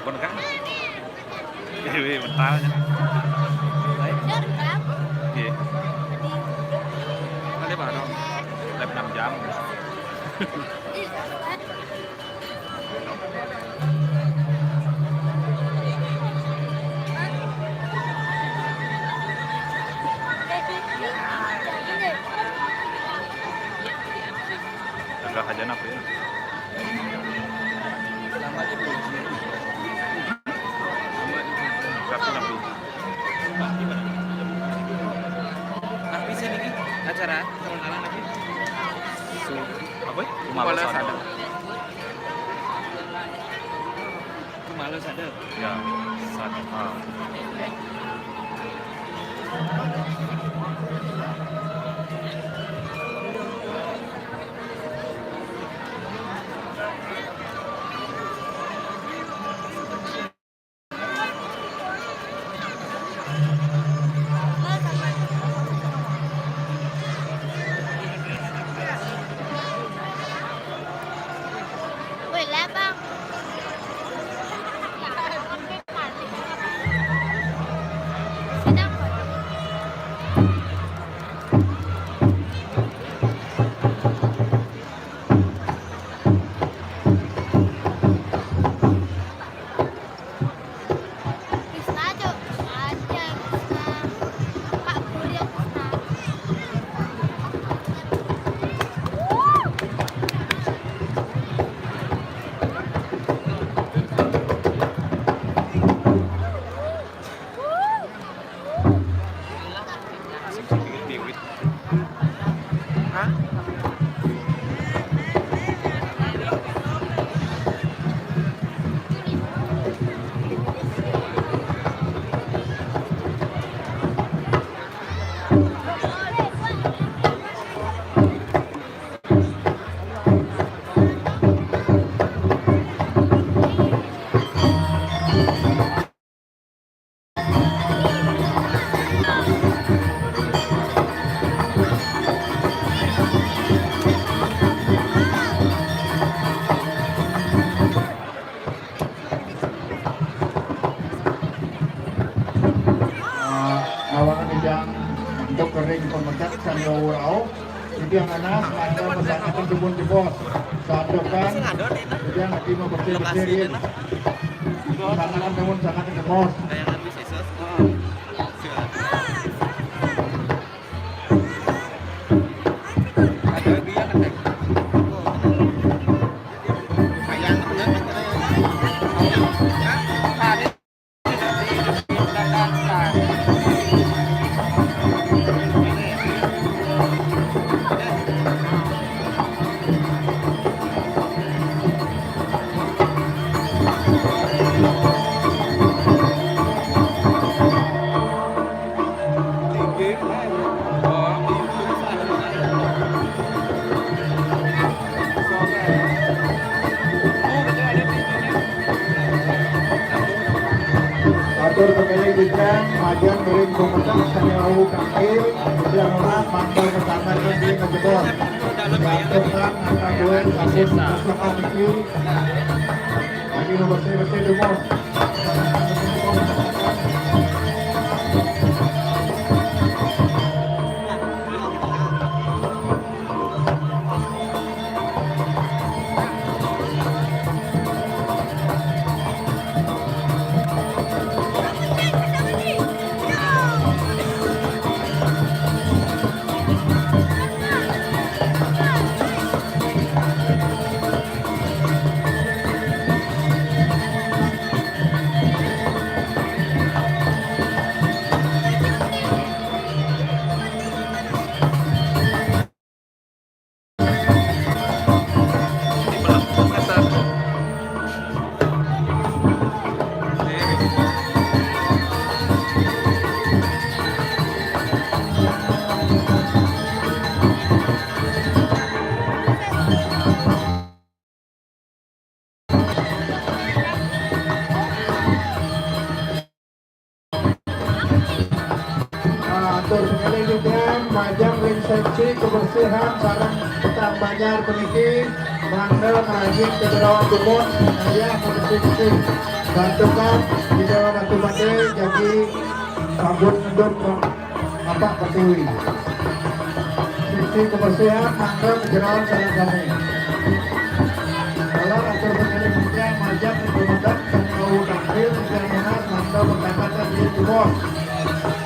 Con cá. Cái mình tao nha. Đấy. Gì? Nó lấy bà đâu? Lấy 500. Agak aja nak ya. Bisa nih acara kalau lagi. Apa? Malas ada. Malas ada. Ya, sadar. Untuk kering pemecat Sanyo Wurau itu yang anas maka masyarakat jebon jebon saat depan kemudian lagi mau bersih-bersihin masyarakat namun sangat jebon atur pemilik desain majian kering pemecat Sanyo Kakil yang orang mantel kesana di ngejebon Tuhan angka duen kasih masyarakat kecil lagi mau bersih-bersih jebon atur penyelidikan, majang resepsi kebersihan sarang petang banjar peniki mandel rajin kederawan tubuh saya bersih-bersih Bantukan video Ratu Bade jadi sabun untuk apa Pertiwi. Sisi kebersihan mangga menjerawat jalan kami. Kalau atur pemilik muda majak kemudian tahu tampil yang mana mangga berkaitan di Timur.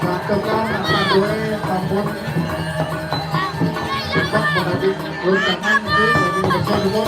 Bantukan akan dua sabun cepat menjadi urutan itu jadi besar dulu.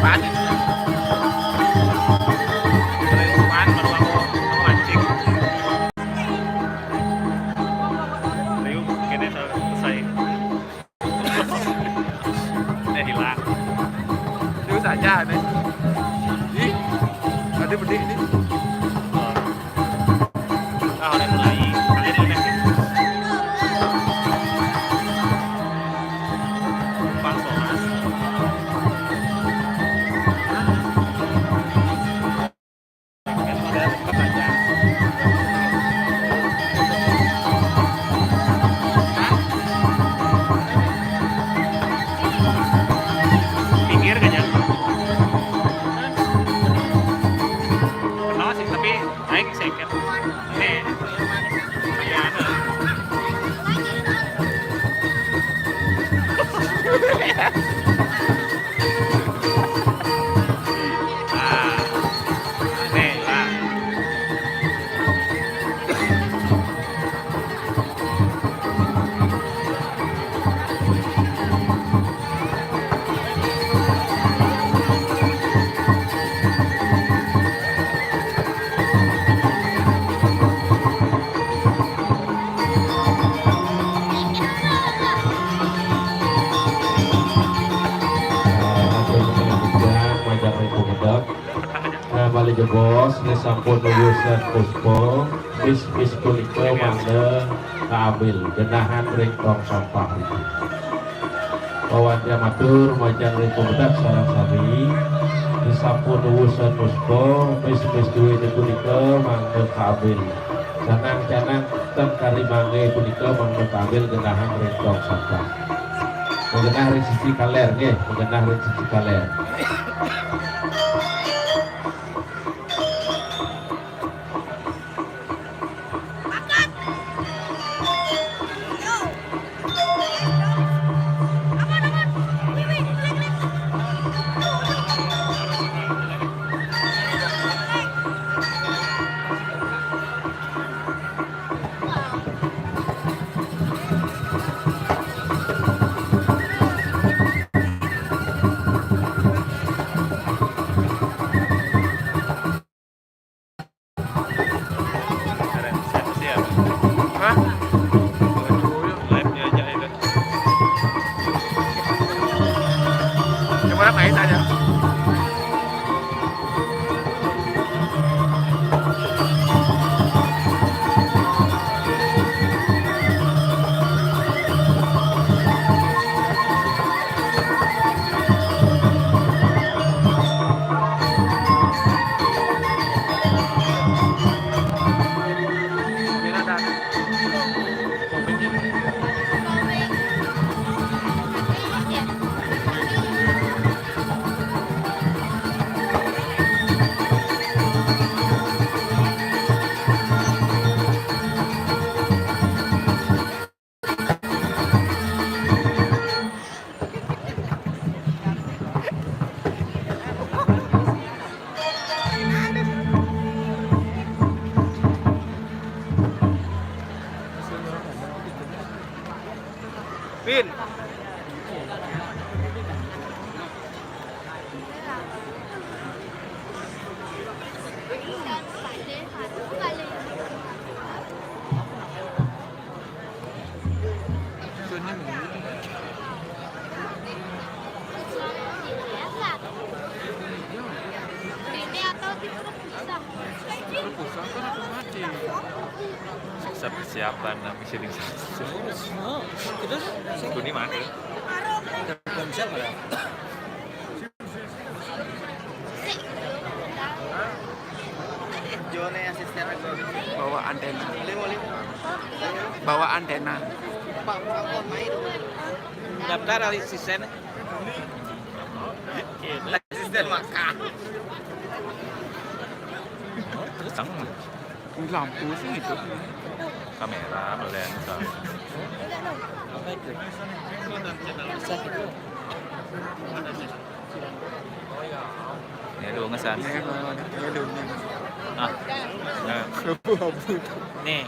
Pan. Pan baru aku mancing. Lalu kene selesai. Hilang. Itu saja nih. Ih, ada pedih ini. Udah mulai. Kalian udah nih. Pas Thomas. Pinggir kan ya? Kenal sih tapi naik seket. Ini gimana? Ah, nih lah. Balik jebos, ini sampun urusan puspo, bis punika mangga kaambil genahan ring tong sampah. Pawannya matur majang ring pemedak sarang-sari, ini sampun urusan puspo, bis duwe punika mangga kaambil. Canang-canang ten kari mangga punika mangga kaambil genahan ring tong sampah. Mengenah ring sisi kaler nggih, mengenah ring sisi kaler. Siap. Hah? Live dia aja itu. Gimana main aja? Pin. Persiapan misi ring satu. Terus Ini mana? bisa nggak ya? Bawa antena. Bawa antena. Daftar asisten. Asisten makan. Terus tangan. Lampu sih gitu. Kamera, lensa. Ini dulu ngesan. Ah. Nah. Nih,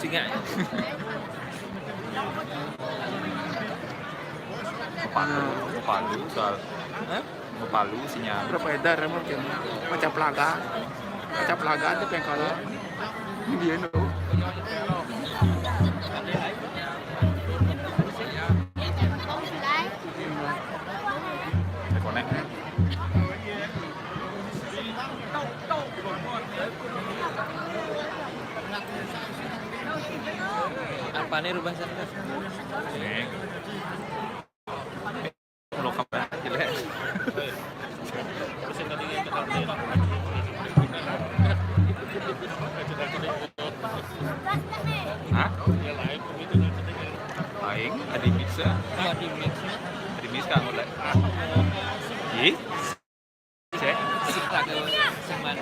singa. Palu soal. Hah? mau Palu sinyal. Berapa edar mungkin macam pelaga itu yang kalau dia no. Connect. Apa nih rubah sana? Nih. Lo kamera jelek. Hah? Aing ada bisa. Ada bisa kamu lah. Ih. Cek. Sikta ke Seman.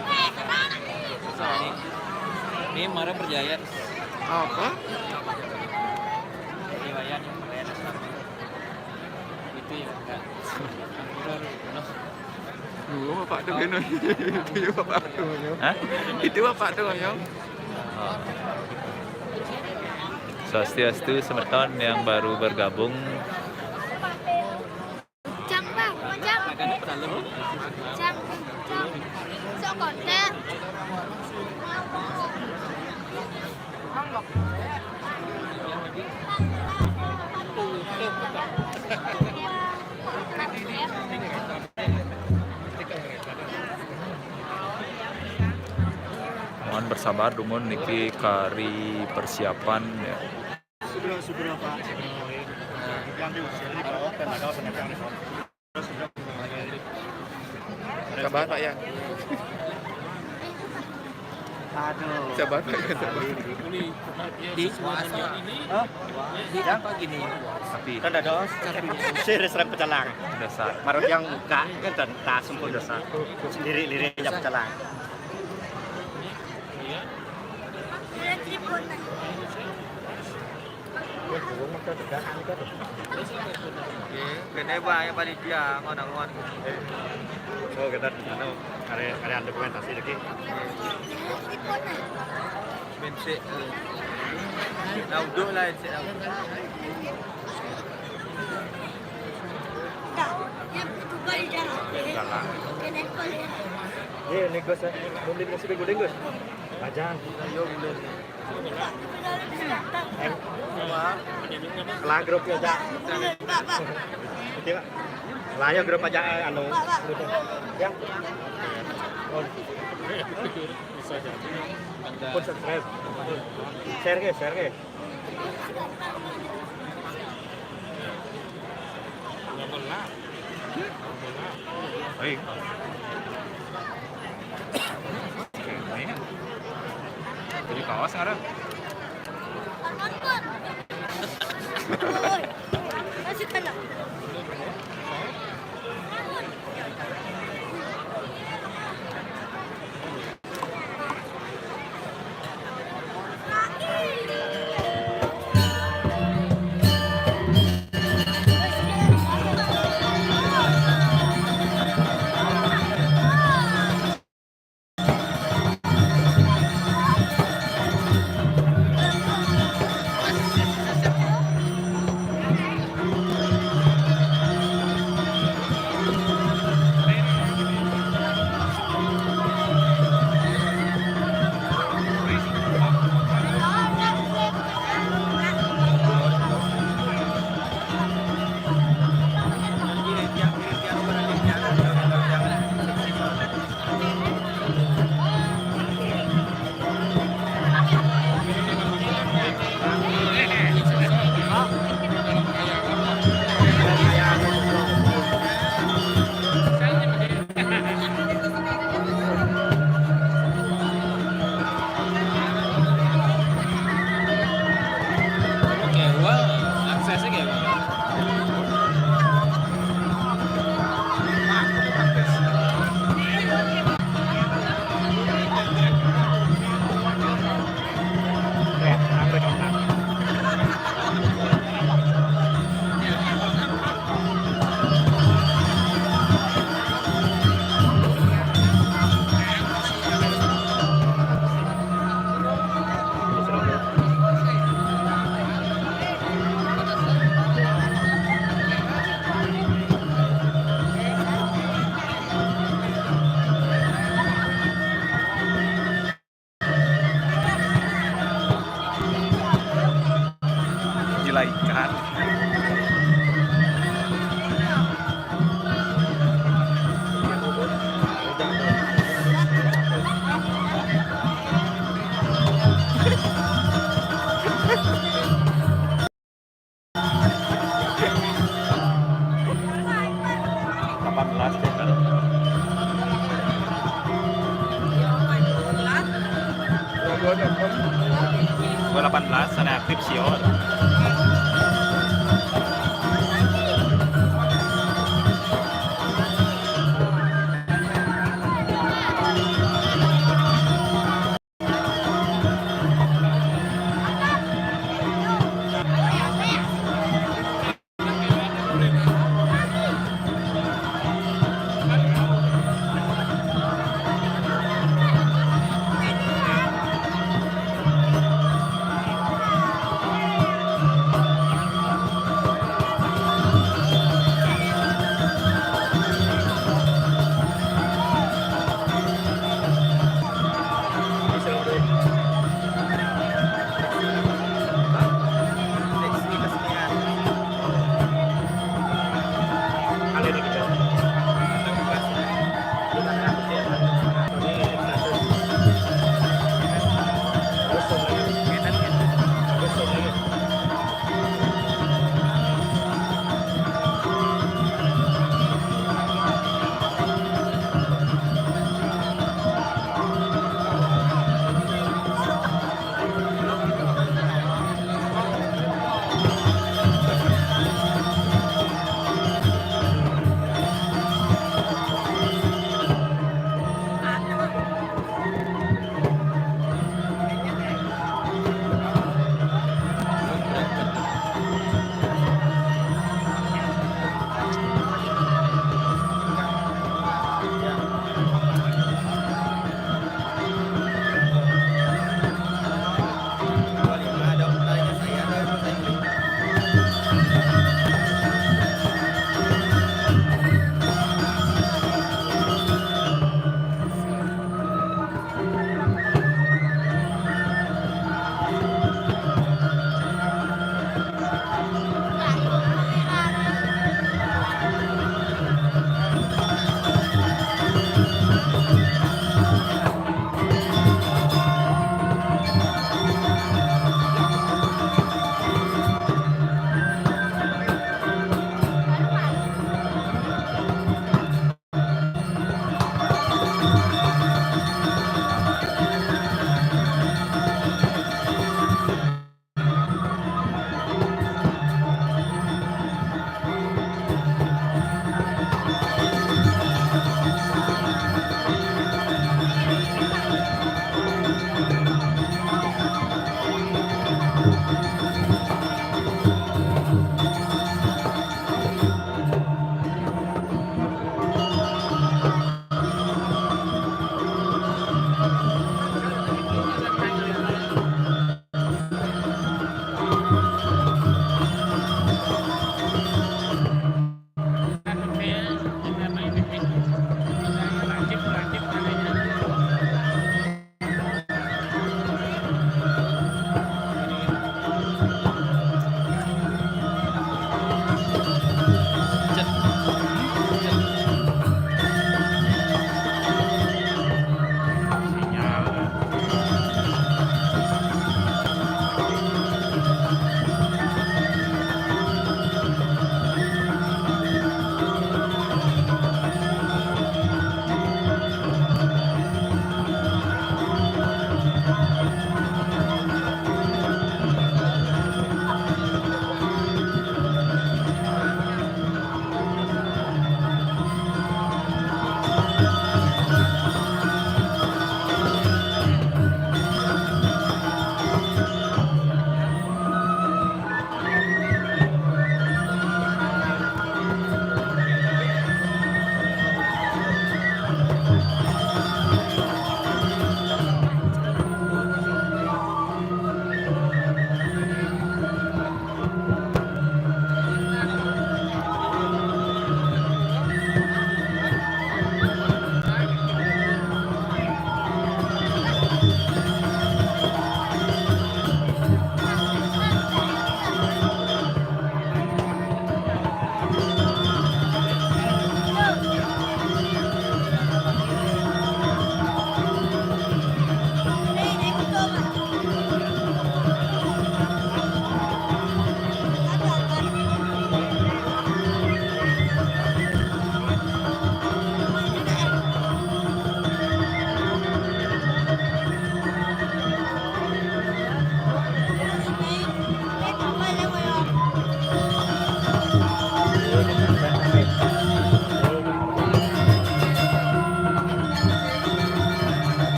Ini Mara Berjaya. Apa? Riwayat yang keren. Itu ya enggak. Dulu bapak tuh gini. Itu bapak tuh. Hah? Itu bapak tuh ya. Swastiastu Semerton yang baru bergabung. Chăng bác, có chăng? Makan dalam. Chăng, chăng. Sao còn thế? Mohon bersabar dumun niki kari persiapan ya. Sudah Pak. Yang diusir di bawah tenaga penegak reform. Sabar Pak ya. Aduh. Sabar Pak ya. Di Yang apa gini? Tapi kan ada usir serem pecalang. dasar Marut yang buka kan dan tak sempurna dasar. Sendiri yang pecalang. Kene ba yang panitia ngon-ngon. Oh, kita ada dokumentasi lagi. Bense. Nauduk lah bense. Ini Gus, belum nasi begudeng Gus. Aja. Ayo bulan. Kelah grup ya, Cak. Betul, Pak. Lah ya grup aja anu. Yang. Oh. Pun subscribe. Share ke. baik. Jadi kawas sekarang. Masih tenang. 18 ya kan? 18 sana aktif siot.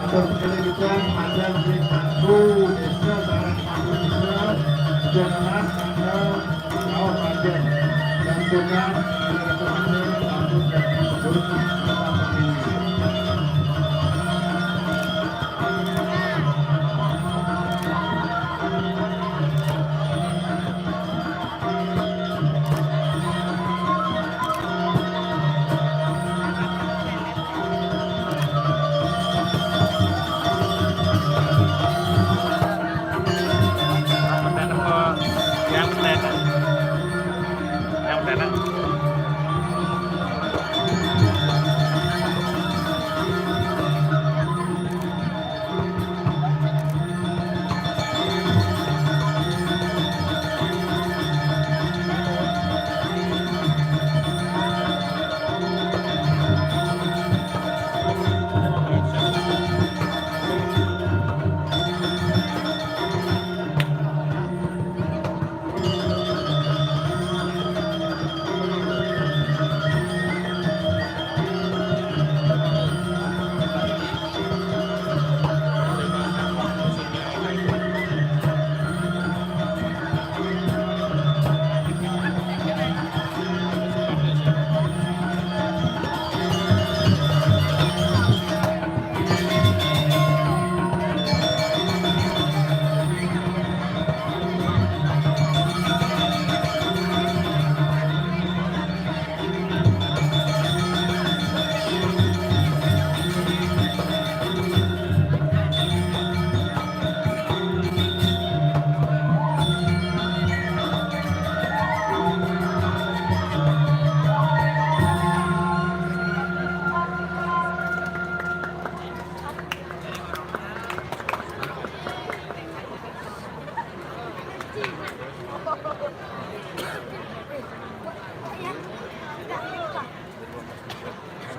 Pendidikan Panjang di Satu Desa Barang Satu Desa Jangan Anda Kau Panjang dan dengan rekomendasi Satu dan berusaha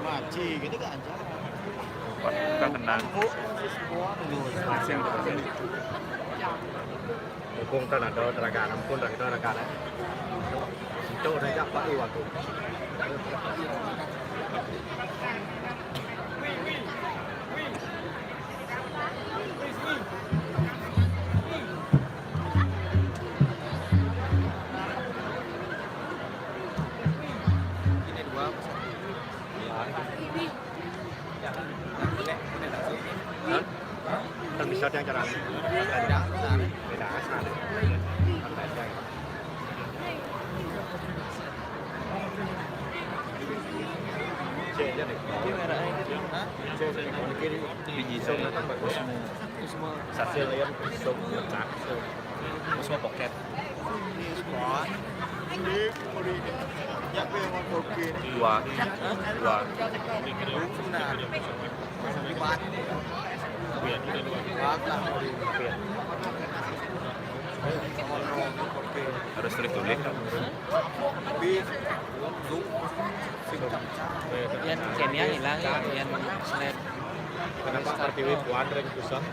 Maci gitu kan aja. Bukan tenang. Kung ta là đó là cả năm quân là đó là cả này chỗ này chắc phải vào tụ Shot yang caranya. Beda asal. C-nya nih. Biji saya kan bagus. semua Hasil yang sum letak. semua pocket. Dua. Harus tulis kan? Yan Kenya hilang ya, yan sled. Kenapa terpilih Puan dan Kusang?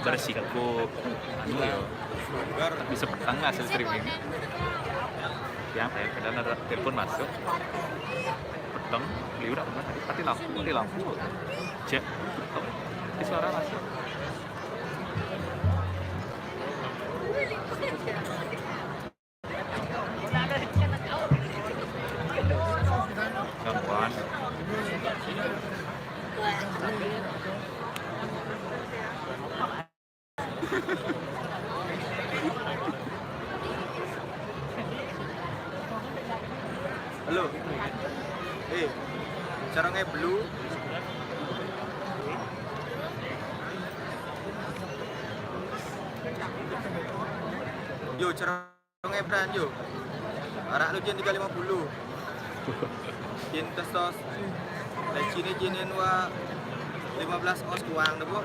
Beresiko anu ya. Bisa petang hasil streaming. Yang kadang ada telepon masuk. Petang, beli udah pernah mati lampu. Cek, di suara masuk. Gampang. Halo. Caranya blue. Yo, caranya brand yo. Arak lu jen 350. Jen testos. Dan sini jenin wa 15 os kuang dah bu.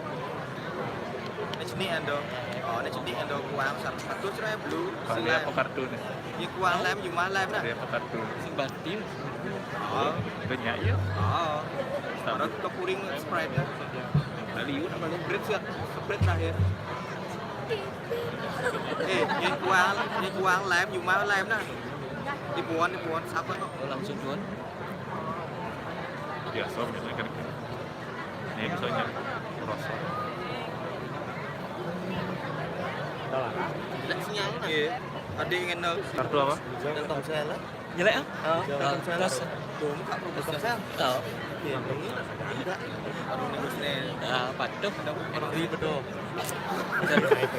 Ni ando. Oh, ni ando kuang satu caranya blue. Dia apa kartun? Ni kuang lem you mah lem dah. Dia apa kartun? Sing batin. Oh. Banyak ya. Oh. Orang ke puring Sprite ya. Dari udah Balik Sprite terakhir. Yang kuang lem, you mah lem nah. Dibuan siapa kok? Langsung jual. Biasa misalnya kan. Ini misalnya rasa. Lek sinyal nah. Iya. Ada yang kenal. Kartu apa? Tentang saya lah. Jelek ah? Terus. Belum kak proposal saya. Oh. Iya, ini enggak. Baru negosiasi. Ah, patuh. Iya betul.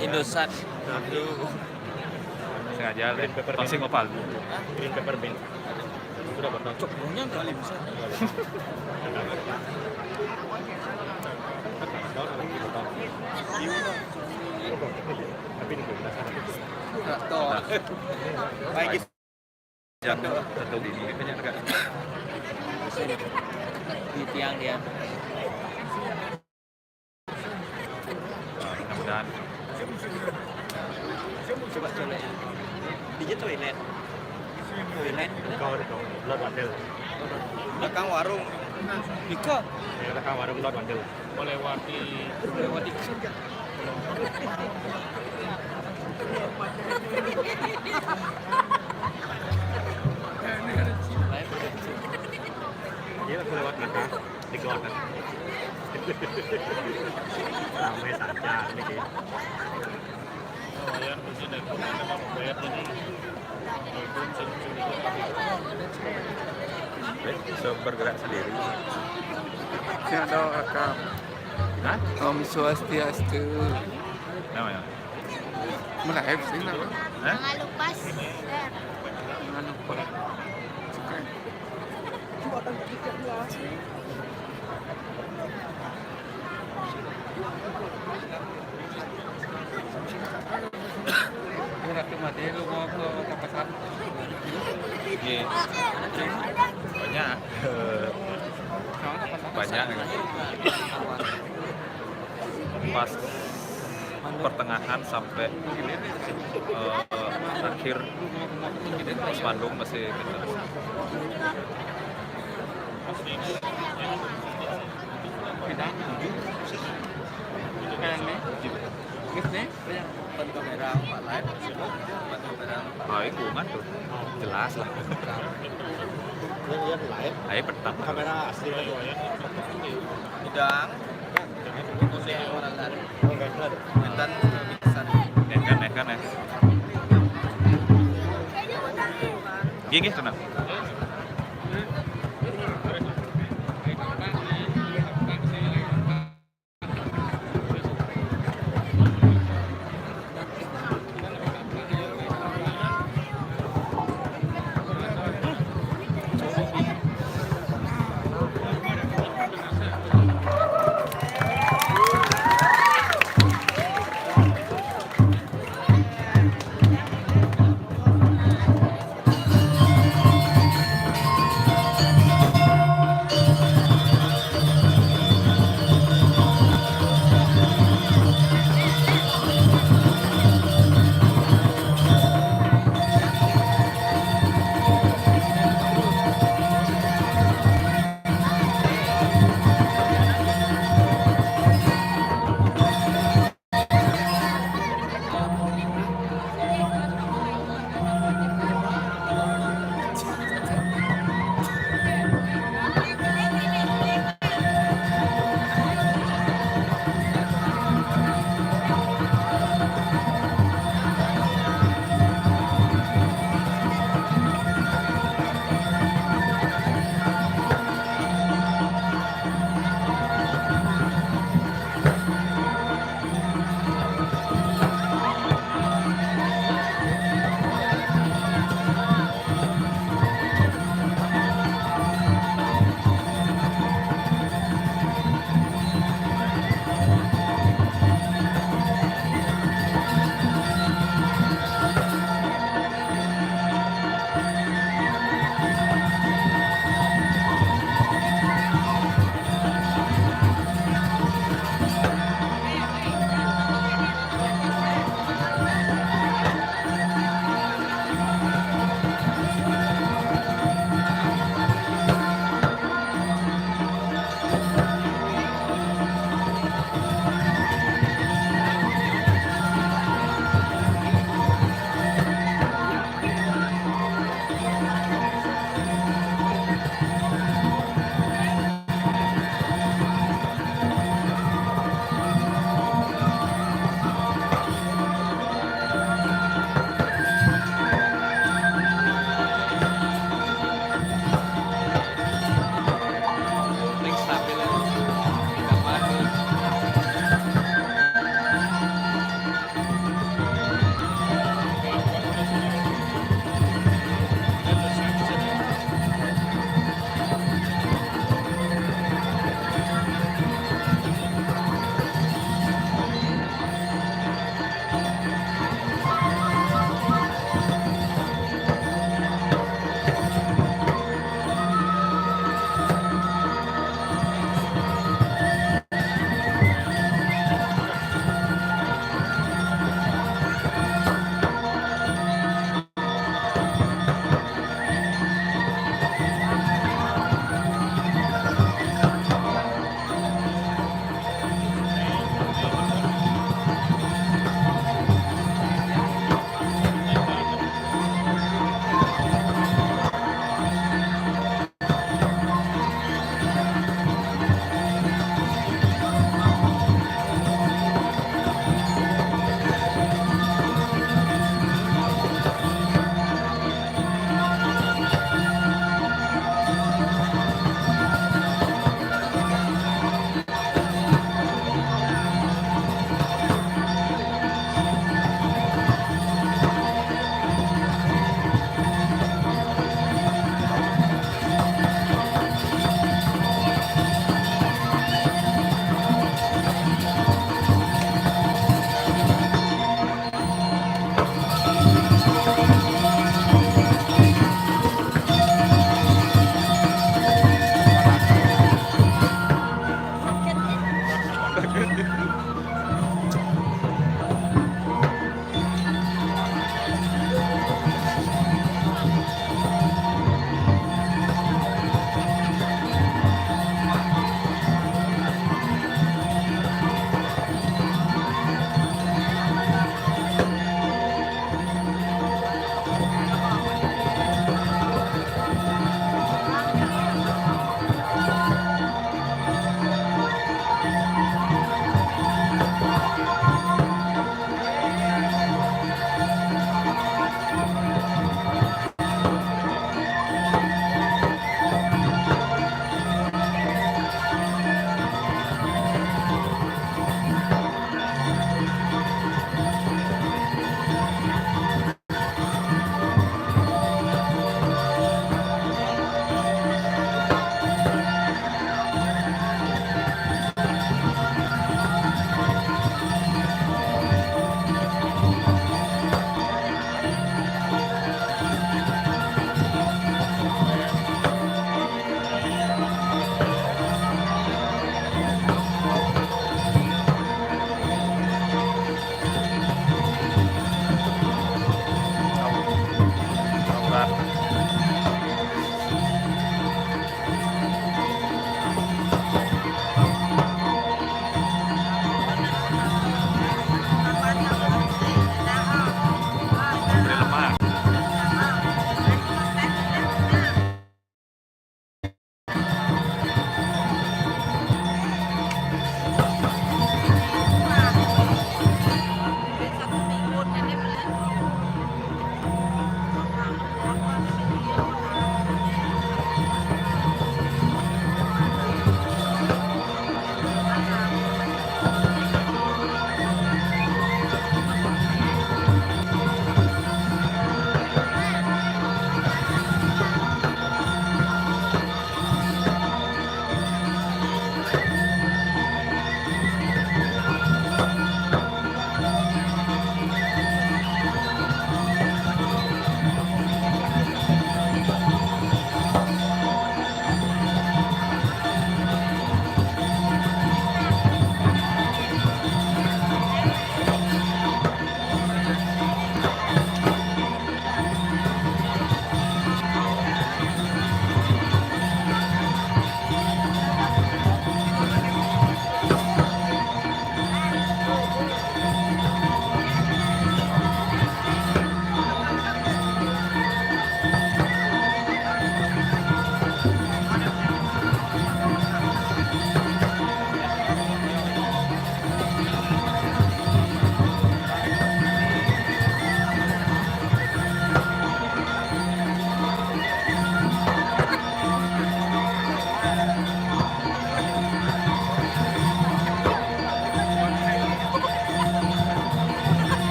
Indosat. Aduh. Sengaja deh. Pasti ngopal. Green pepper bean. Sudah potong. Cok, punya kali bisa. Tapi ini belum Enggak tahu. Baik. Satu ini banyak enggak? Di tiang dia. Mudah-mudahan. Coba colek. Di toilet. Toilet. Kau Lord Wandel. Belakang warung. Bika. Ya, kau warung Lord Wandel. Lewati Iya, aku lewat belakang di keluarga. Ramai saja ini. Bisa bergerak sendiri. Saya ada rekam. Hah? Om Swastiastu. Namanya? Melive sih nama. Hah? Jangan lupa share. Jangan lupa. Subscribe. Ratu Mati lu mau ke Kapasan? Iya. Banyak. Banyak. Pas pertengahan sampai akhir Mas Bandung masih gitu. Ban kamera 4 live. Ban kamera 4. Oh, itu kan tuh. Jelas lah. Yang lain Ayo petang. kamera asli lagi ya. Bidang. Itu sih orang lain. Enggak ada. Dan bisa. Kan ya. Gini tenang.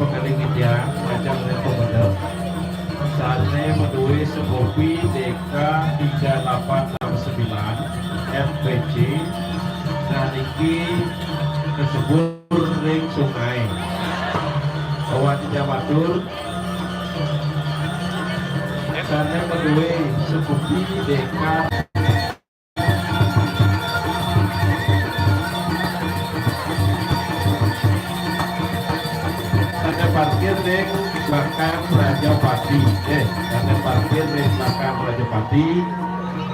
pengaling media ajang rekomendasi saatnya menulis sekopi DK 3869 FPC nah niki tersebut ring sungai awan jamatur saatnya menulis sekopi DK parkir di belakang Rajapati karena parkir di belakang Rajapati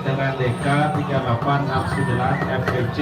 dengan DK 3869 FPC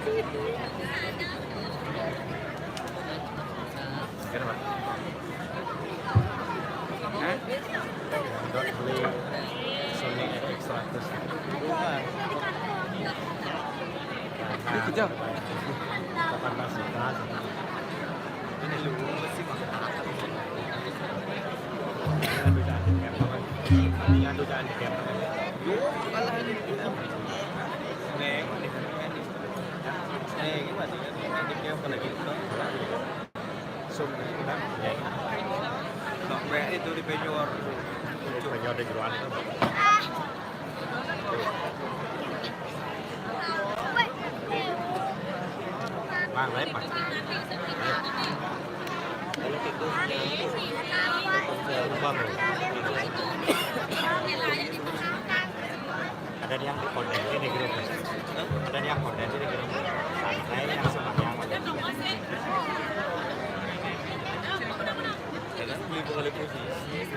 Kenapa? Hah? Dot beli Sony FX100. Ini kejam. 18 juta. Ini lu sih mah. Ini adu jangan di game. Yo, kalah ini. Neng, Neng gimana? Di game apa lagi? Sum kita ya. Sampai itu di penyor. Penyor di jeruan itu. Bang, lain Pak. Bang. Ada yang kondensi di grup. Ada yang kondensi di grup. Saya yang sama yang Jangan beli kali posisi.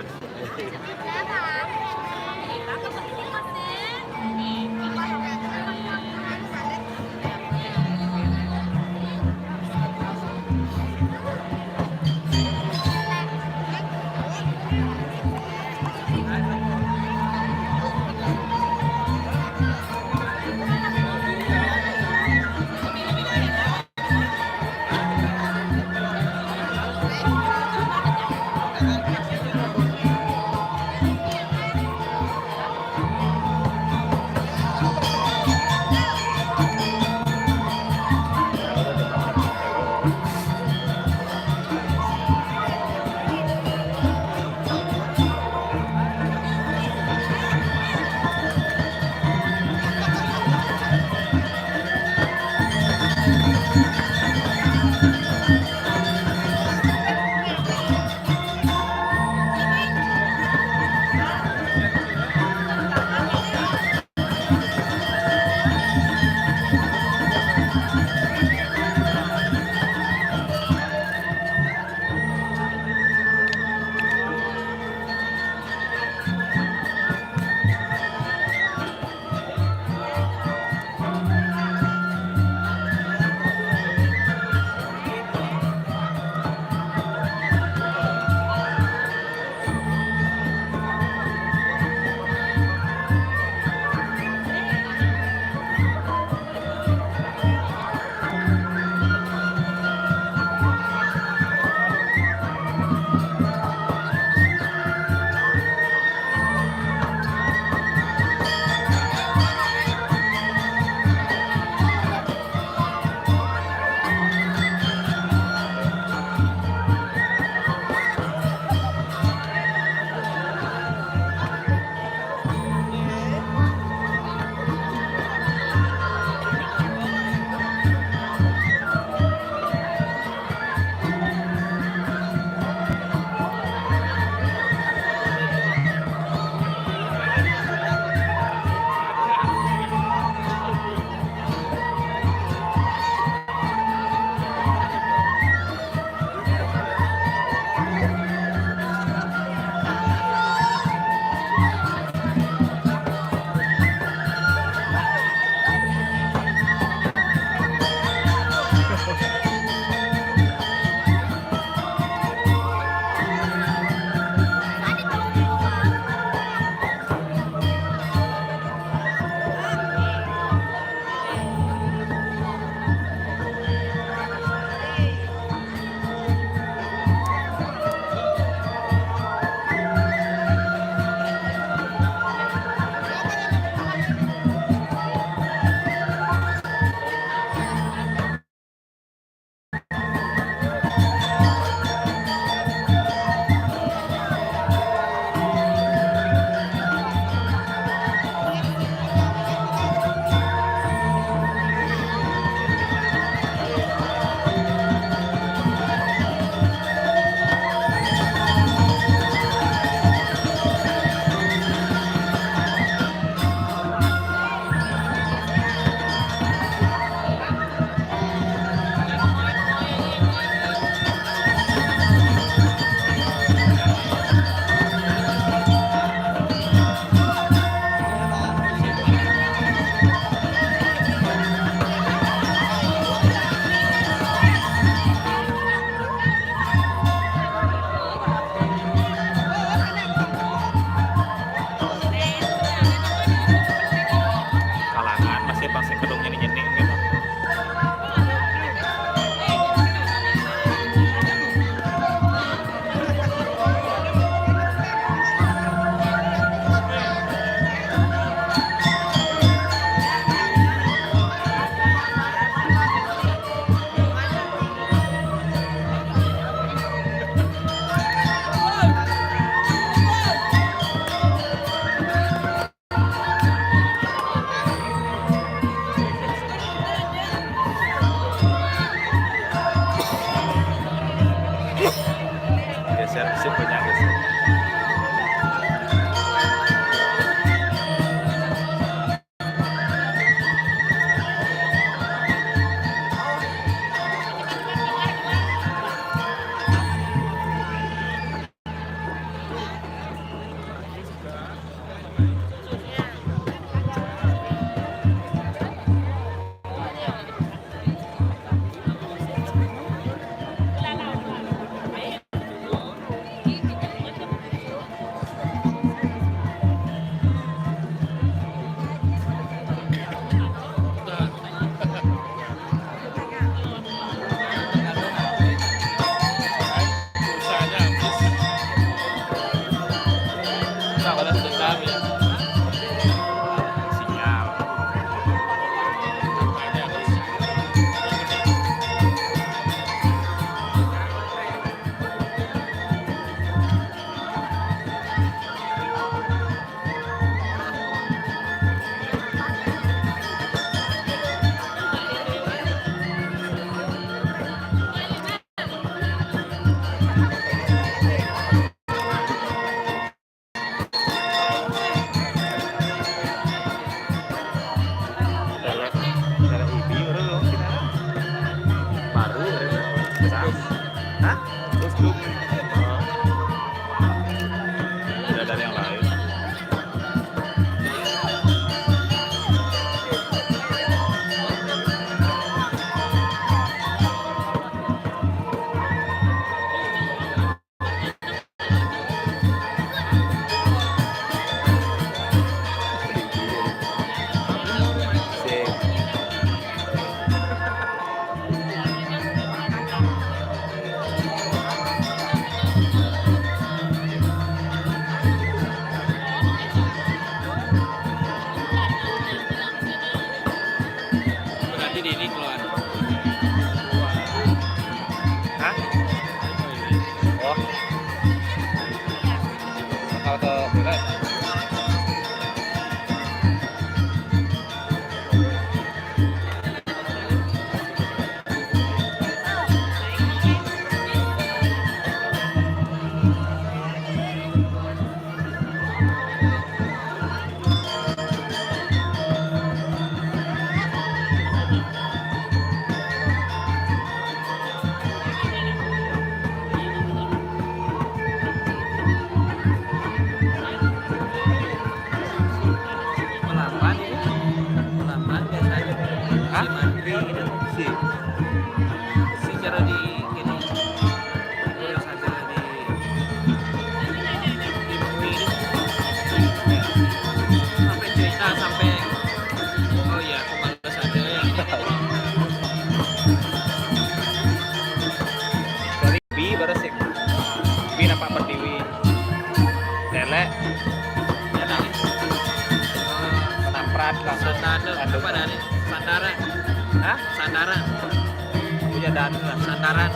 dan santaran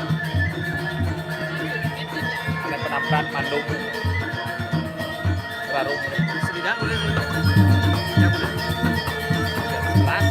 ada penampilan Bandung Rarum sedang boleh ya boleh kelas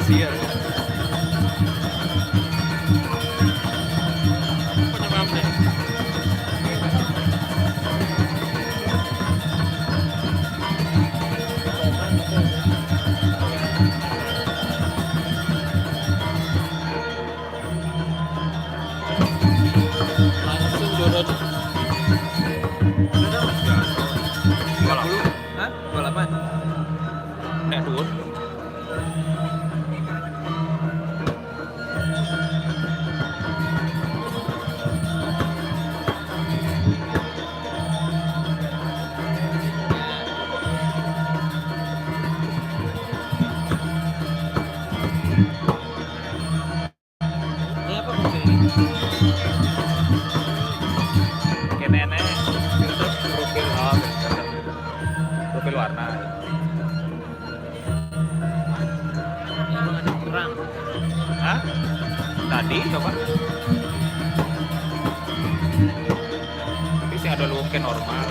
Asia. Penyebabnya Kenene filter profil, oh filter profil warna. Emang ada kurang? Hah? Tadi coba. Tapi sih ada lu mungkin normal.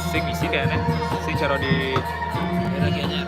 Sing isi kayaknya si cara di Kayaknya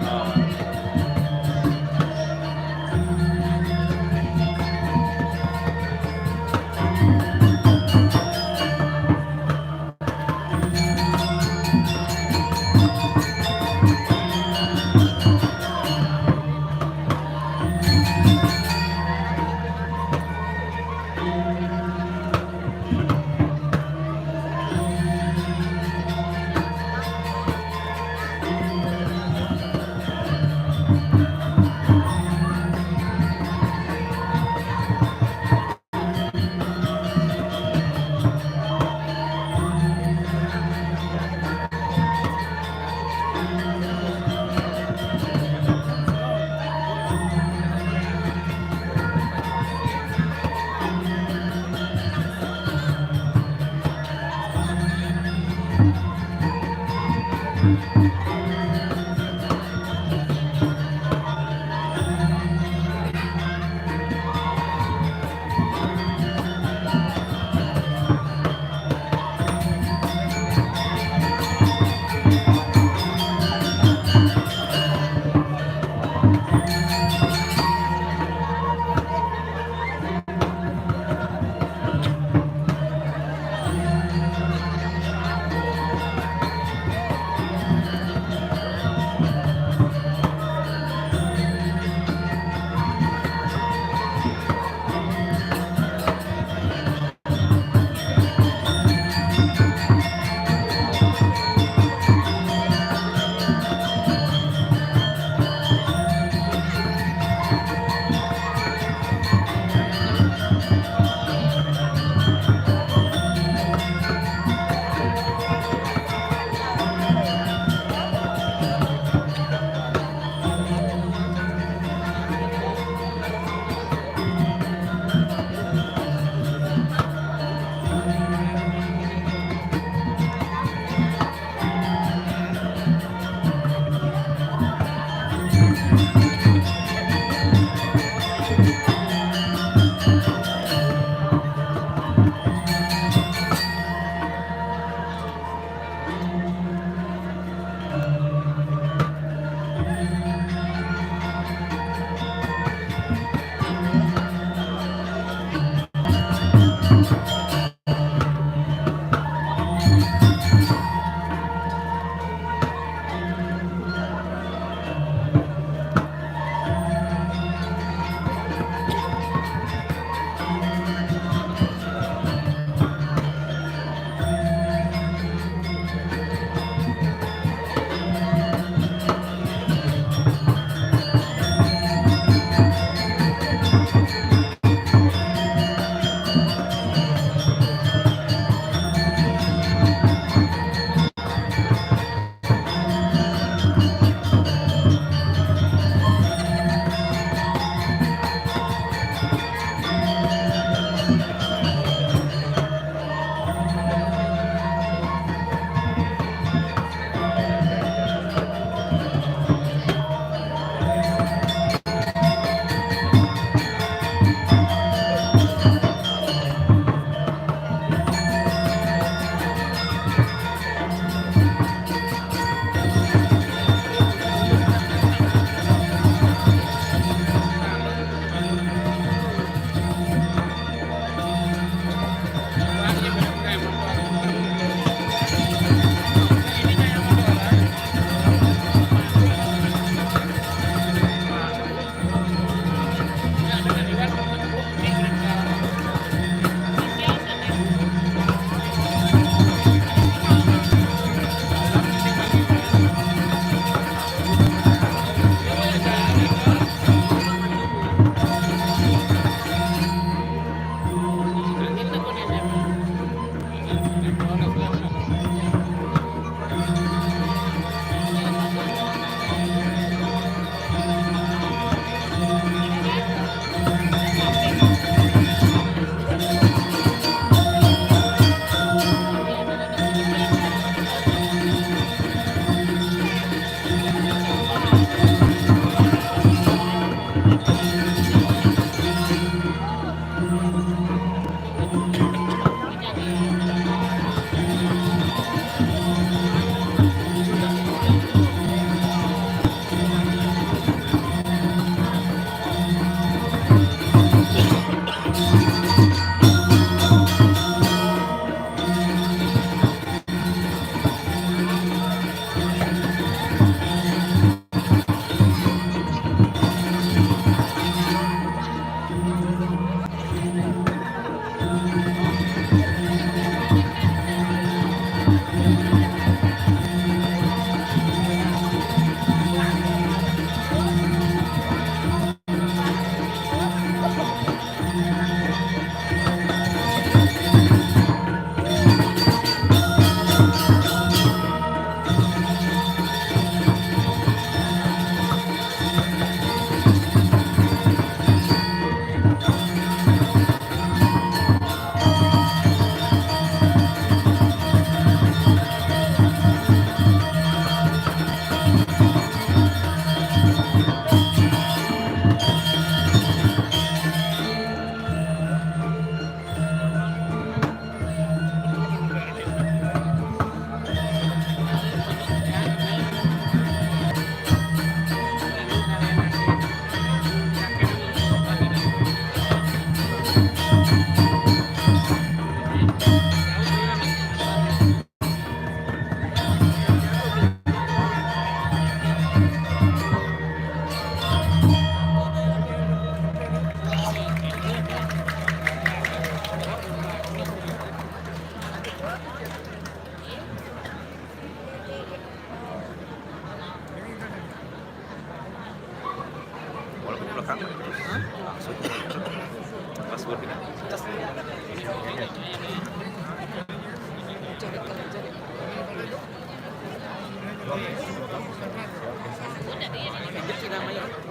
Password kan.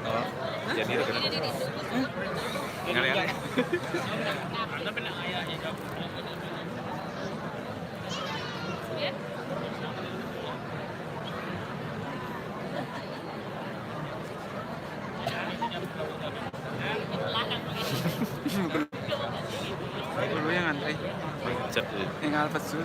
Oh, jadi itu kan. Ingat ya. Dulu yang antri. Cep. Yang Alfred Sur.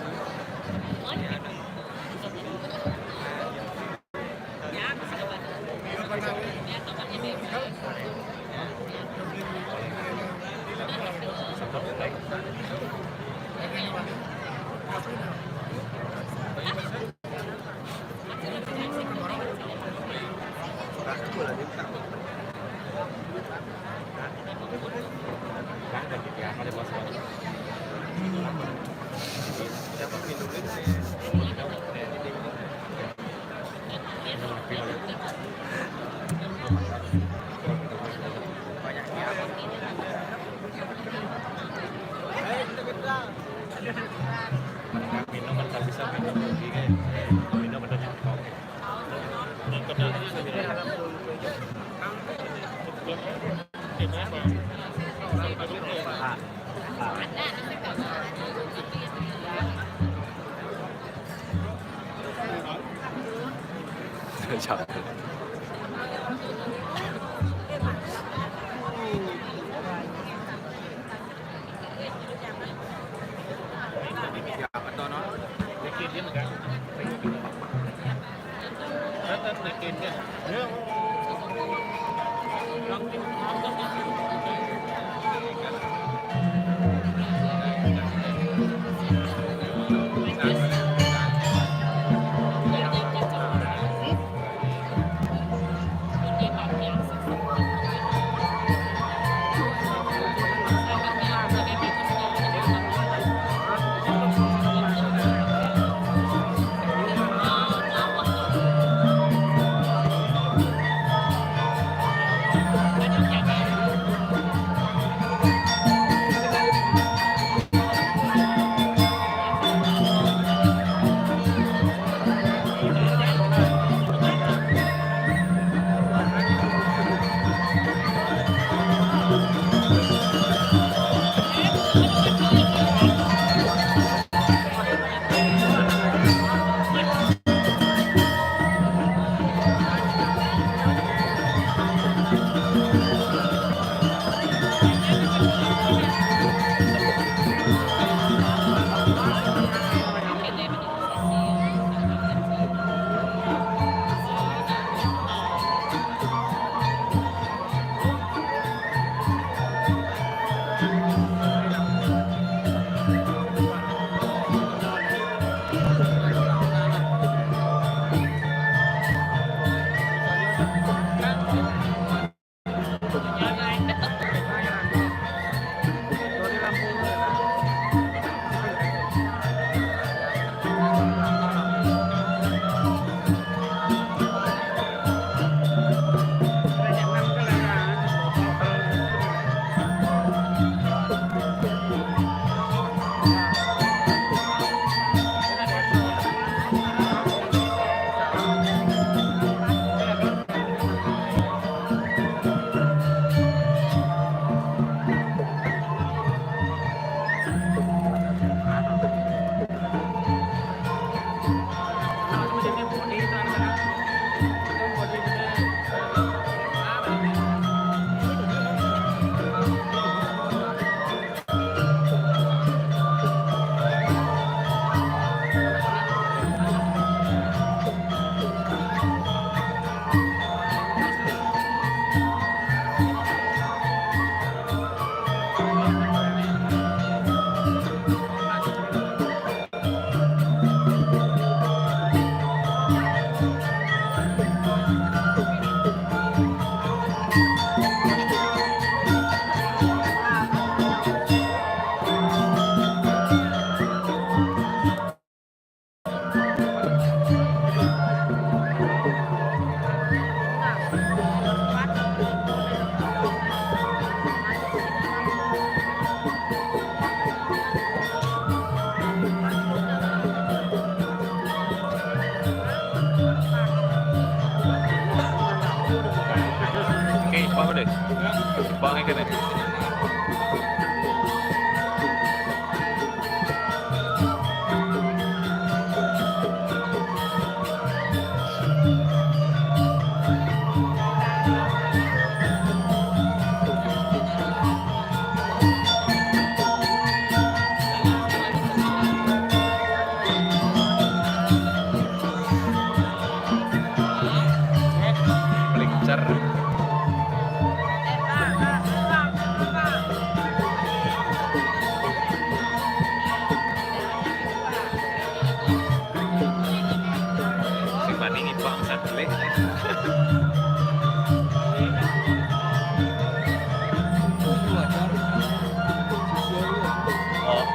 Minum kan tak bisa minum lagi kan. Minum ada yang kau. Capek. Woi, bang ikan ya. Melincar. Si maning ipang satelit. Oh.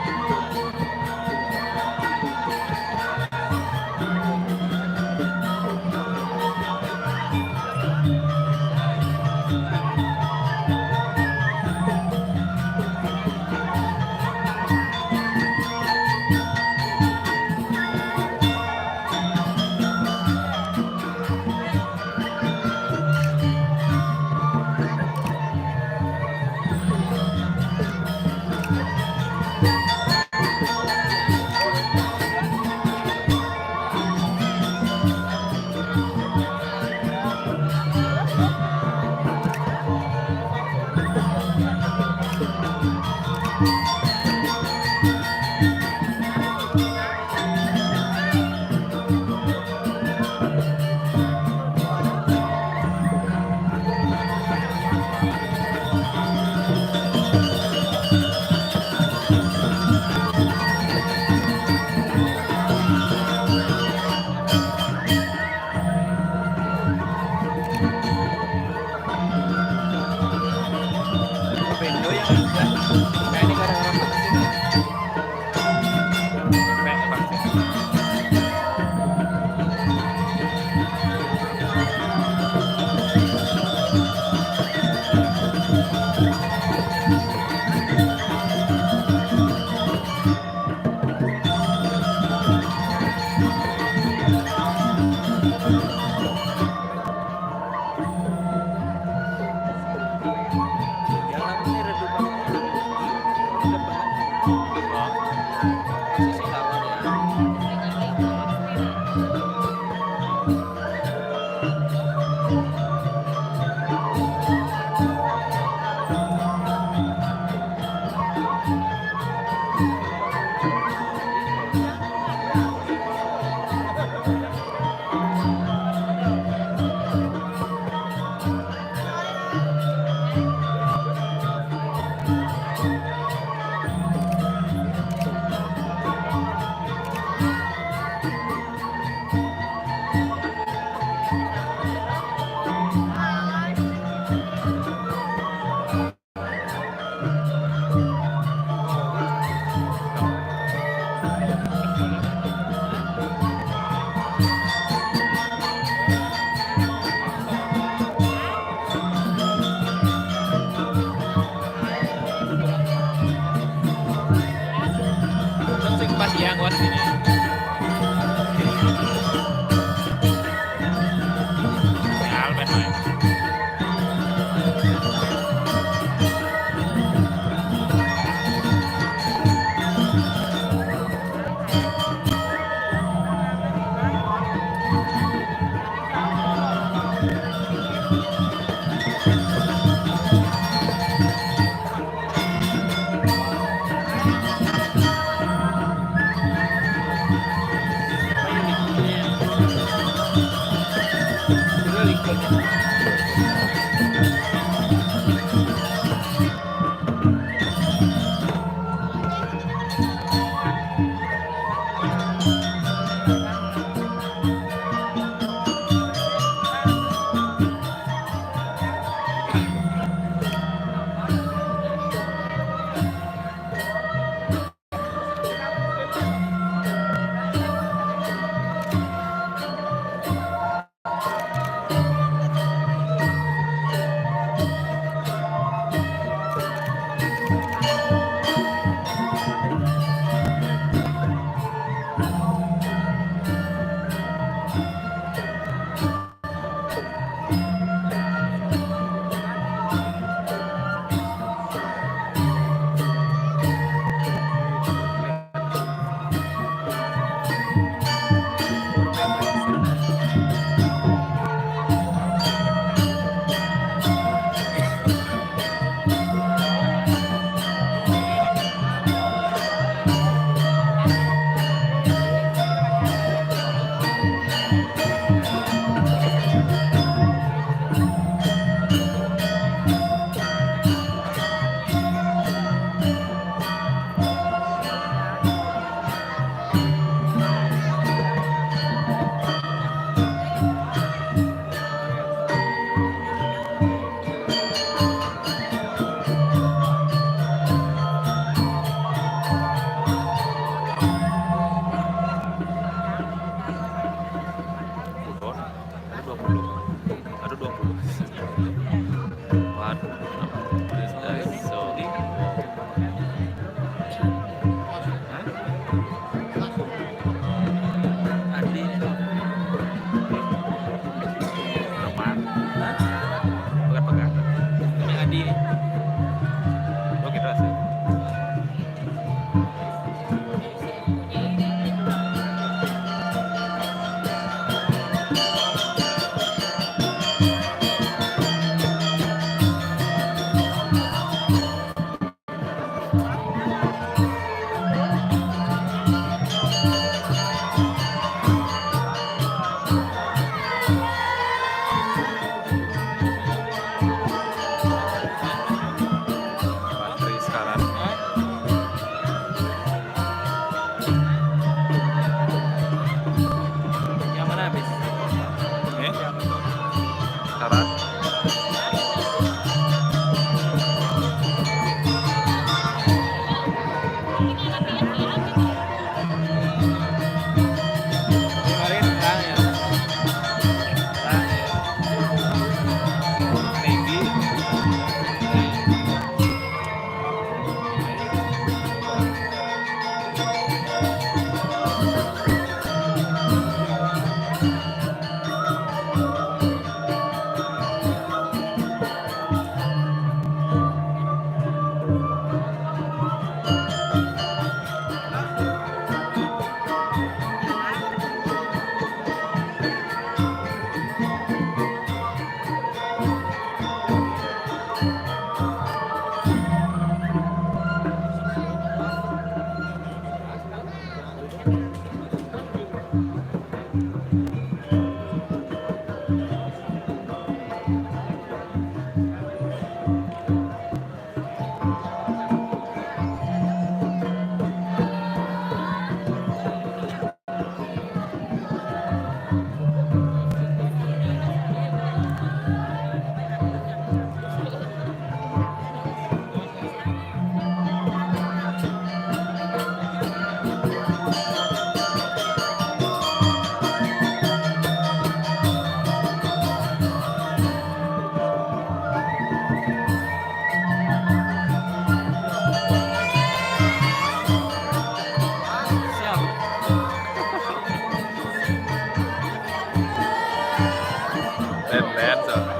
Land so.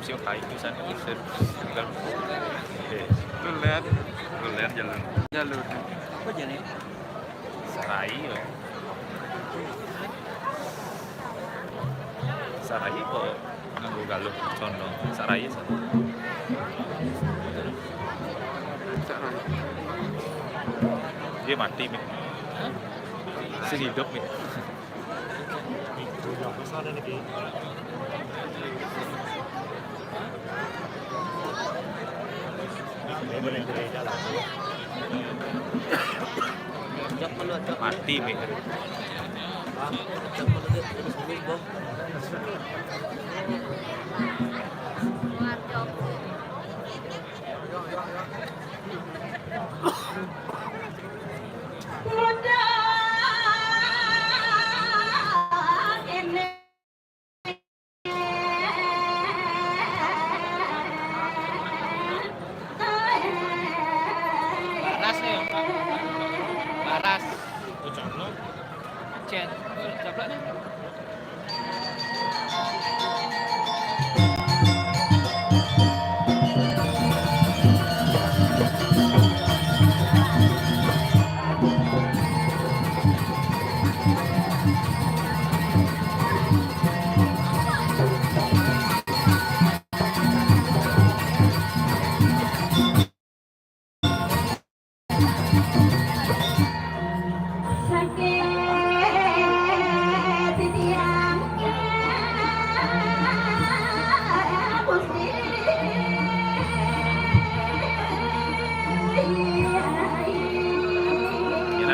siêu thái như sana usen tinggal Lu lihat lu lihat jalan jalur. Sarai ya. Sarai kok nganggo galuh sono Sarai ya. Dia mati nih. Sing hidup nih. Mati nih.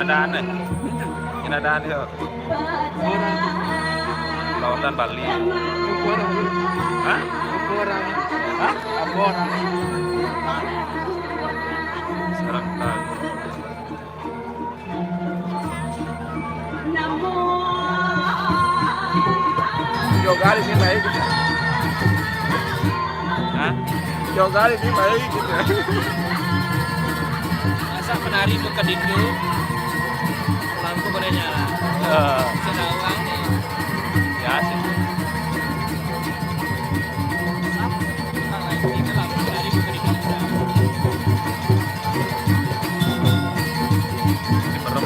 Inadaan nih. Inadaan itu. Lautan Bali. Hah? Hah? Sekarang tahu. Jogali sih baik gitu. Hah? Jogali sih baik gitu. Masa penari buka dindu, lampu pada nyala. Sedawang nih. Ya sih. Ini lampu penari buka dindu. Diperem.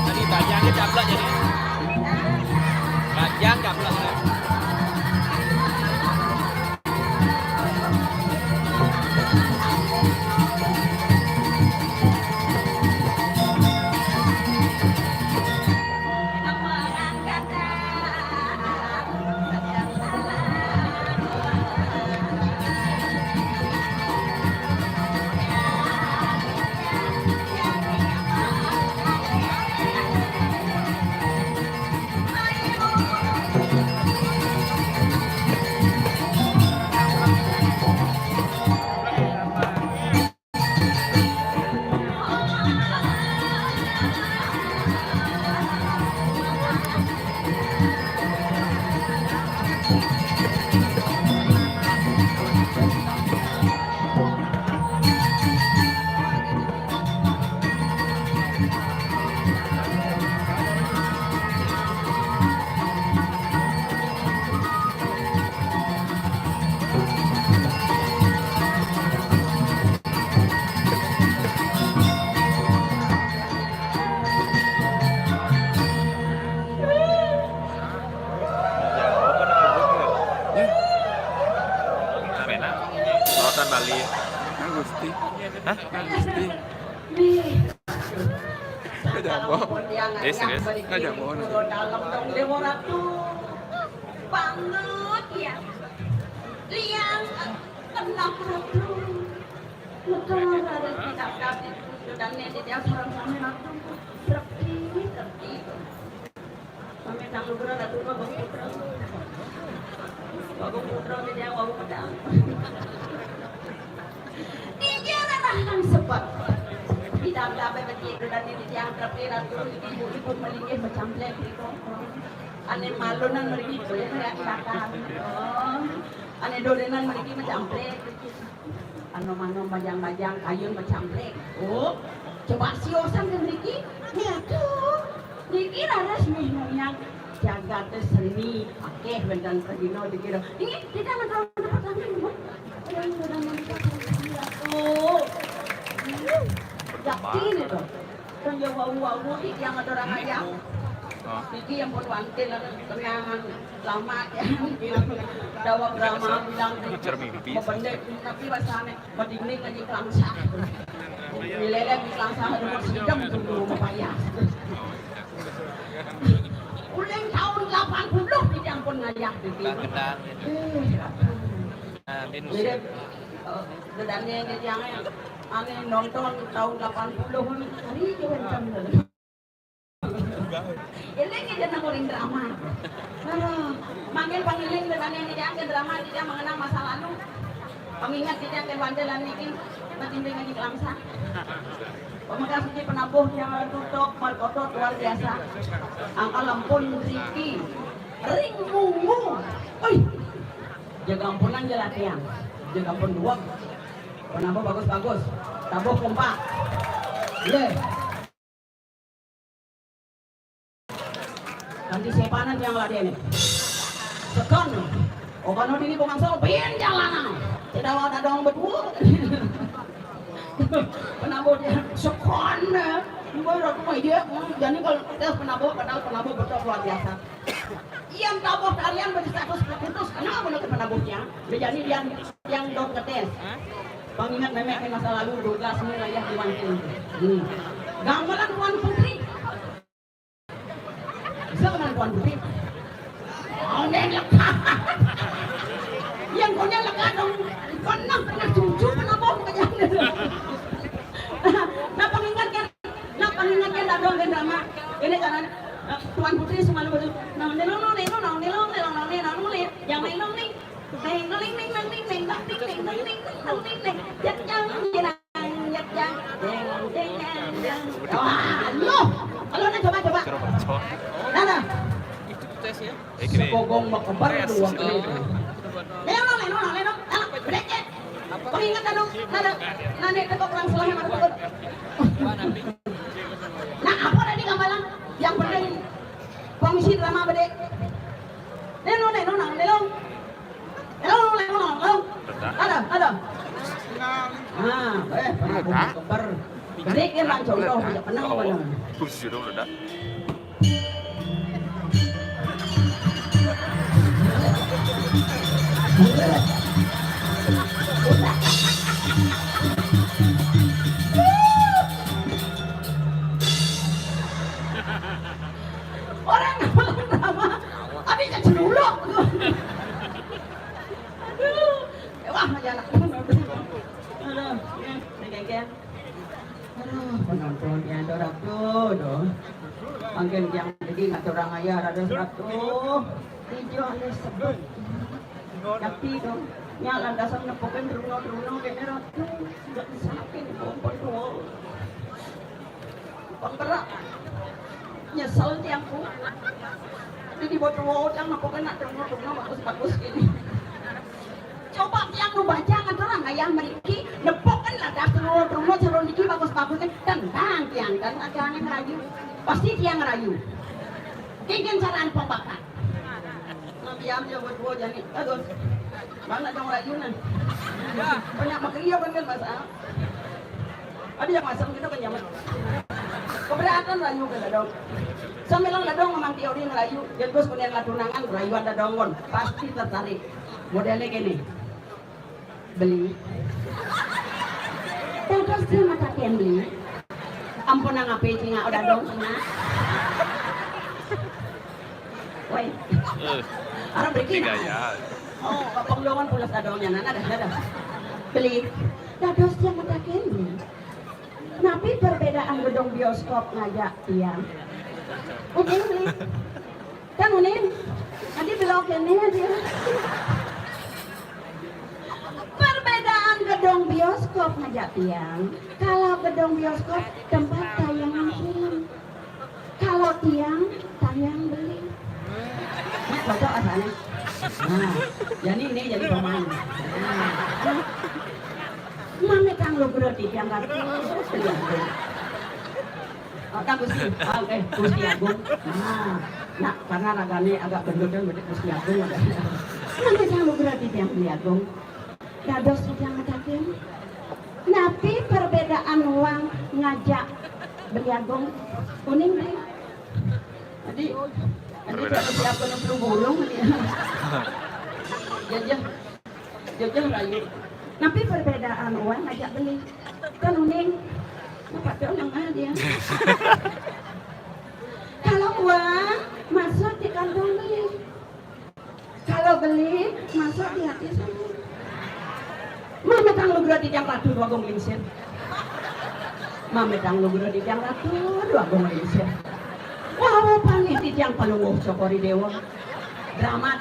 Tadi bajangnya gablek jadi. Bajang gablek. Lautan Bali. Gusti. Hah? Gusti. Kejabo. Serius? Kejabo. Dalam dong dewa ratu banget ya. Liang tenang ratu. Lekar ada tidak dapat dan ini dia seorang kami ratu. Terti. Kami tangguh berat ratu bagus putra. Bagus putra dia bagus pedang. Dia datang cepat. Tidak dapat begitu dan ini yang terpilih ibu-ibu melingkih macam lek itu. Ane malunan mereka itu ya katakan. Ane dorenan mereka macam lek. Anu bajang-bajang kayun macam lek. Oh, coba siosan ke mereka. Ya tuh. Niki ada semihnya jaga seni pakai bendan pagino dikira. Ini tidak mendapat pertanyaan. Oh. Yakin itu. Kan yang wawu iki yang ada orang ayam. Iki yang pun wantin kenangan lama ya. Dawa drama bilang membendek tapi rasanya berdingin lagi kelangsa. Milele kelangsa ada sidang dulu mapayas. Ulang tahun yang bikin. Gedang. Nah, minus. Jadi gedangnya yang aneh nonton tahun 80 hari juga kan. Ini kita nakurin drama. Panggil-panggilin gedangnya dia ke drama dia mengenang masa lalu. Pengingat dia ke bandelan ini bertinding lagi kelangsa. Pemegang suci penabuh yang tutup malkotot luar biasa. Angka lampun Riki ring mungu. Oi, jaga ampunan je latihan. Jaga ampun dua. Penabuh bagus-bagus. Tabuh kompak. Ye. Nanti sepanan yang lah dia ni. Sekon. Okano dini bukan so pin jalanan. Tidak ada dong berdua. Penabuh dia sekon. Juga rumah dia. Jadi kalau kita penabuh betul luar biasa. Yang tabuh kalian berstatus putus. Kenapa menurut penabuhnya? Jadi dia yang dong ketes. Pengingat memek masa lalu 12 semua ya diwantin. Gambaran Tuan Putri. Bisa kenal Tuan Putri? Oh, lega. Yang konya lega dong. Kena cucu penabuh kejadian. Nah pengingatkan tak dong drama. Ini karena Tuan Putri semalam betul. Yang Halo, coba. Nada. Itu tes ya. Sekogong makebar dua kali. Leno. Brecek. Pengingat dong. Nada tekok orang selama ada. Nah, apa tadi gambaran? Yang penting komisi drama bede. Leno. Ada. Nah, kabar. Gede kan lang contoh tidak pernah apa. Khusus dong ledak. Orang drama, abisnya cerulok. Aduh, wah majalah. Aduh, geng. Aduh, penonton yang dorak tuh. Mungkin yang jadi nggak orang ayah ada satu. Hijau ada sebut. Tapi dong, yang landasan nepokin runo kayaknya ratu nggak disapin kompor tuh. Penggerak. Nyesel tiangku. Jadi buat ruwet yang nepokin nak runo bagus gini. Coba tiang lu baca kan orang ayah meriki nepokin lah dah runo calon diki bagus kan tentang tiang kan acaranya ngerayu. Pasti tiang ngerayu. Kikin caraan pembakat. Diam je buat jadi bagus. Mana dong rayunan. Banyak makriya kan masalah. Ada yang masam kita kan nyaman. Keberatan rayu kan dong. Samilang ladong memang teori ngerayu. Jadi gus kemudian latunangan rayuan dadongon pasti tertarik. Modelnya gini. Beli. Terus dia mata kian beli. Ampun nang ape cinga udah dong cinga. Woi. Orang bikin. Oh, penglongan pulas dadongnya nana dah. Beli. Dados yang mutakin. Napi perbedaan gedung bioskop ngajak tiang. Unin beli. Kan unin. Nanti belok ini dia. Perbedaan gedung bioskop ngajak tiang. Kalau gedung bioskop tempat tayangan film. Kalau tiang tayang beli. Baca asalnya. Nah, jadi ini jadi pemain. Mami kang lo berarti yang kaki. Kang Gusti, oke, Gusti Agung. Nah, karena ragane agak gendut-gendut berarti Gusti Agung. Mami kang lo berarti yang Gusti Agung. Dados yang ngatakan. Napi perbedaan uang ngajak beli Agung kuning beli. Jadi kalau siapa yang perlu bolong jajah rayu. Tapi perbedaan uang ngajak beli kan uning apa tuh yang dia. Kalau uang masuk di kantong beli gelit masuk di hati saya. Mametang lu gero di tiang ratu dua gong lingsir. Mametang lu gero di tiang ratu dua gong lingsir. Wah, panggil di tiang palunguh cokori dewa. Drama.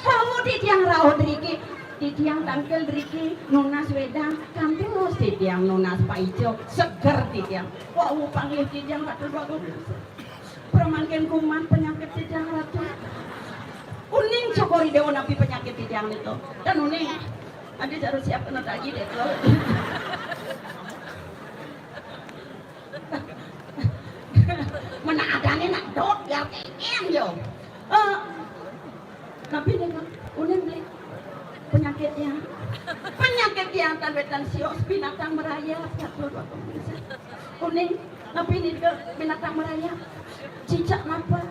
Kamu di tiang raut riki, di tiang tangkel riki, nunas wedang, kampus di tiang nunas paijo, seger di tiang. Wah, panggil di tiang ratu dua gong lingsir. Permanken kuman penyakit di tiang ratu. Uning cokori dewa nabi penyakit di tiang itu. Dan uning, nanti harus siap kena lagi deh lo. Mana adanya nak dot biar kengeng yo. Tapi dengan uning beli penyakitnya tanpa sios binatang merayap uning tapi ini ke binatang merayap cicak napas.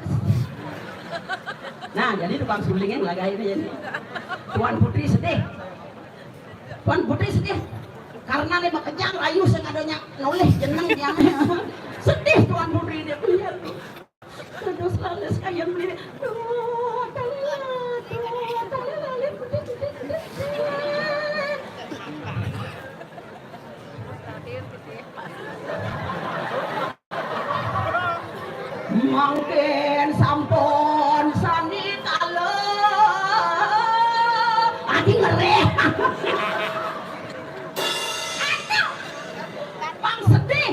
Nah jadi tukang sulingnya lagi ini Tuan Putri sedih karena dia kejang rayu sengadonya noleh jeneng dia sedih Tuan Putri dia lihat terus lalu saya beli mungkin sampun sandi tale adi ngereh bang sedih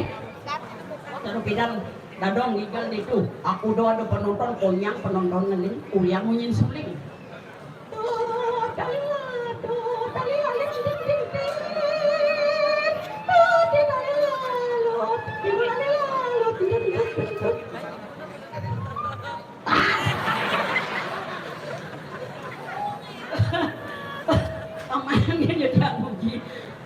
terus bidang dadong ngigel itu aku doa ada penonton konyang penonton ngelin uyang munyin suling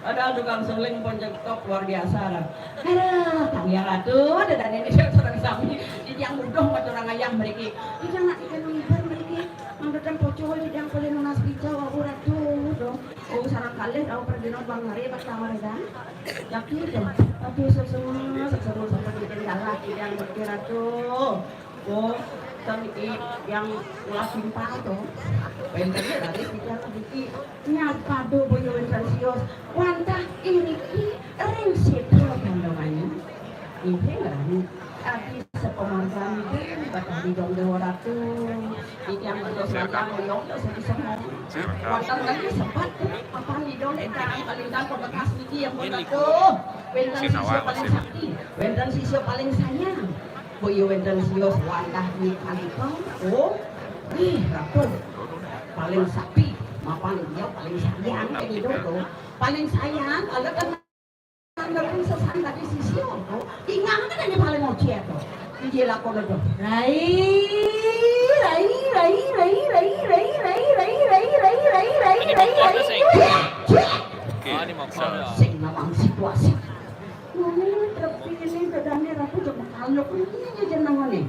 padahal tukang seling ponjektok luar biasa lah. Aduh, tanggiang atuh, dan ini saya serang sami di tiang mudah macam orang ayam mereka. Kita nak ikan mengibar mereka, mangkatan pocol di tiang paling nunas bijau aku ratu dong. Oh sarang kalian aku pergi nol bang hari pertama redan. Yakin dong, tapi semua seperti kendala di tiang berkira tuh. Oh, kami yang ulah simpang tuh. Bentarnya dari tiang sedikit. Nyapa do boyo wentrasios. Wantah iriki ring situ gandangannya. Ini ngerani. Adi sepemargan itu batang di dong dewa ratu. Di tiang berdos lantang boyong tak bisa ngomong. Wantah lagi sempat. Apa di dong entang kalintang pembekas niki yang beratu. Wentang sisio paling sakti. Wentang sisio paling sayang. Boyo wentang sios wantah di kalintang. Oh, ratu paling sakti. Mapan dia paling sayang kayak gitu tuh. Paling sayang kalau kan nggak sesan tadi sisio tuh. Ingat kan ini paling mau ciat tuh. Dia lakukan itu. Rai. Ini mau kau. Sing nawang situasi. Ini terpilih bedanya ratu coba kalau ini jenengan nih.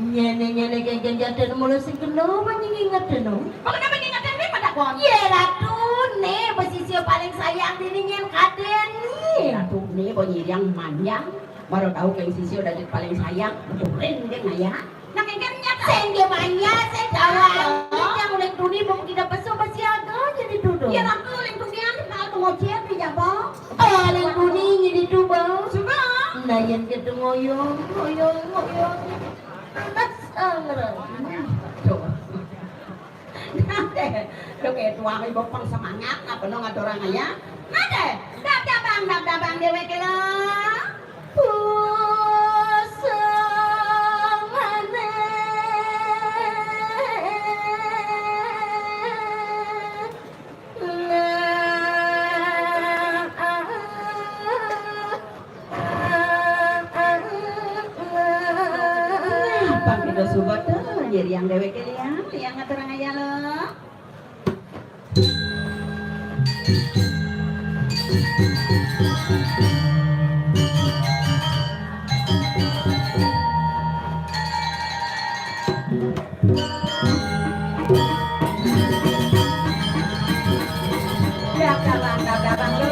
Nyene ganjatan mulu sing keno ingat deno. Kenapa ingatan nih pada kon? Ya ratu nih posisi paling sayang diringin kaden nih. Ratu nih bonyi yang manjang. Baru tahu ke sisi udah paling sayang. Beturin dia ngaya. Nah kayaknya sing dia manja sing tahu. Yang uleng tuni mau kita peso pasti ada jadi duduk. Ya ratu uleng tunian kalau ngocet di jabang. Oh uleng tuni jadi duduk. Coba. Nah yang kita ngoyong. Coba. Nade, lo kayak tuang ibu pang semangat, apa no nggak orang ayah? Nade, dabang dewe kelo. Kita sobat jadi yang dewe kalian, yang ngaturang aja lo. Ya dabang lo.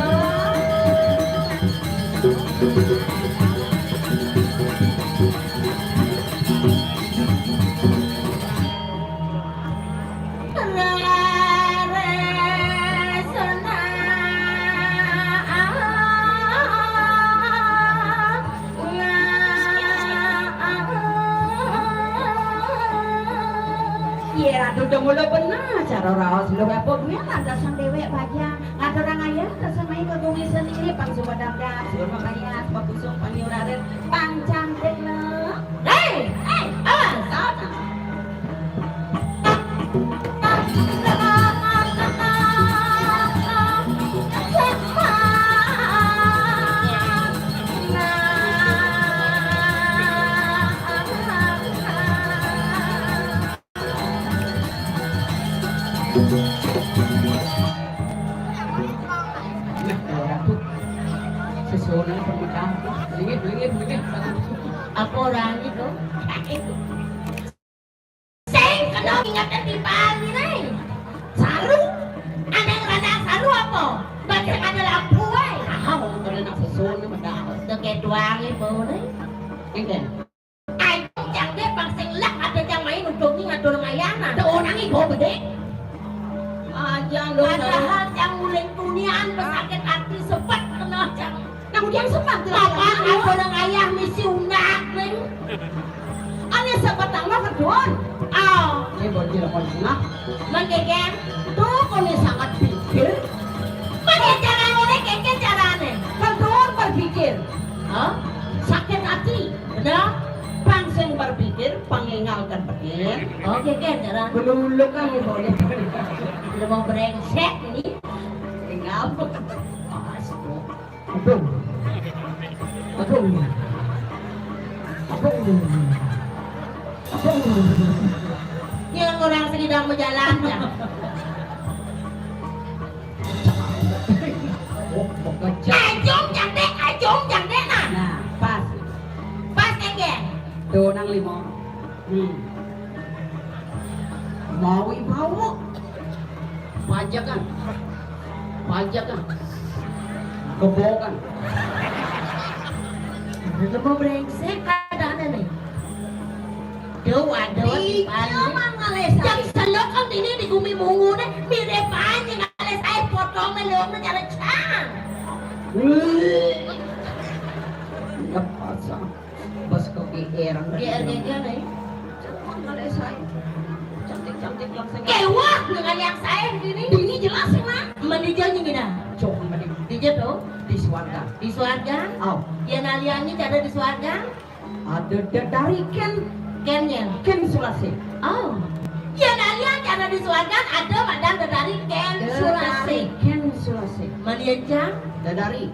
ratu udah mulai benar cara rawas lu apa gue ada sang dewek baja ada orang ayah sama itu bumi sendiri pang subadangga suruh makanya sebab busuk paniuraren pancang deh sana sesuatu pernikahan belingit apa orang itu seng kenal ingatan di Bali nih saru ada yang rada saru apa baca ada lampu kalau nak sesuatu mendapat dekat doang itu nih ini ayo yang dia pangsing lak ada yang main untuk ni ngatur ngayana ada orang itu bede aja lo padahal yang mulai duniaan pesakit hati sempat kena jang kemudian sempat kapan ada orang ayah misi unak nih ane sempat tangga kedon ini boleh lapor nak mengkeken tuh kone sangat pikir mana cara ngone keken carane kedon berpikir sakit hati benar pangsing berpikir pangingalkan pikir keken cara beluluk kan boleh udah mau brengsek ini tinggal yang orang sedang berjalan ya ajong jangdek nah pas kenggen donang limo mau ibu pajak kan kebokan udah mau brengsek keadaan nih doa di Bali yang selok kan ini di gumi mungu deh mirip aja ngales saya potong melong cara cang nggak pasang bos kopi erang nih ngales saya cantik langsung kewah dengan yang saya ini jelas sih mah menijanya gini coba menijah tuh di suarga ya naliannya ada di suarga ada dari Ken Sulasi ya nalian ada di suarga ada madang dari Ken Sulasi melihatnya dari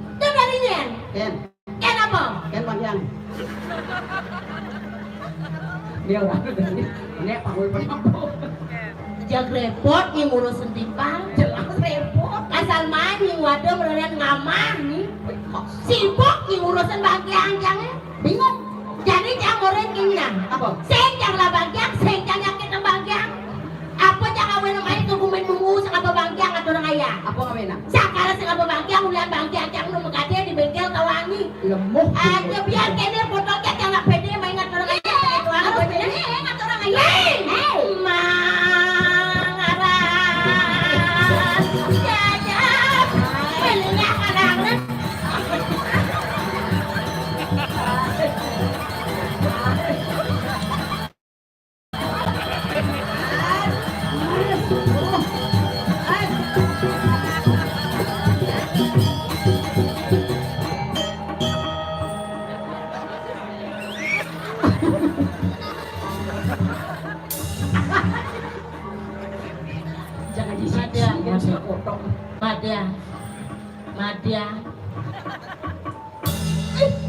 Ken apa Ken panjang dia orang ini panggul jak repot yang ngurus sentipang jelas repot asal main yang wadah berlian ngamah nih sibuk yang ngurusin bagian bingung jadi jangan ngoreng gini apa senjang lah bagian senjang yakin ng bagian apa jangan awin ng main kukumin mungus ang apa bagian at orang ayah apa ngawin na sakara sa apa bagian ulian bagian jangan nung magkati di bengkel kawangi lemuk aja biar kene potong jangan nggak pede main at orang ayah apa pede at orang ayah Madya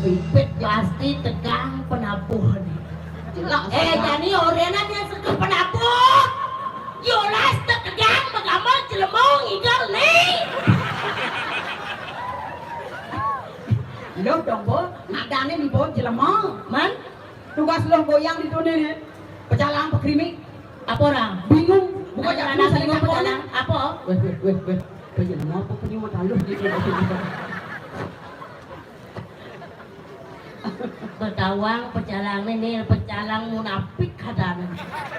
pipit pasti tegang penabuh jelas jadi orangnya dia suka penabuh yolas tegang bagaimana jelemong igal nih lo dong bo nadane di bawah jelemong man tugas lo goyang di dunia nih pecalang pekrimi apa orang bingung bukan jalan bingung pecalang apa weh Pwede mo po yung matalo dito. Betawang pecalang ini pecalang munafik kadang.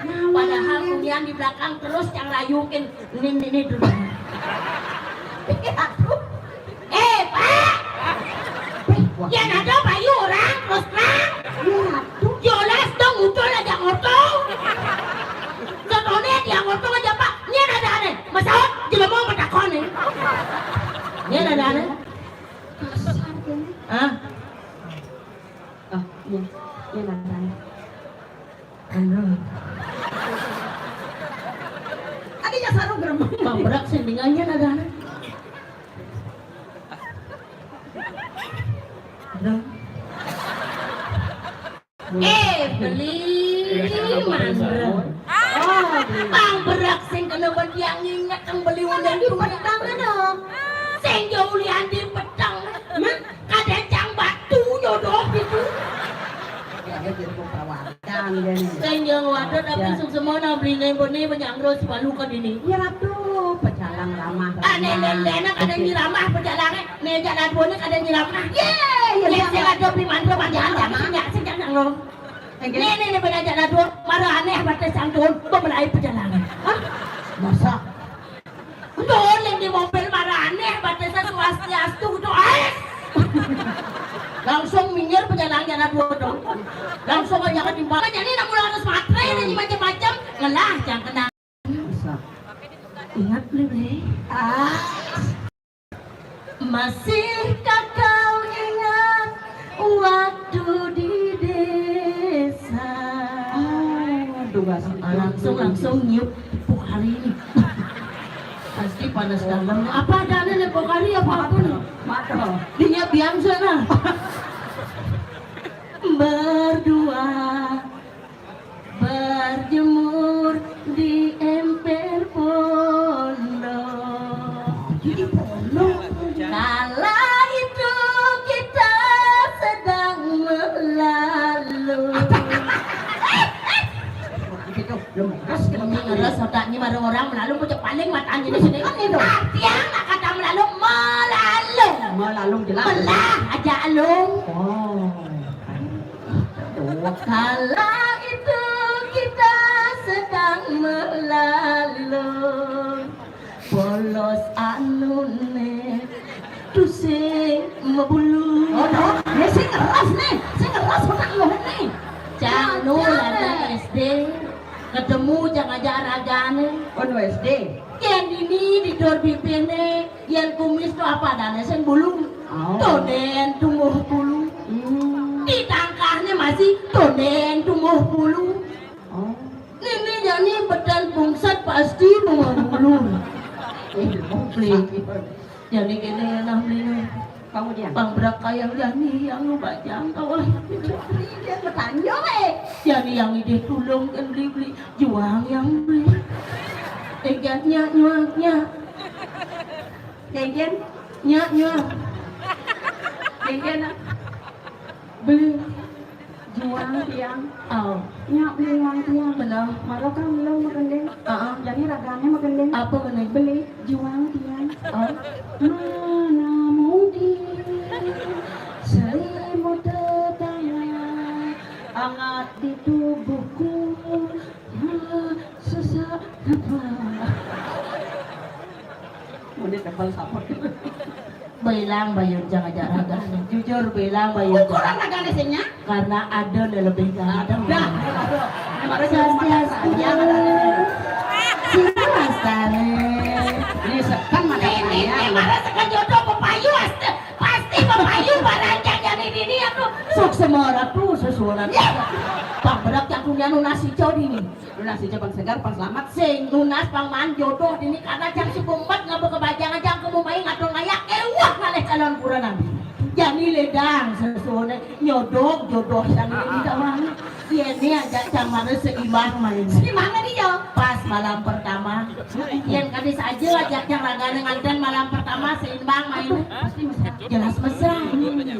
Padahal kemudian di belakang terus yang rayukin ini dulu. Pak, yang ada bayu orang terus terang. Jolas dong muncul aja ngotong. Setonnya yang ada. Kasar kan? Ah. Oh, iya. Iya ada. Adinya saru geremeng. Bang berak sendingannya ada. Beli mandra. Oh, bang berak sing kena yang ingat yang beli undang di pedang dong. Sing jaulian di pedang. Kadang cang batu jodoh gitu. Sing yang wadah tapi semua beli nemboni banyak terus balu kan ini. Ya ratu pecalang ramah. Nenek kadang di ramah pecalangnya. Nih jalan buahnya kadang di ramah. Yeay, saya ada beli mandra panjang sing jangan lo. Nih beda jalan dua, marah aneh batas santun, pembelai perjalanan. Hah? Masa? Doon yang di mobil marah aneh batasnya swastiastu itu langsung minggir perjalanan jalan dua dong. Langsung aja ke timbangan, jadi nak mulai harus matre dan macam-macam, ngelah jangan kena. Masa? Ingat beli? Masihkah kau ingat waktu di desa? Langsung nyiup pupuk hari ini. Pasti panas dalam. Apa ada nih pupuk hari apapun? Mata. Dia biang sana. Berdua berjemur di emper pondok. Jadi pondok. Kala itu kita sedang melalu. Ngeres otaknya bareng orang melalu pucuk paling matanya di sini kan itu. Artinya nggak kata melalu jelas. Melah aja alung. Kala itu kita sedang melalu polos anune tusing mebulu. Nih sing ngeras otak lu nih. Canu lada SD ketemu jangan jaragane ono SD yang ini di dor bibirnya yang kumis tuh apa dan sen bulu tonen tumbuh bulu di tangkahnya masih tonen tumbuh bulu ini jadi badan bungsat pasti tumbuh bulu jadi gini enak beli kamu dia bang berapa yang jadi yang lu bajang kau dia bertanya jadi yang ide tulung kan beli juang yang beli tegaknya nyuaknya tegen beli juang tiang beli uang tiang benar malah kan belum makan deh jadi raganya makan deh apa benar beli juang tiang mana mungkin selimut tetangga hangat di tubuhku sesak nafas. Ini tebal sapot. Bilang bayar jangan jarang jujur bilang bayar kurang agak desenya karena ada lebih ganteng. Ini sekan mana ini marah sekan jodoh pepayu pasti pepayu barangnya jadi ini aku sok semua tuh sesuatu bang berak yang punya nunas hijau ini nunas hijau bang segar bang selamat sing nunas bang man jodoh ini karena jang si kumbat ngabuk kebajangan jang kemumai ngatur ngayak ewah ngaleh calon pura nanti jadi ledang sesuatu nyodok jodoh yang ini kawan ini agak camar seimbang main gimana dia pas malam pertama yang kadis aja ajak yang ragane nganten malam pertama seimbang main pasti jelas mesra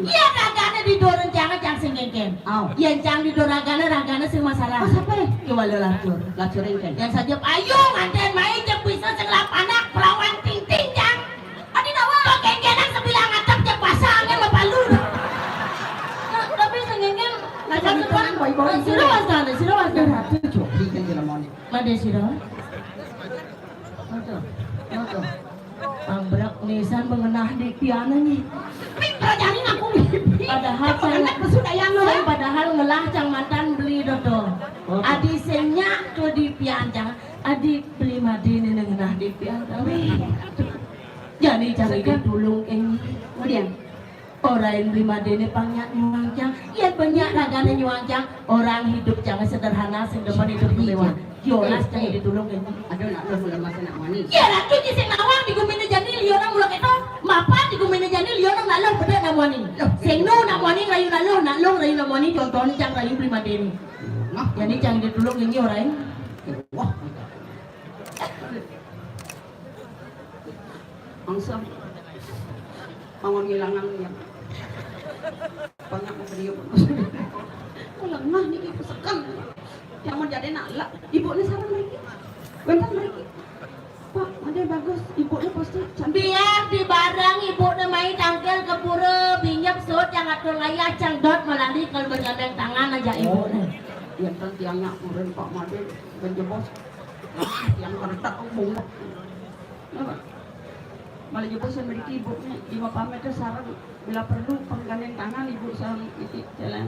iya ragane di dorong jangan jang sing gengken yang jang di dorong ragane sing masalah siapa kiwala lacur yang saja ayo nganten main jeng bisa sing anak perawan ting-ting jang adi nawa kok gengkenan sebilang atap jeng pasangnya mabalur tapi sing gengken ngajak depan sila wasana mana sila Ambrak nisan mengenah di piana nih jadi aku padahal saya padahal ngelah cang mantan beli dodo adi senyak tuh di piana adi beli madini mengenah di piana jadi cari ditulung Kemudian orang yang beli madene banyak nyuangcang, ya banyak ragane nyuangcang. Orang hidup jangan sederhana, sing depan hidup mewah. Jolas jangan ditulungin. Aduh nak lu mulai masa nak mani. Ya ratu di sing nawang digumine jani liona mulak itu. Mapa digumine jani liona ngalor beda namani. Sing nu namani rayu nalur, nalung rayu namani contohnya cang rayu beli madene. Jadi jangan ditulung ini orang. Wah. Angsa. Mangon ngilangan ya. Banyak mau beliau. Lemah nih ibu sekam. Yang mau jadi nak ibu ni sarang lagi. Bentar lagi. Pak, ada bagus. Ibu ni pasti cantik. Biar di barang ibu ni main tangkel ke pura minyak sot yang atur layar cangdot melari kalau bernyandang tangan aja ibu ni. Yang tiangnya kurang Pak Made menjebos. Yang kertas bungkuk. Malah jebosan beri ibu ni 5 meter sarang. Bila perlu penggandeng tangan ibu sarang titik jalan.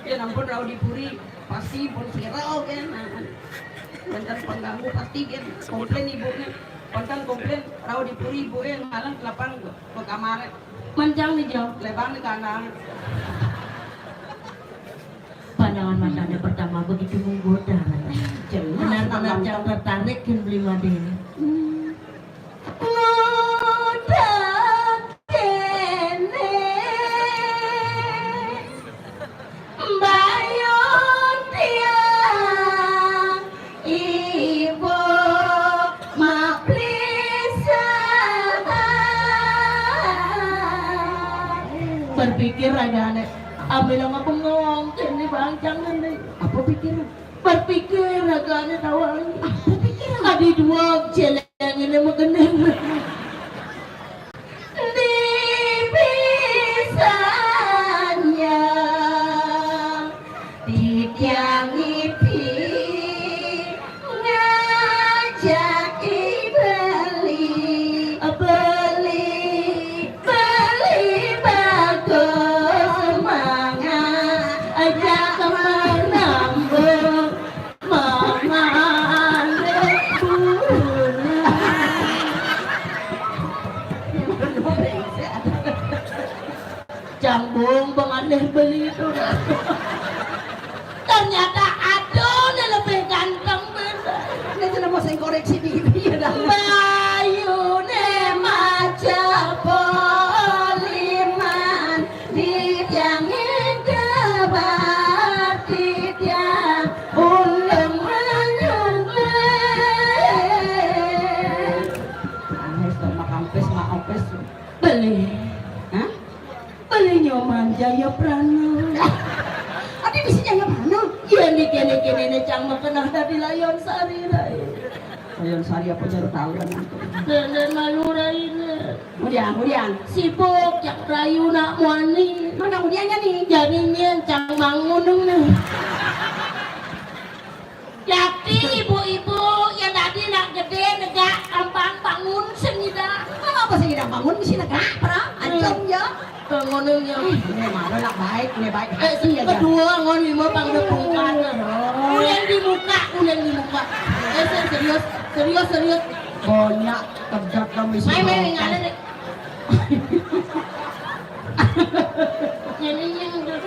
Ya nampun rau dipuri pasti pun serau kan. Bentar pengganggu pasti kan komplain ibu ni. Kontan komplain rau dipuri ibu yang malam ke lapang ke kamar. Manjang ni jauh. Lebang di kanan. Pandangan matanya pertama begitu menggoda. Benar-benar yang tertarik kan beli madene. Ngoda kene bayun tiang ibu maplisa. Berpikir agak bilang apa ngomong ini bang jangan deh. Apa pikiran? Berpikir agaknya tawang. Apa pikiran? Adi dua celeng ini mengeneng. Di pisahnya di tiang ipi ngajak beli bagus semangat ajak menambah Jambung pengalih beli itu. Ternyata aduh dia lebih ganteng beda. Ini tuh mau saya koreksi diri ya dah. Bayu ne maca poliman di tiang kebar di tiang ulung menyunglen. Anes sama kampes maopes. Beli. Hah? Beli nyoman Jaya Prana. Adi bisa Jaya Prana. Iya nih kene nih cang makenah dari Layon Sari rai. Layon Sari apa jaru tahu kan nanti. Dan malu rai. Kemudian sibuk cak rayu nak wani. mana kemudiannya nih? Jadinya cang bangun nih. Jadi ibu-ibu yang tadi nak gede negak gampang bangun senida. Apa sih tidak bangun mesti negak, pra? Ancam ya. Bangunnya. Ini mana nak baik, ini baik. Kedua ngon lima pang depan. Ulen di muka. Serius. Banyak kerja kami sih. Main ada deh. Nyanyinya udah.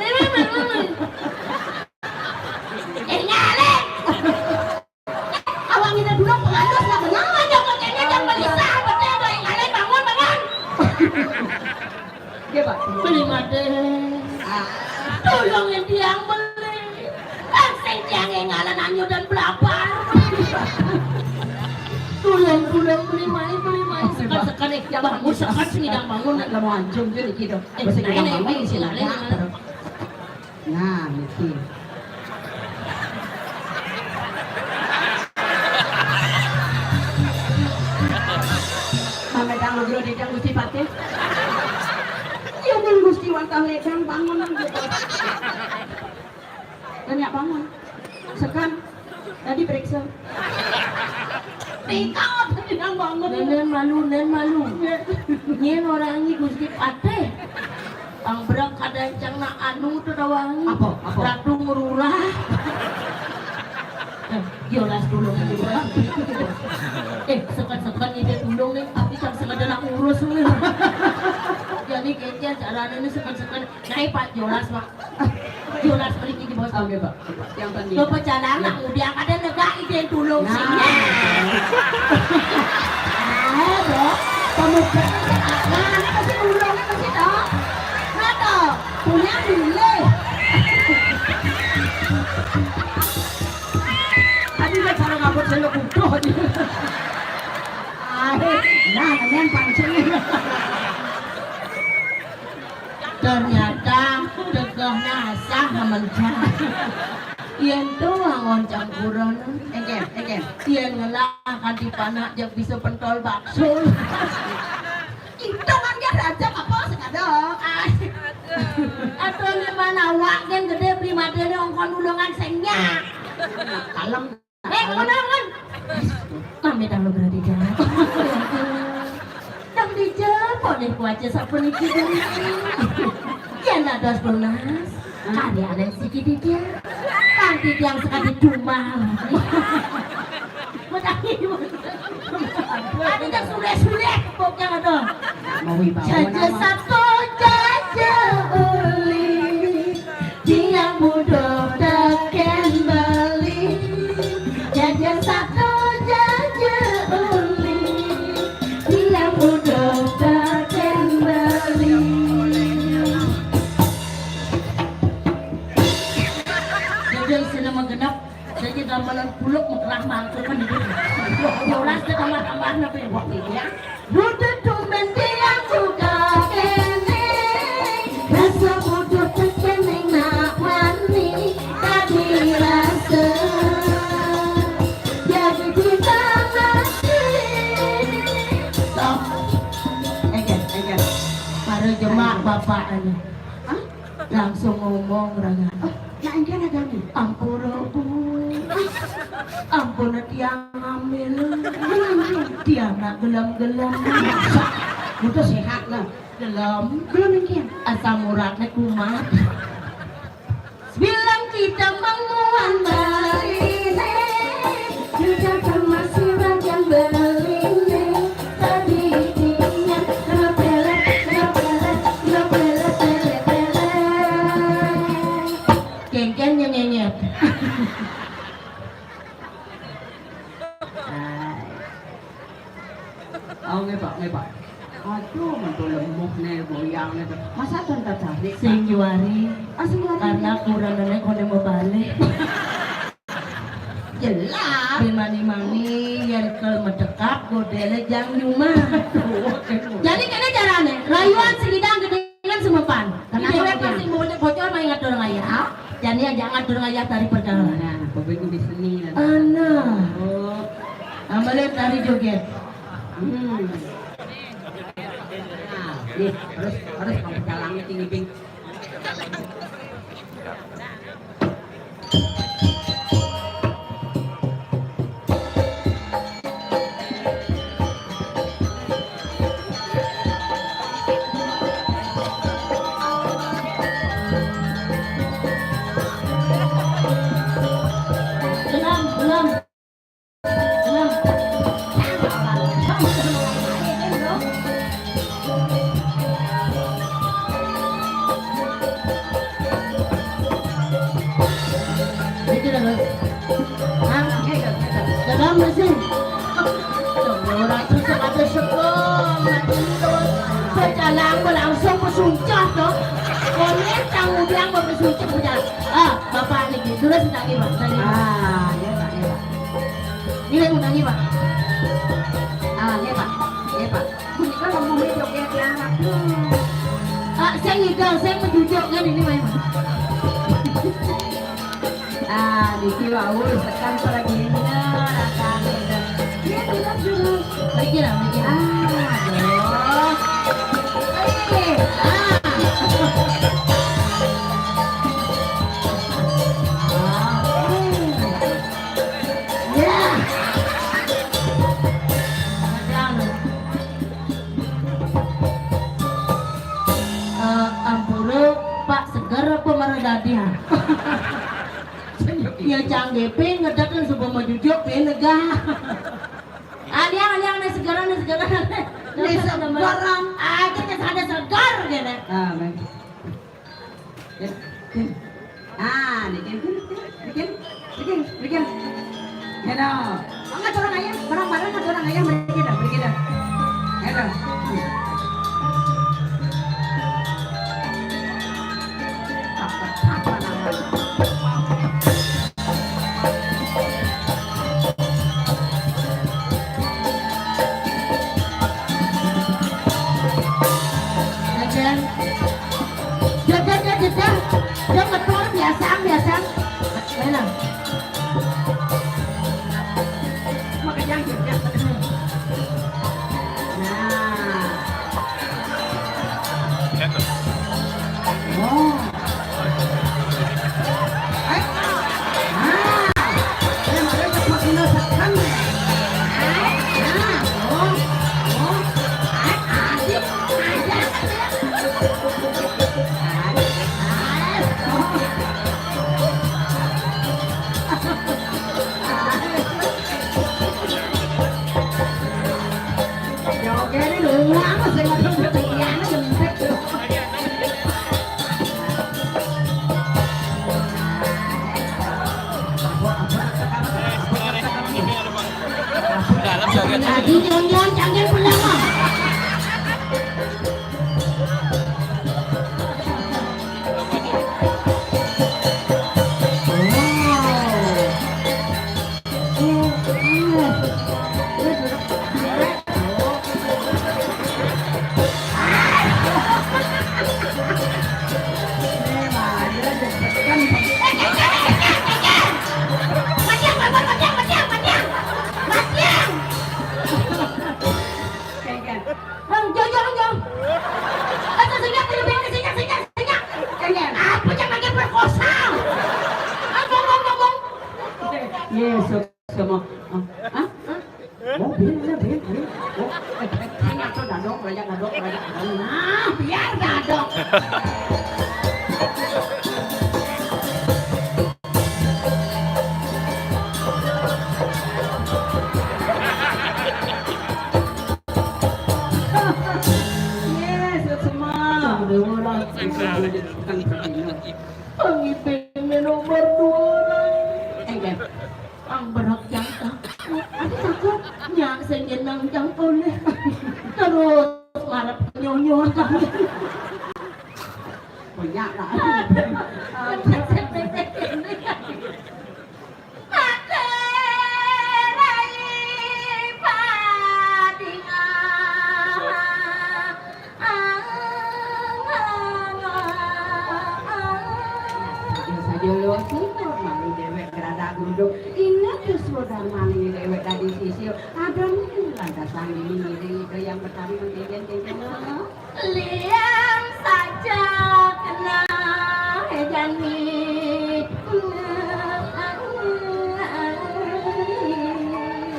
Ngale. Awang ini dulu pengados nak menang aja Kayaknya jangan bisa. Betul ngale bangun. Dia Pak. Beli made. Tolong yang tiang beli. Sing tiang yang ngalan anyu dan belapar. Tolong beli main. Sekat bangun sekat ngidang bangun. Nak mau anjum je ni kita. Basa ngidang bangun silakan. Nah, mesti. Mama dang lo di dang Gusti Patih. Ya mun Gusti wantah ledang bangun gitu. Banyak bangun. Sekan tadi periksa. Pikot ngidang bangun. Nen malu. Nyen orang ini Gusti Patih. Ang berak kada cang na anu tu dawang. Apa? Ratu ngururah. Jolas dulu nanti berak. Sekan ini dia dulu tulung nih, tapi kan sengaja nak urus nih. Jadi kayaknya caranya ini sekan-sekan naik Pak Jolas Pak. Jolas beri di bawah. Oke Pak. Yang penting. Lo perjalanan nak udah ada negara ide tulung sih. Ah, dok. Pemuda nah, ini masih tulungnya masih dok. Nah dok, punya dulu. Tadi dia cara ngabut saya butuh aja. Nah, kalian pancing. Ternyata tegahnya asah mencah. Yen tuh angon campuran. Engken. Yen ngelahkan di panak jak bisa pentol bakso. Itu kan dia raja apa sekadok. Atau gimana wak kan gede primadene ongkon ulungan sengnya. Kalem. Kemenangan. Kami dah berada di jalan. Dang dijemput deh kuaca sapuniki dulu. Dia nak dos lunas. Kali ada sikit dia. Nanti yang sekali cuma. Ada yang sulit pokoknya ada. Jaja satu jaja uli. Dia mudah tekan beli. Jaja satu jaja uli. Dia mudah tekan beli. Jaja istilah menggenap. Jaja gambaran puluk mukrah mangkuk kan itu. Jolas dia tambah-tambah apa ya waktu itu ya. Duduk tumben dia suka kene. Rasa bodoh terkene nak wani. Tadi rasa jadi kita masih. Stop. Enggan. Para jemaah bapak ini. Langsung ngomong raga. Nah enggan ada nih. Ampura bu. Ampun tiang ambil. Tiang nak gelam-gelam. Itu sehat lah. Gelam enggan. Asam uratnya kumat. Bilang kita menguan barine. Juga termasih rajang berline. Tadi dia ngepelet. Kengken nyenyet. Oh ngepak. Aduh, mantul lemuk nih, goyang nih. Masa tuh tertarik? Singjuari. Karena kurang nenek kode mau balik. Jelas. Dimani-mani yang ke medekap godele jang nyuma. Jadi kena caranya, rayuan segidang gedengan semepan. Kenapa pasti mulutnya bocor main ngatur ngayah. Jadi jangan ngatur ngayah dari perjalanan. Begitu di seni. Anak. Ambilin tari joget. Nih, harus kamu calangnya tinggi ping. Dalam mesin, orang susah ada sekolah, berjalan berlangsung bersuncah dong. Boleh tanggung biang bersuncah berjalan. Bapak ni sudah sedang Pak. Ya Pak. Ini undang Pak. Ya Pak. Bunyi kan ngomong joget ya anak. Saya ngigau, saya menjujuk kan ini Pak. Niki Raul tekan pelaginya rasanya dan dia bilang dulu mikir. Ampura Pak Segar apa Maradadian? Ya canggih pe ngedakan sebuah majujuk pe negah. liang nih segera. Nih segarang. Aja ada segar gitu. Ah, baik. Ah, bikin. Hello. Enggak orang ayam, barang-barang ada orang ayam bikin dah. Hello. Jajan. Yang betul biasa. Mana? Makanya jajan. Nah. Oh. Lagi nyon jangan pulang mah. Yes, semua. Nah, biar dadok. Yes, semua. Pengipin nomor 2. Ang berak jangka. Ada takut nyak senyenang jangka oleh. Terus marah nyonyon kami. Banyak lah. Ingat saudara mani dewek tadi sisi ada nih landasan ini yang pertama kemudian liang saja kena hejani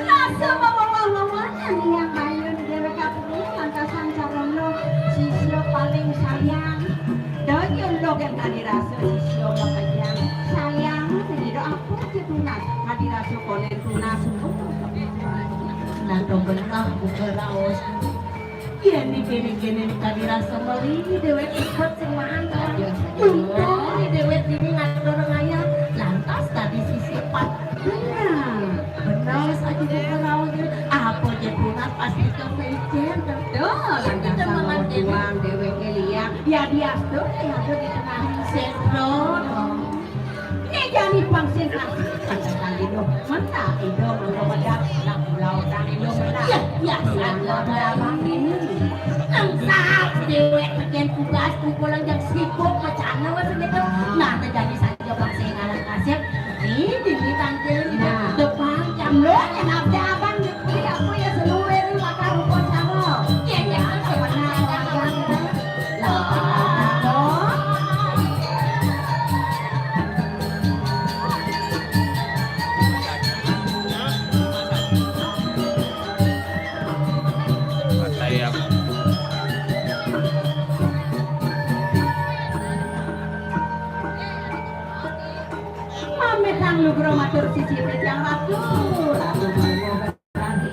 rasa bawa-bawanya yang mayun dewek kapuri landasan carono sisi paling sayang dan lo yang tadi rasa sisi yang sayang aku tunas hadi rasu konen tunas nanto benah buka raos ini gini tadi rasa meli dewek ikut semangat untung dewek ini ngatur ngaya lantas tadi sisi pat benar saja buka raos apa je tunas pasti ke mejen betul kita mengantin dewek liang ya dia tuh ya tuh dikenahin sentro jadi konsentrasi pada kali itu mana itu mengobat nak pulau dan itu mana ya selama ini saat dewek bagian tugas pukulan yang sibuk macam apa segitu nah terjadi saja bangsa ngalang kasih ini di tangkil depan jam lo yang ada abang di aku ya seluruh maka rukun sama ya sebenarnya Lu matur sisi yang ratu mau berani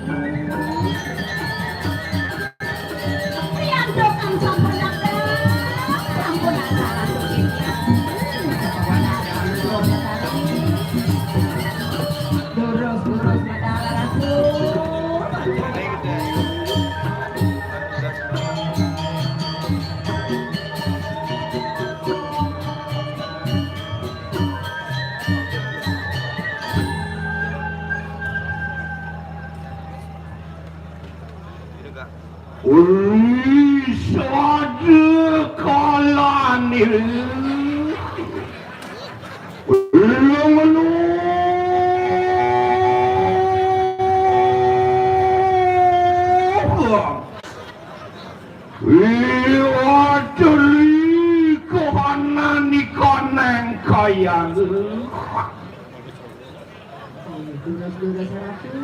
Duras-duras ratu.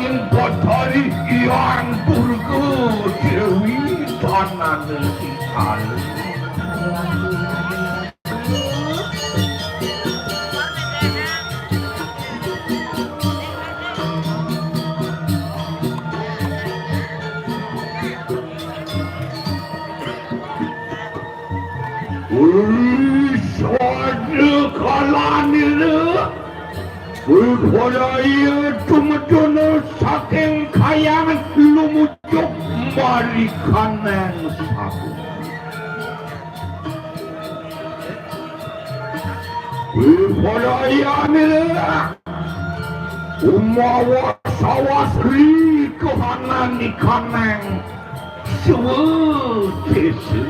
yang potari yang purga dewi tanah nekikal. Berbolaya cuma-cuma saking kayangan lumucuk balikan yang satu. Berbolaya nila umawa sawasri kehanan ikan yang sewetesu.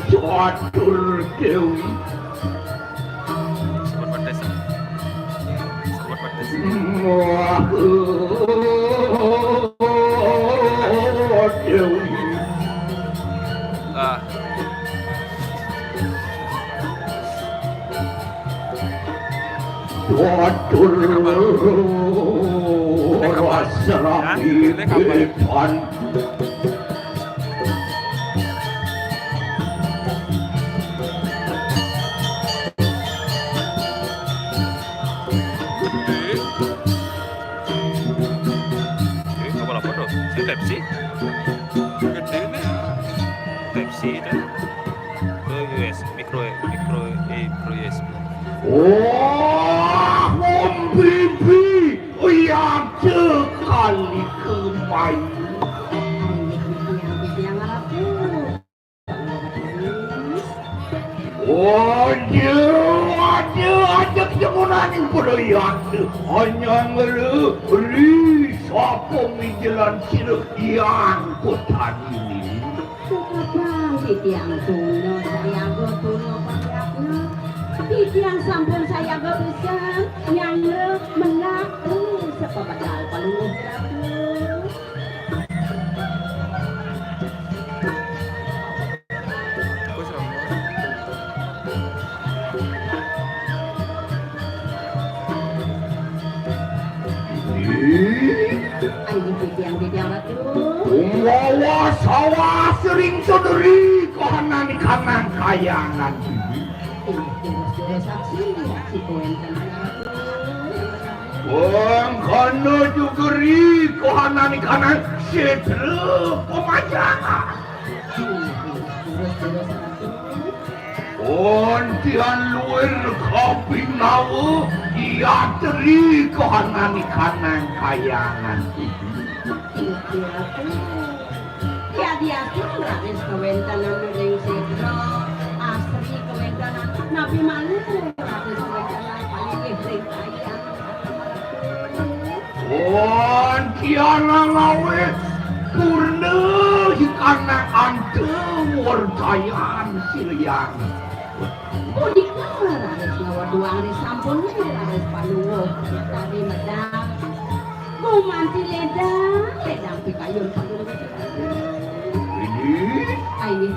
Suatur dewi dewi suatur wasrahi depan. Pepsi gede nih Pepsi itu ke US micro USB. Oh, bibi yang sekali kemain. Oh, dia ajak jemunan yang hanya ngeri siapa mijalan siruk yang kota ini. Bang, titiang tuno, saya go tuno payakna. Titiang sampun saya go bisa, yang le menak, siapa badal palung berapa. Wawa sawah sering saudari kanan kanan kayangan. Kana juga ri kanan kanan setra pemajangan. Tian luar kaping nawa ia teri kanan kanan kayangan. Ya dia tuh rakyat kewentanan ring sekro asri kewentanan nabi malu rakyat kewentanan paling ring ayam. Tiana lawe kurna hikana ante wartayan siliang. Dikala rakyat ngawa duang di sampun rakyat palungo tadi medang kumanti ledang pikayun palungo. Ini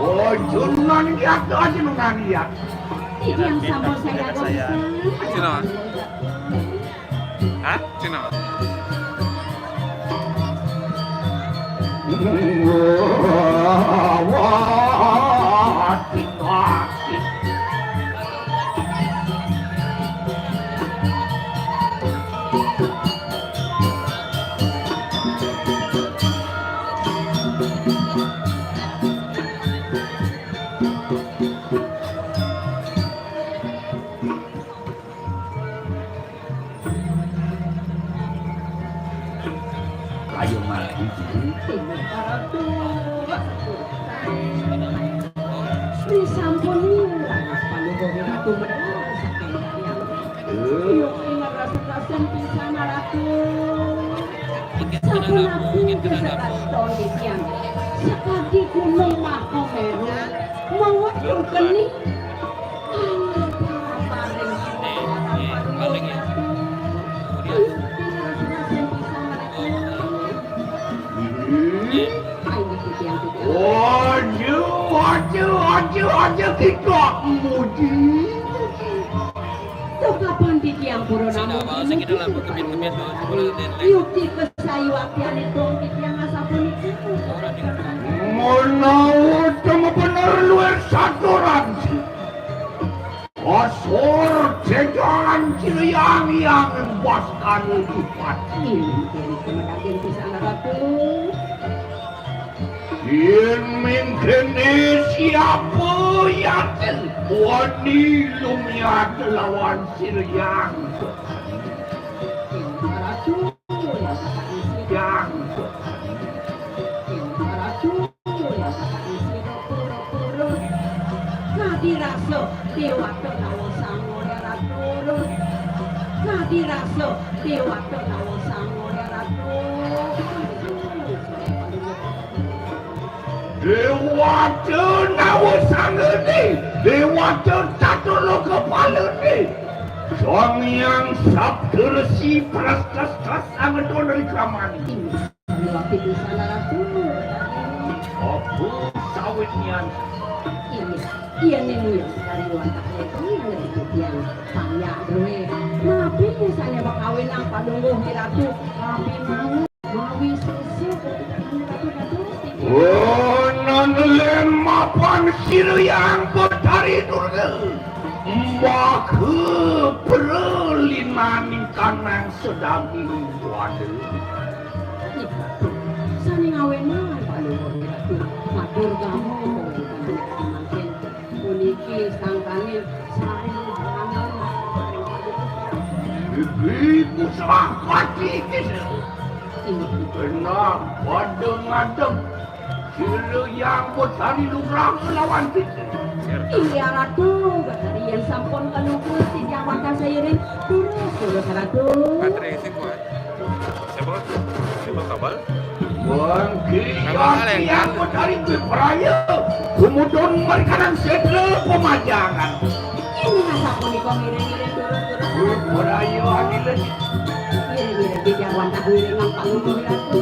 oh, junan lihat aja nunan lihat. Yang sampun saya bisa. Cina. Hah? Cina. Sampun palugo ratu benar saking yang yuk ingat rasa-rasan pisan ratu sampun aku kesekat toli yang sekadi gunung Mahameru mau keni paling ya. Ojo kita muji. Tuh kapan di tiang pura Awal saya kira lampu kebit-kebit tuh sekolah deadline. yuk di kesayu waktian itu di tiang asapun itu Menawa cuma benar luar saturan. Asor jangan yang embaskan lipat. ini dari kemedangin bisa ratu Min kene siapa yang wani lumiat lawan siryang ratu yang kakak isi yang ratu yang kakak isi pura-pura kadirasa dewa tenawa sango ya ratu kadirasa dewa tenawa sango ya ratu Dewa tenawa sango ni Dewa satu lo kepala ni Sang yang sabda resi pras-pras sangat dari kamani waktu di sana ratu Apa sawitnya iya nih dari luar taknya itu yang lebih yang banyak dulu tapi misalnya bakawin apa nunggu di ratu tapi mau susu Oh, non lemapan siryang betari dulu Maka perlinan kanang sedang diwadu sani ngawin mah pak nunggu di ratu matur kamu makin uniki sangkane sari Ibu selapati kisah Benar, wadeng-wadeng siryang betari lugrang lawan kita iya ratu betari yang sampun kanungku tidak wadah sayirin terus ratu Baterai sih kuat. Siapa kabel? Bangkian yang betari berperaya kemudian merekanan sedra pemajangan ini nggak sapu nih kok ngiring-ngiring turun-turun berperaya adilan ngiring-ngiring tidak wadah ngiring nampak nunggu ratu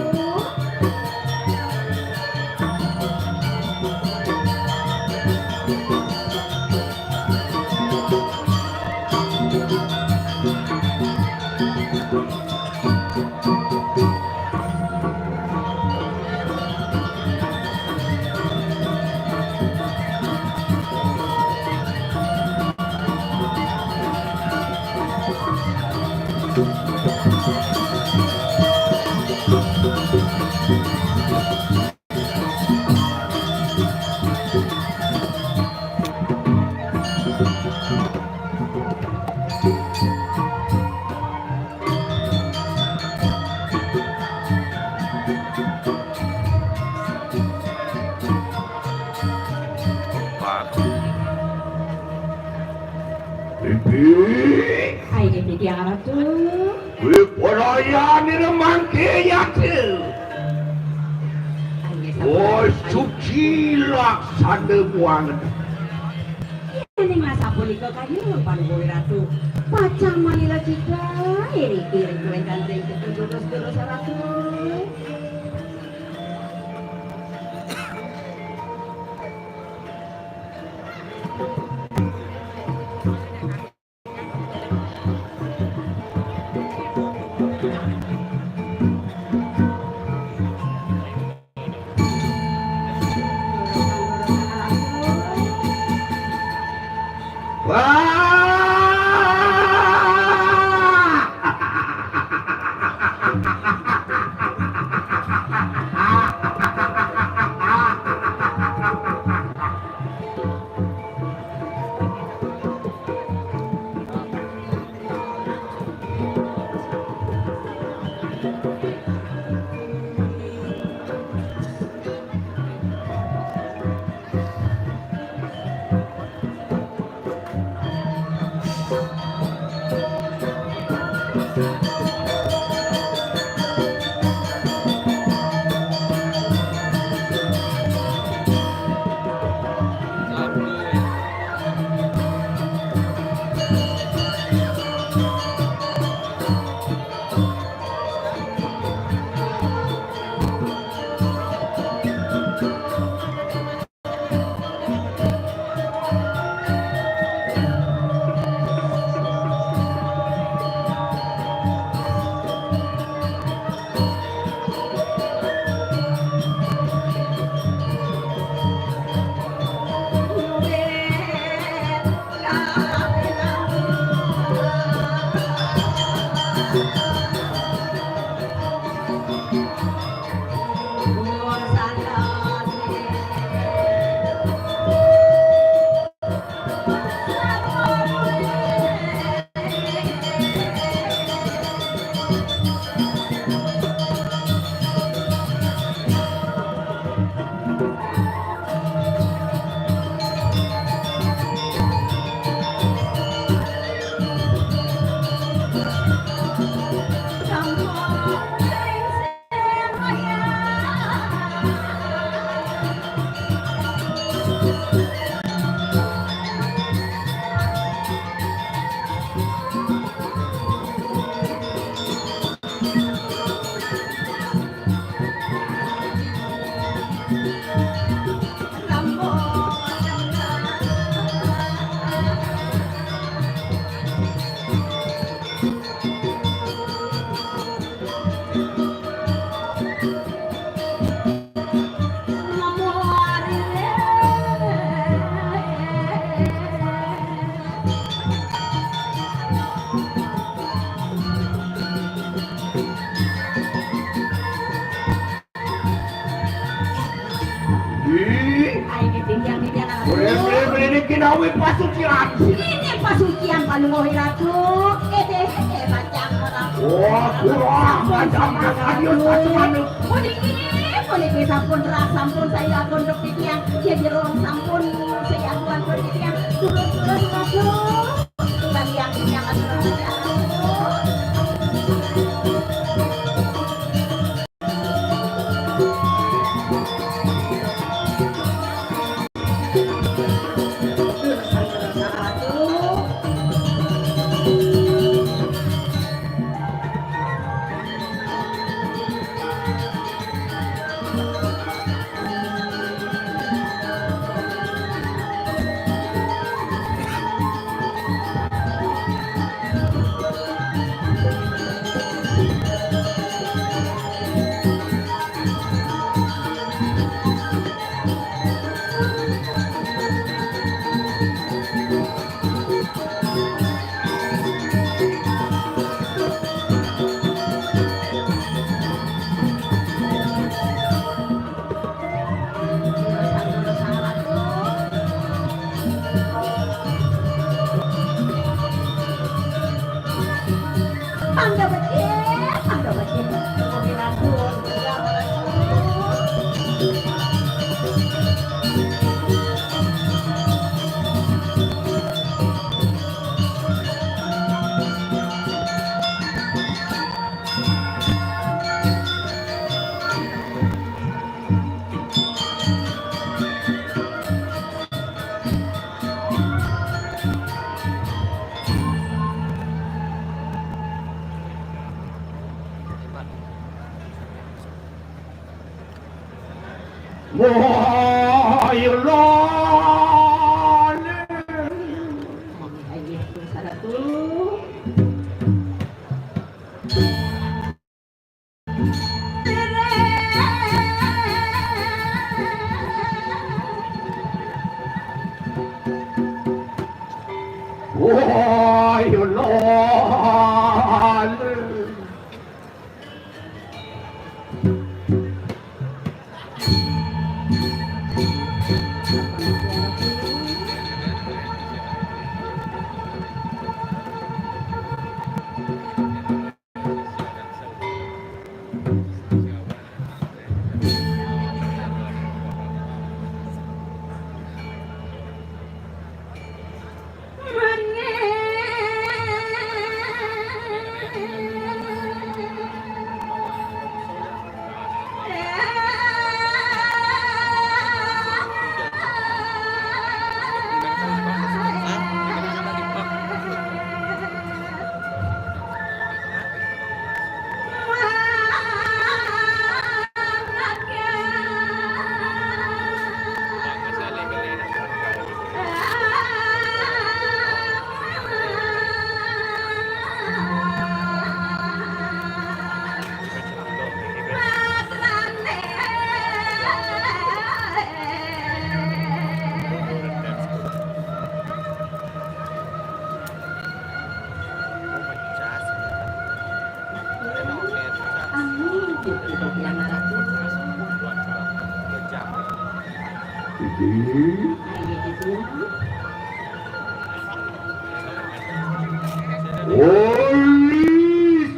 Ay, que te haga tú. Berperaya ni remangke yakin Oh, suci laksana buang Ini nggak sapu nih kok kayu panggul ratu. Macam mana cita? Ini kira-kira gandeng terus ratu. Beli kinawi pasucian. Ini pasucian Palunggoh Ratu. Macam orang. Wah, kurang macam adios macam boleh sampun rak sampun saya gondok di tiang jadi orang sampun saya gondok di tiang turun masuk bagi yang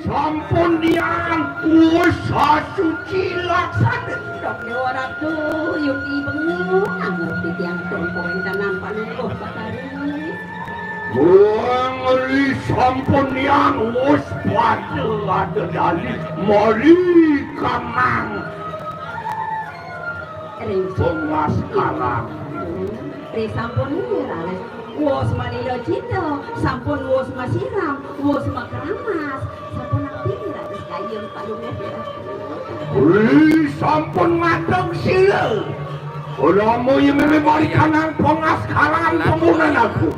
sampun dian usaha suci laksana. Dokter Ratu yuki bengu anggur di tiang tongkong danan Palunggoh Bakari. Mengeri sampun dian us pada ada dalih mari kamang pengaskaran. Sampun nirales wos manilo cito sampun wos masiram wos makeramas sampun aktif kayun Palunggoh sampun ngadeg sila. Ulamu yang memberikan pengaskaran pemunan aku.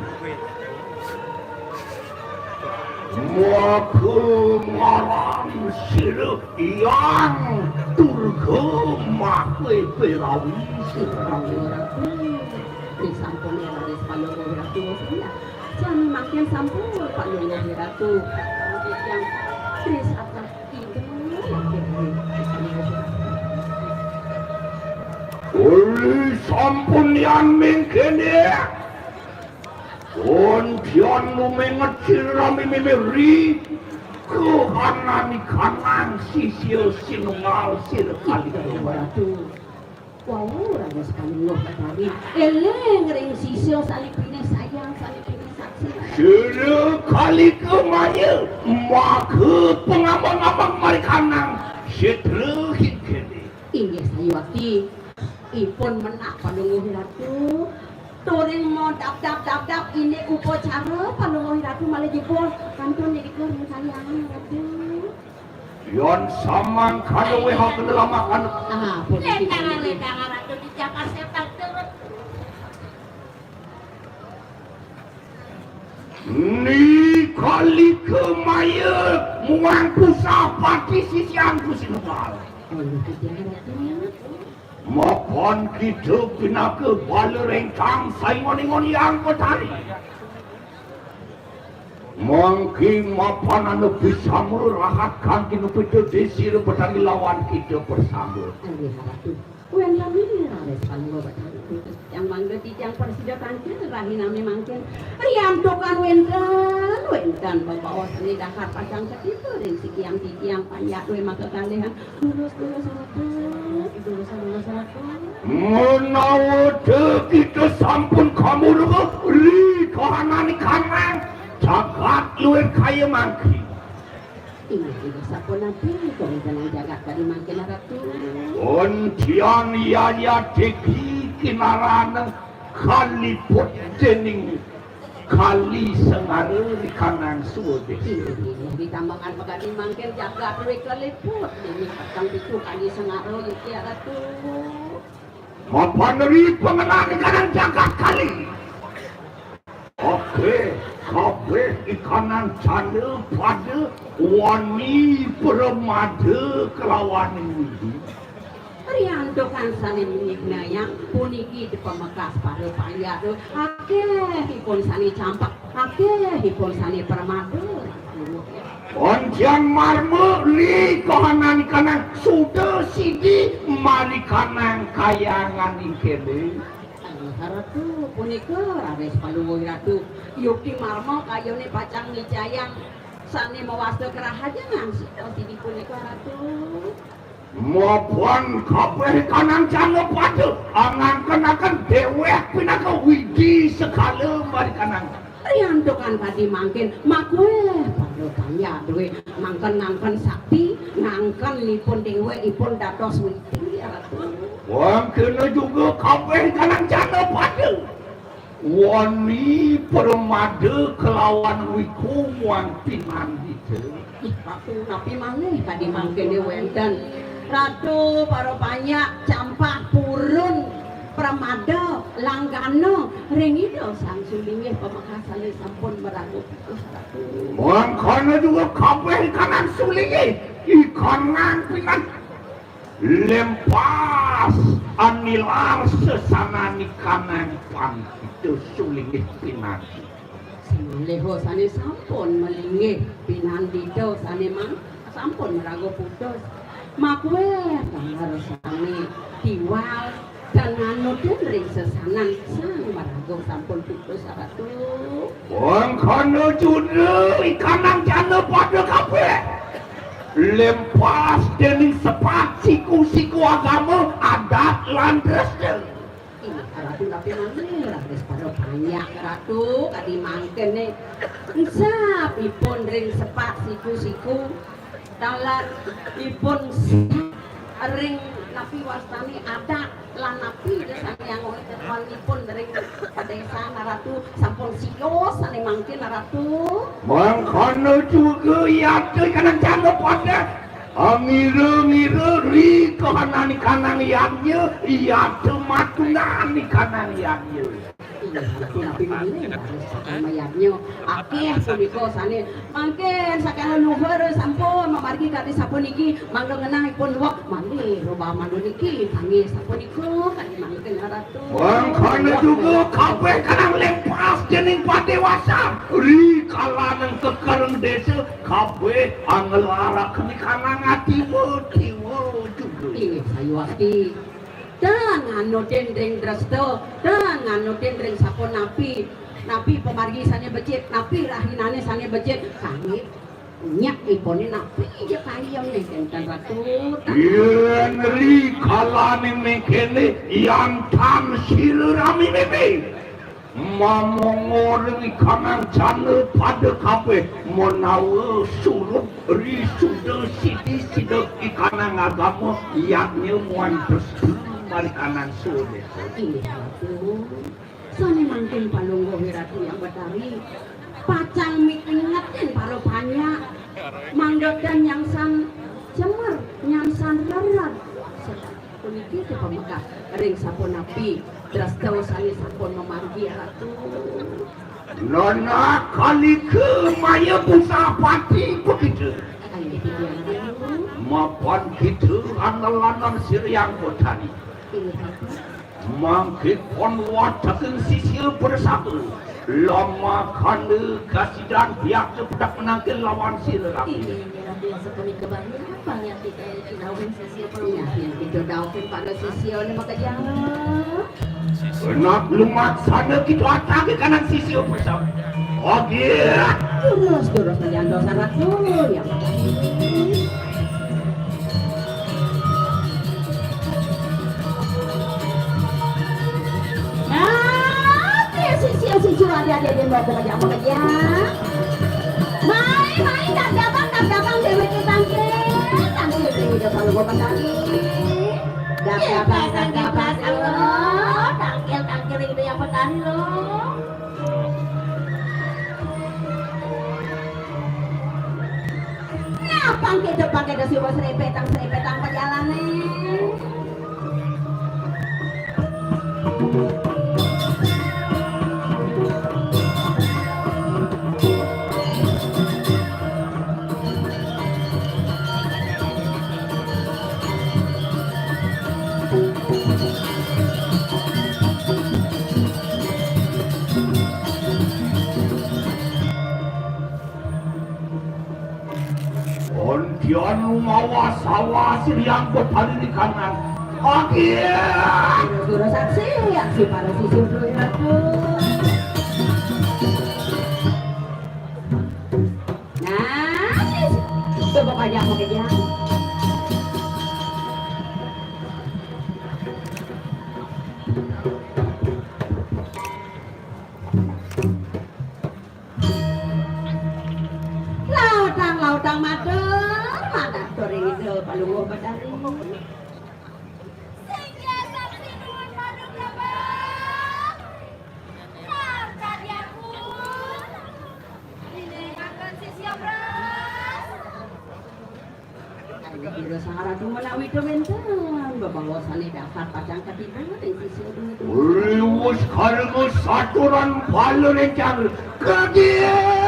Maka maram sila yang turga makwe perawi sila. Sampun nirales Palunggoh Ratu sila. Jangan makin sampun Palunggoh Ratu. Yang Tris atas itu Oleh sampun yang mengkene Ontian lumenget sirami mimiri kehanani kanan sisil sinungal sir kali Waduh. Wow, raga sekali loh Batari. Eleng ring sisio salipine sayang salipine saksi. sir kali kemanya maka pengabang-abang marikanang setrehin kene Inggih sayuwati. Ipun menak panungguh ratu. Turing mau dap ini upacara panungguh ratu malah jebol kantun jadi keluar sayang ratu. Yon samang kada weha kenelamakan Lendangan ratu di Jakarta sepak turun. ni kali kemaya muangku sapati sisianku sinebal Mapon kita pinaka balereng kang saingoni-ngoni yang petari Mungkin mapan anu bisa merahatkan kinu pita desir petani lawan kita bersama. Wen kami rares panggo batari. Yang mangga tijang persidakan kita rahinami mangken. Riam tokan wendan babaos ni dakar pasang ketipu ring sikiang tikiang panjat we maka kalian lurus salat. Menawade kita sampun kamu dulu ri kahanan kanan. Jagat luwih kaya mangki. Ini sapun nanti kau jangan jagat dari mangkin ratu. Ontian yaya teki kinaran kali pot jening kali sengare di kanan sude. Ditambahkan pegadi mangkin jagat luwih keliput. Ini patang pitu kali sengare iki ratu. Mapan ri pengenan di kanan jagat kali. Oke. Kabeh ikanan canda pada wani permada kelawan ini. Riantokan sani minikna yang puniki di pemekas pada panjat. Akeh hipun sani campak, akeh hipun sani permada. Ontian marme li kahanan kanan sudah sidi mari kanan kayangan ikene. Ratu punika rares palungguh ratu yuki marmo kayone pacang wijayang sani mewasta kerahaja ngangsi sini punika ratu maupun kabeh kanan cangga pada angan kenakan dewek pinaka widi sekala mari kanan riantokan tadi mangkin makwe pada tanya duwe ngangken sakti ngangken lipun dewe ipun dados widi ratu wang kena juga kabeh kanan cangga pada wani permada kelawan wiku wang piman itu ratu napi maneh tadi mangkin wenten ratu para banyak campak purun pramada langgana ringido sang sulingih pemekasan sampun meragu ratu wang kana juga kabeh kanan sulingih ikanan piman lempas anilar sesanani kanan pan itu sulingih pinan leho sane sampun melingih pinan dito sane mang sampun meragu putus makwe harus sane diwal dan nganudin ring sesanan sang meragu sampun putus ratu wang kana juga ikanan jana pada kabeh lempas dening sepat siku-siku agama adat landes ini ratu tapi mana ratus pada banyak ratu kadi mangken nih nsap ipun ring sepat siku-siku dalan ipun ring napi wastani adat lan napi desane yang oleh tetuanipun ring desa ratu sampun sios sane mangken ratu mangkono juga ya teu kana jangga pada amira-mira ri kahanan kanan yangnya iya teu matunan kanan yangnya tapi mana mayatnya akeh punika sane mangken sakala luhur sampun mamargi kali sampun iki mangga ngenahipun wak mangke robah mandu niki kangge sampun iku kali mangken ratu mangkono juga kabeh kanang lempas dening padewasa ri kalanang kekereng desa kabeh angel arak kanang atimu tiwo juga ini sayuwati dan nganu dendring dresto dan nganu dendring sapon napi pemargi sane becit napi rahinane sane becit sangit nyak ipone napi je kayang nih enten ratu yen ri kalane mekene yang tam silurami bebe mamongor ikanang channel pada kape monawe surut ri sudah sidi ikanang agama yaknya muan terus balik kanan sore iya tuh sane mangkin palunggo wiratu yang batari pacang mik ingetin paro banyak manggot dan yang san cemar yang san lerat puniki teh pemegah ring sapon napi terus tahu sani sapon memargi ratu nona kali ke maya pusapati begitu mapan kita andal-andal siriang botani mangkit pon watakan sisil bersatu lama kanda kasidan pihak cepat menangkil lawan sirap ini biasa pun kebanyakan apa yang kita daun sisil perlu yang kita daun pada sisil ni maka jangan nak lumat sana kita atak ke kanan sisil bersatu okey terus kalian dosa ratu yang sisil ada di bawah kerja main dagang dewe tangke udah kalau gua pandang dagang tangkil itu yang petani lo nah pakai ada si bos serepetang perjalanan Ontian mawas awas yang bertali di kanan. Oke. Sudah saksi para sisir dulu ratu. Nah, coba pajak mau kerja. Lautang mata sore itu palunggo badari Sehingga saksi nuhun padung labang harta diapun dinegakan si siapras Kira sahara tu menawi tu benten babawa sani dapat pacang ketiga di sisi itu Riwus karena saturan palu rencang kegiatan.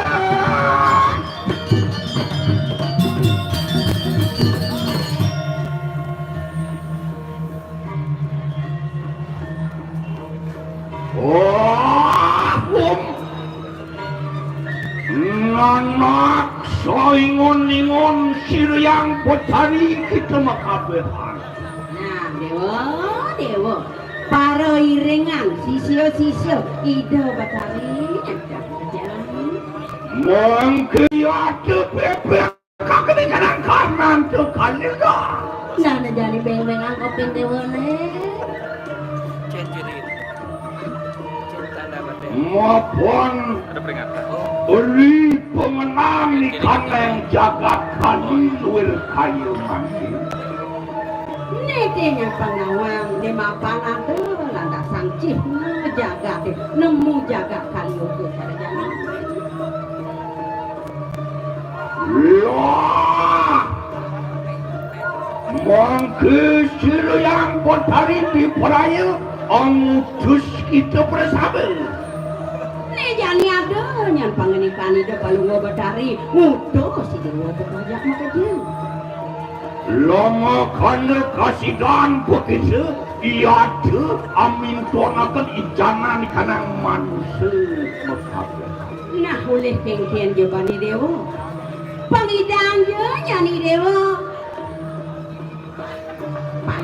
Nanak soingon-ingon siryang potani kita makabehan. Nah, dewa para iringan sisio ida batari mengkiatu pepe kakek kanan kanan tu kalida. Nah, jadi beng-beng angkopin dewa ne. Maupun Ada peringatan. beri pemenang di kandang jagat kali luar kayu mati. Netenya pengawang di mapan ada landak sangcih jaga nemu jaga kali itu sarjana. Ya, mangke siryang potari di peraya angus kita bersama. Jani ada nyan pangenikan ida palunggo batari mudo si dewa pajak makajen lama kana kasidan begitu ia tu amin tonakan ijanan kana manusia makabe nah oleh kengkian je bani dewa pangidang je nyani dewa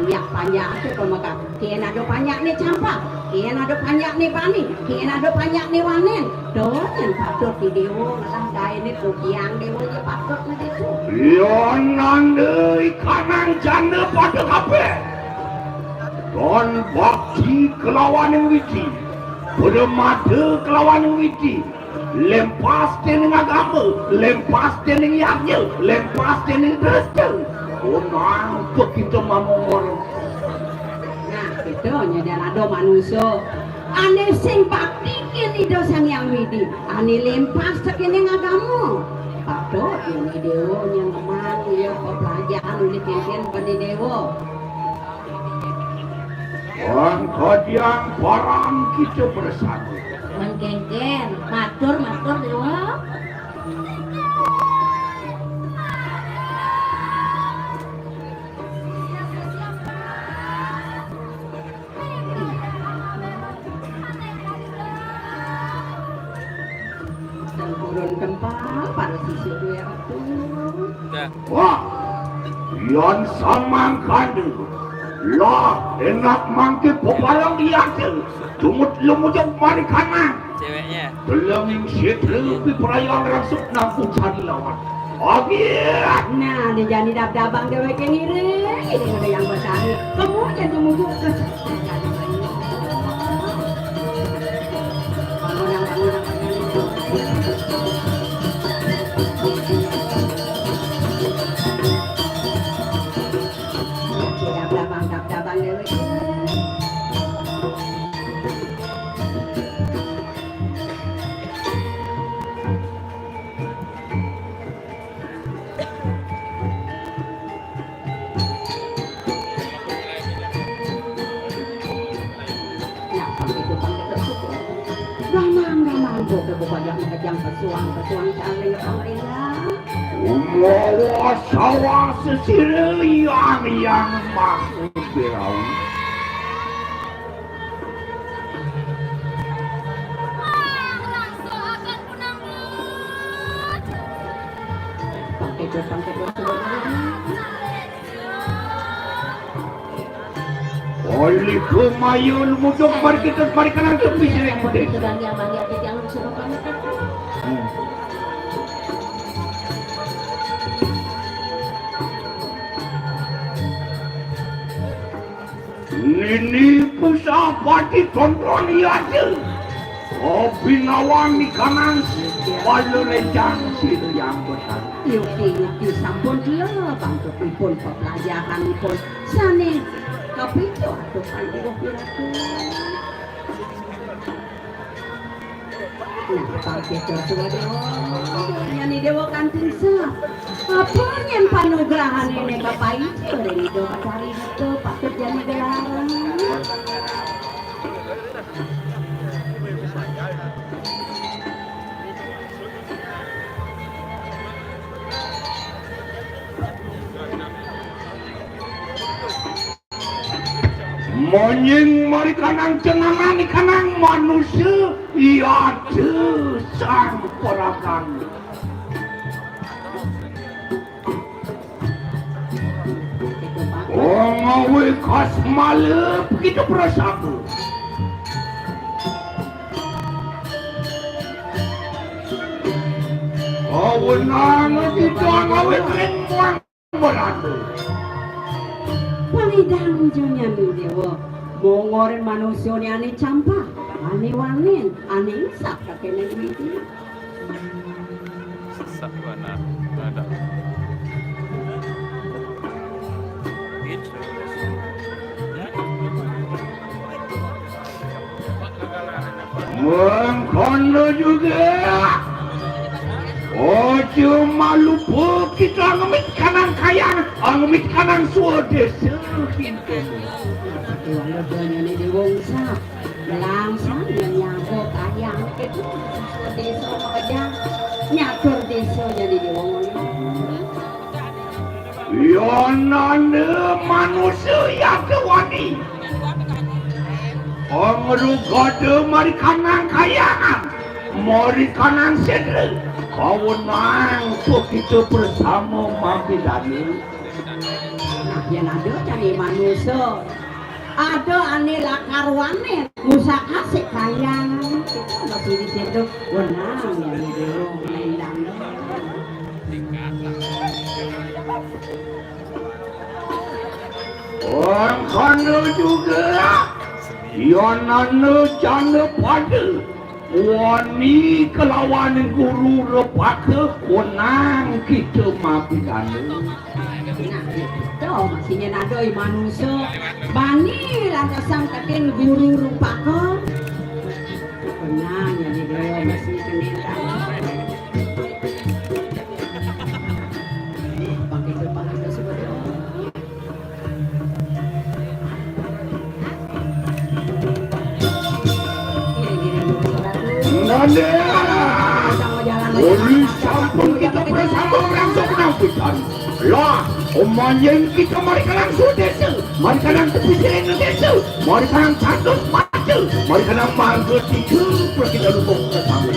Panyak tu kau makan. Kian ada panyak ni campak. Kian ada panyak ni bani. Kian ada panyak ni wanen. Doh yang patut video lah gaya ni kukiang dewa je patut nanti tu. Yonan kanan janda pada kape. Don bakti kelawan yang wiji. Bermata kelawan yang wiji. Lempas tening agama, lempas tening yaknya, lempas tening desa. Onang begitu mamon. Nah, itu nya dia ada manusia. Ane sing bakti kini dosa yang widi. Ane lempas tening agama. Patut ini dewa yang teman dia pelajaran oleh kalian pada dewa. Orang kodian barang kita bersatu. Mengkengken, matur dewa. Dan turun tempat pada sisi dua itu. Wah, yon samang kadu. Lah, enak mangke pepalang dia tu. Tumut lumujak mari kanan. Ceweknya. Belum setelah perayaan rasuk nampu cari lawan. Agiat. Nah, dia jadi dab-dabang dewa kengire. Ini ada yang bertani. Kamu jangan tunggu ke. Dab-dabang dewa kengire. Kejang pesuang saling pemerintah. Umur sawah sesiri yang maksud berau. Oleh kemayun mudah kita barikan ke bising mudah. Sedang yang banyak yang suruh kami kan. Ini pesawat kontrol aja. Oh binawan di kanan, walau lencang situ yang besar. Yuki sampun dia bantu pun pelajaran pun sane kapito atau pandu piratu. Pakai tersuara yang ni dewa kantin sa. Apa yang panugrahan ini bapak itu dari doa cari itu patut jadi gelaran. Monyeng mari kanang cenangan kanang manusia ia sang perakan. Oh ngawe khas malam begitu perasaan. Oh wenang kita ngawe keren berada. Palidang jonya mi dewa. Mongoren manusia ni ane campak, ane wanen, ane isak kakek negeri itu. Sesak mana ada. Gitu. Mengkono juga. Oh cuma lupa kita ngemit kanan kayang, ngemit kanan suadesa kita. Walaupun ini di wongsa, langsung yang kayang itu desa kerja, nyatur desa jadi di wong. Yonane manusia yang kewani. Orang gada mari kanan kayang, mari kanan sedra. Kau nang kita bersama mampir dari. yang ada cari manusia ada ane lakarwane musa kasih kaya masih di situ wenang yang di rumah orang kana juga Yonana jana pada wani kelawan guru repaka wenang kita mapidana itu masihnya nadoi manusia bani lantasan kakin guru rupaka wenang yang di masih kenita pakai seperti Nanda, oleh sampun kita bersama langsung menampikan. Lah, omanyeng kita mari langsung desa, mari langsung pisang desa, mari langsung satu mata, mari langsung mangga tiga, kita dukung bersama.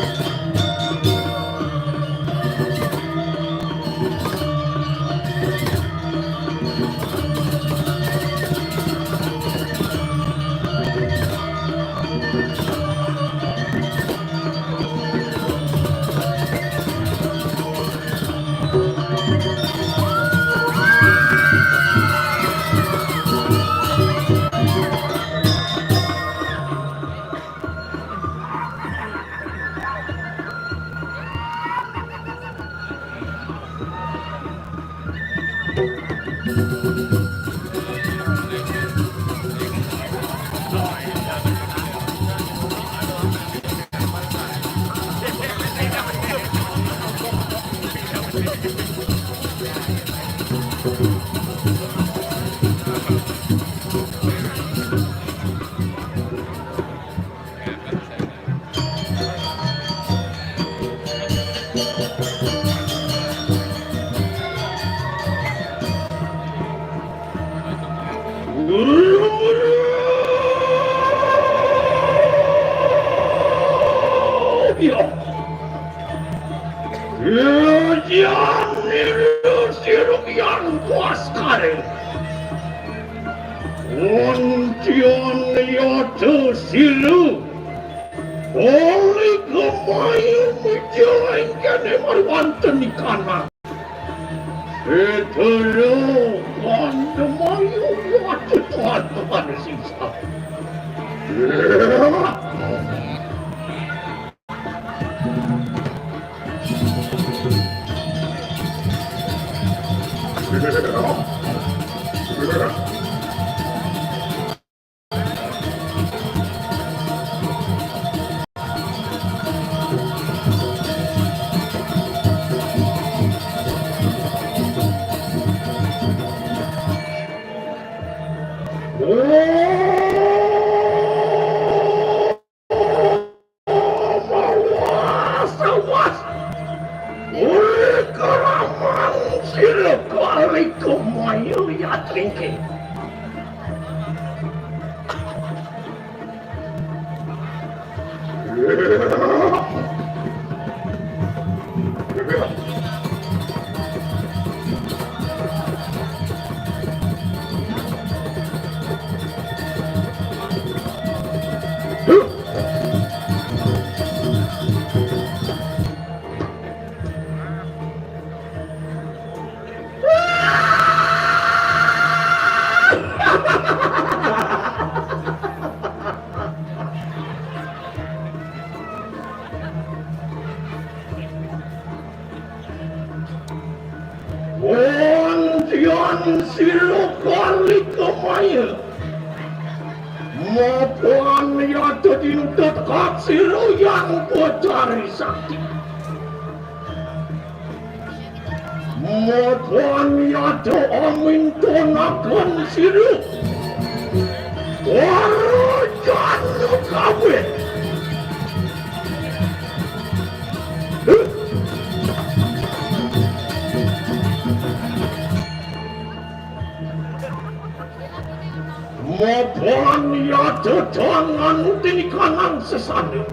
Mohon ya jangan tinikanan sesana.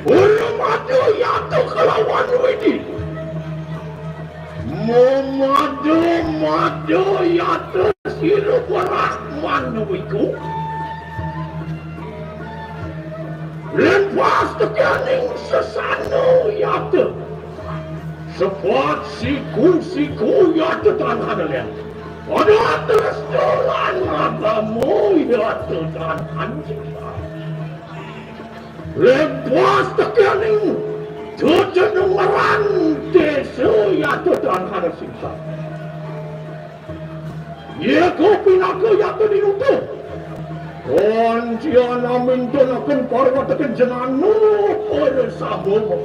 Ulam ada ya tu kelawan wedi. Madu yata siru Rahman wiku. Lepas tekaning sesano yata. Sepat siku yata tanah dalian. Ada restoran agamu yata tanah kita. Lepas tekaning tujuan desa yata tanah kita. Ia kau pinaka yata dinutup. Konjian amin donakan parwatakan jenanu pada sahabat.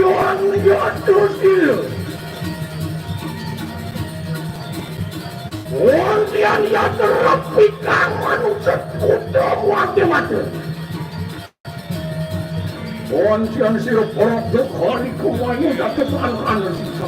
Orang jatuh sila. Orang yang terapikan manusia kuda mati-mati. Orang yang sila porok dekari kumanya dapat anak-anak sisa.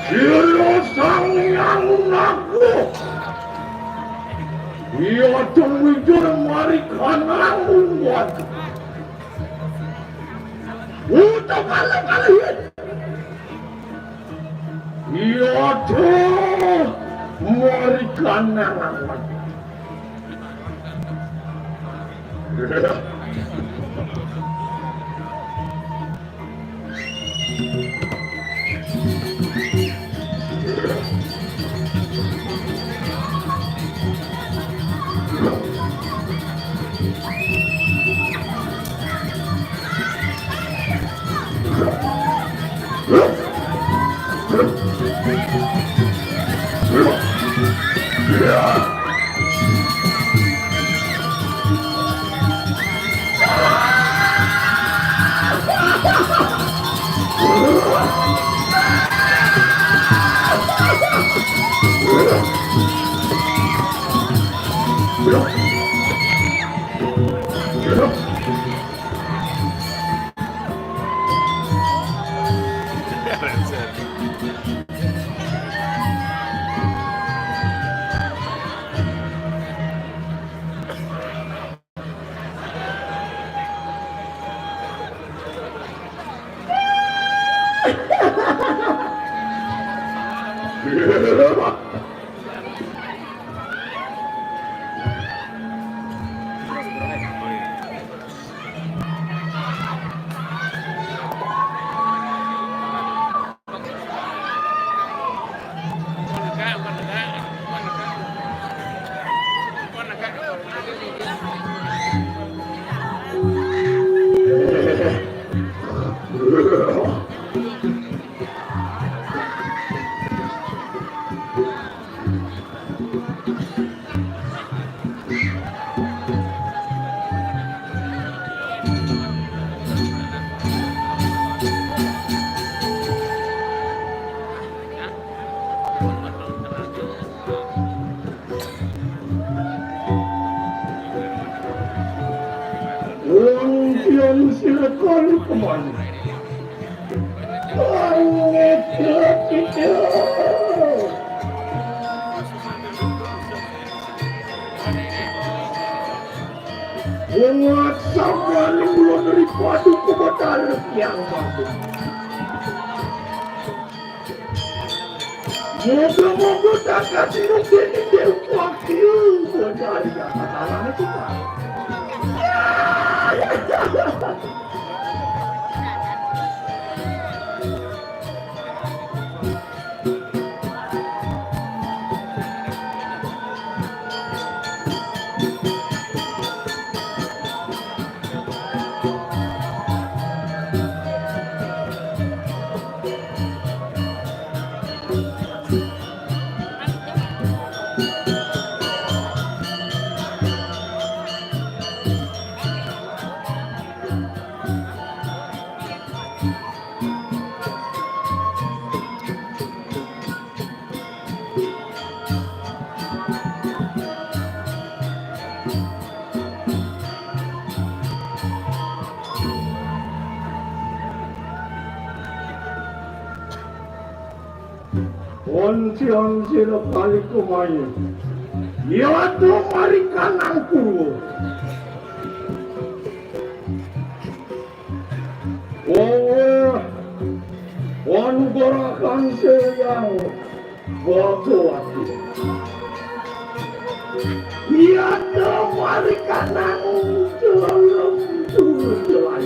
Sila sang yang naku. Ia tumujur mari kanang buat. Untuk kali-kali. Ia tuh mari kanang buat. Yang silakan kemana? Umat sama belum daripada kebenaran yang bagus. Moga-moga tak kasih rugi di wakil berjaya katalannya kita. Onsi-onsi balik kumain. Ya tuh mari kanangku. Oh, gerakan yang batu-batu. Ya tuh mari kanang jalan.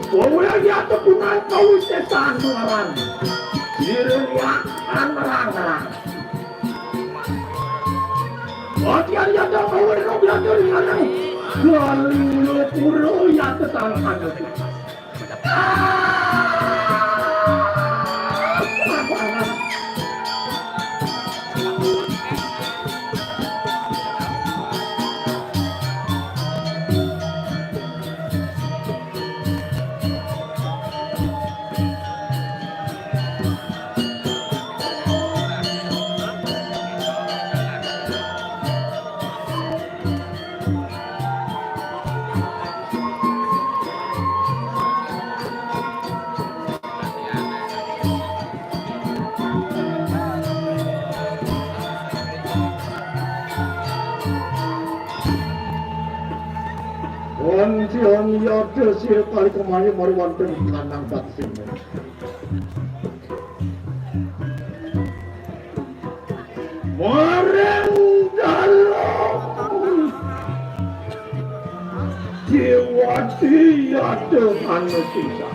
Pokoknya dia terpunan kau sesan mengarang. Dirinya anarang-arang. Dia tak kau berubah dari anang. Galing puro ya tetangkan. Onsi ada sir kali kemana mari wonten kanang batsin. Mareng dalam jiwa dia dengan sisa.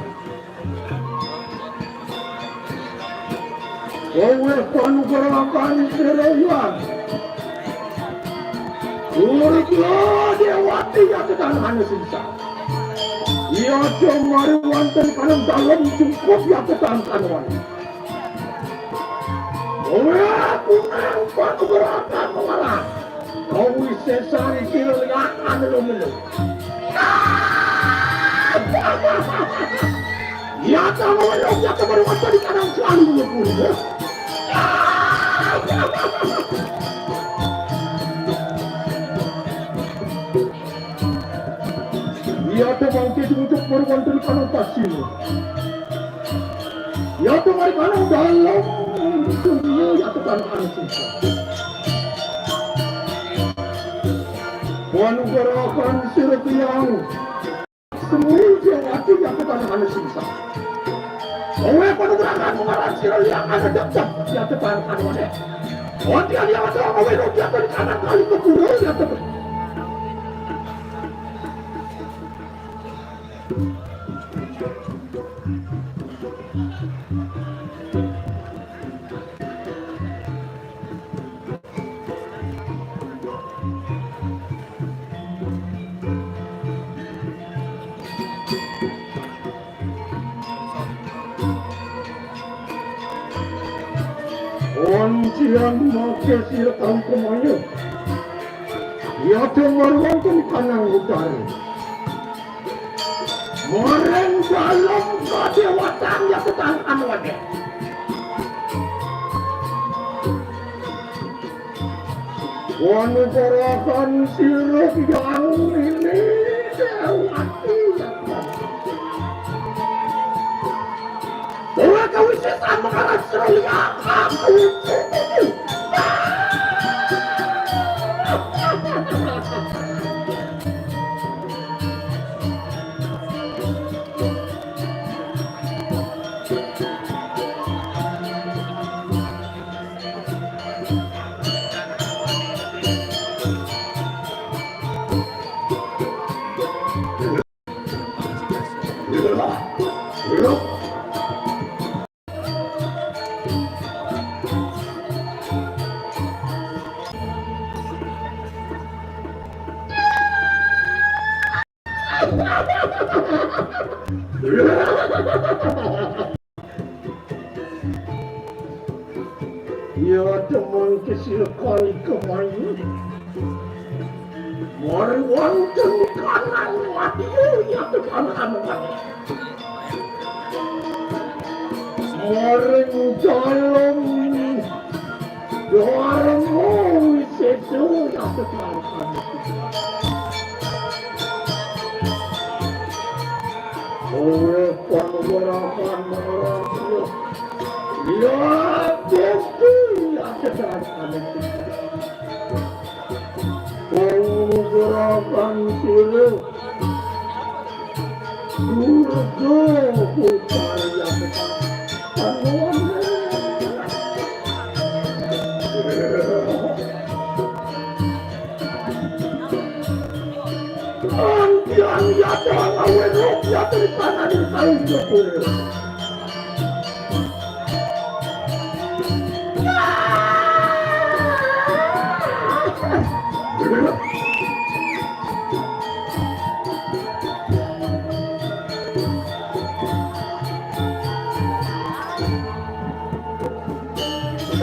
Kowe panugerakan serayan. Urga dewati ya ketangan sisa. Ia cemari wanten kanang dalam cukup ya ketangan wanten. Kowe aku nampak gerakan mengalah. Kau sesari kirilakan lu. Ya tahu meluk ya kemarin wanten di kanang selalu nyebut. Ya tuh bangkit untuk berwanten kanang pasir. Ya tuh mari kanang dalam dunia ya tuh kanang sisa. Wanu gerakan sirpiang semua jawati ya tuh kanang sisa. Kowe panu gerakan mengarah sirpiang ada dapet ya tuh kanang wadah. Oh dia ada kowe dia tuh kanang kali kepuro ya tuh. Oncian mau kesir kampung ayo. Ya temarwan kan kanang utara. Moreng dalam kadewatan ya ketangan wadah. Wanu gerakan sirup yang ini dewati ya. Kowe kau setan mengarah serulia aku. Ya teman kecil kali kemarin mari wonten kanan mati ya kanan mati Orang dalam Orang sesu yang terlalu Oleh pangurapan merasa Ya bukti yang terlalu Pangurapan silu Durga putar yang terlalu Antian yata awenok yata di tanah di kain jepul.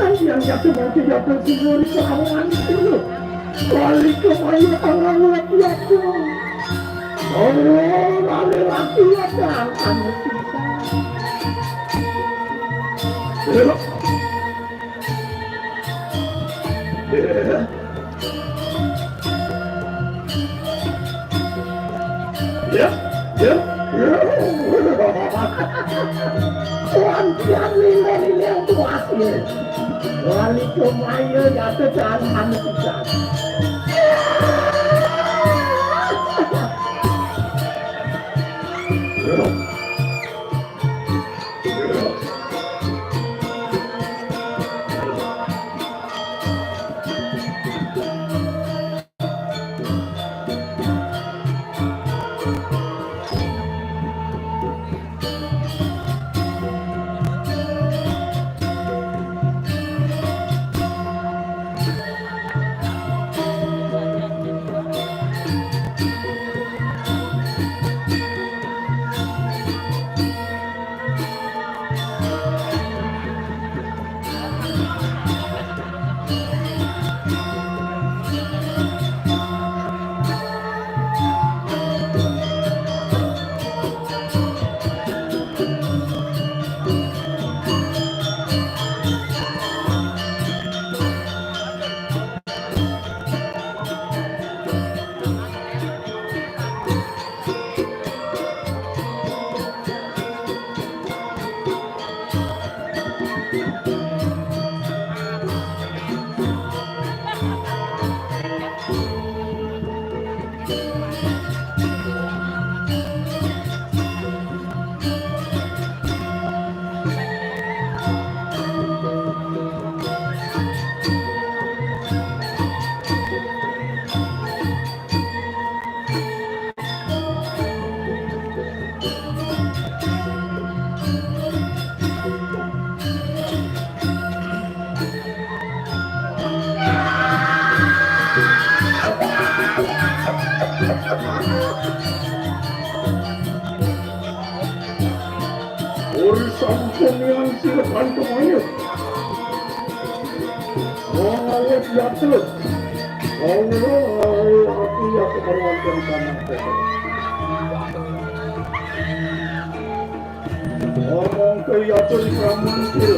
Antian yata mungkin yata sendiri kehamuan itu. Balik ke bayi orang laki-laki. Orang laki-laki yang kamu cinta. Ya. Tuan lele yang tuasnya. Balik ke bayi yata jangan kamu cinta. Urusan pemilihan silakan kemana? Mengawet jatuh. Allah, aku yang keperluan sana. Ngomong ke jatuh di Pramuncil.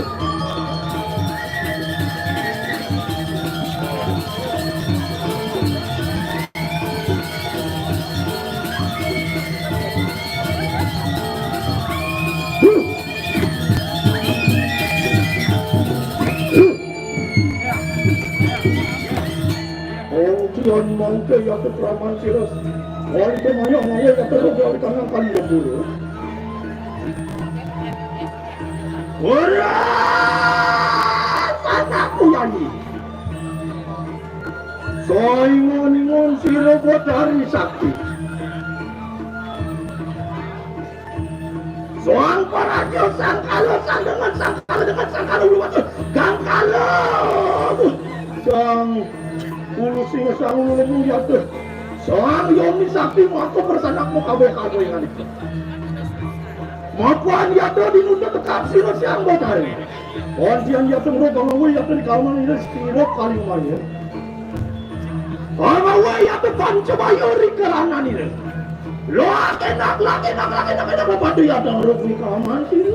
Tuan mangke ya ke Pramuncil. Orang itu maya ya terus dari tangan kan dulu. Ora! Anakku yani. Soingon sira bodari sakti. Soang parajo sangkalo dengan sangkalo luwat. Gangkalo. Sang ulu singa sang ulu yatuh. Soang Yoni Sakti aku bersanakmu kawe-kawe yang itu. Makuan yato dinunda tekap siro siang botari. Ondian yato ngerobang yato di kalman ini sekirok kali umanya. Orang yato pancabayori keranan ini. Lo kenak bantu yato ngerok di kalman sini.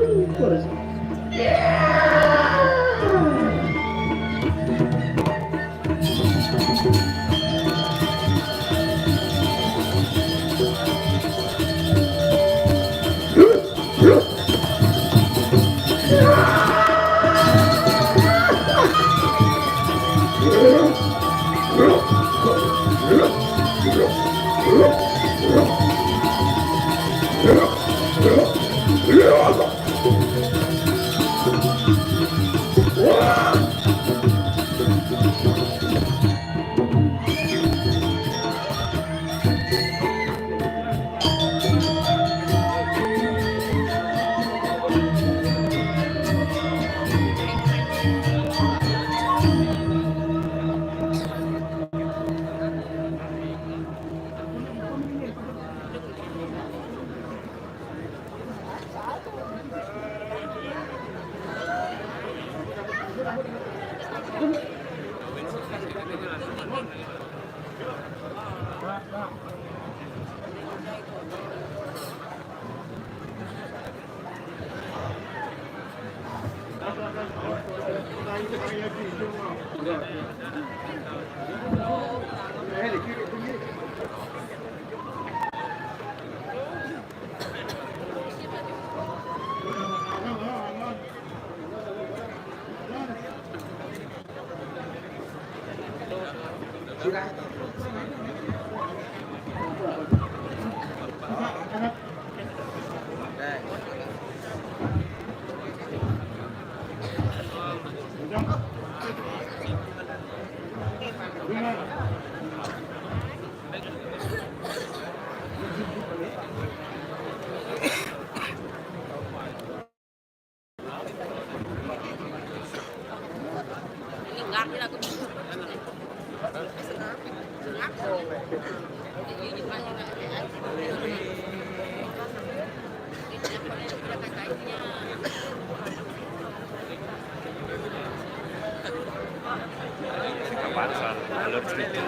alur cerita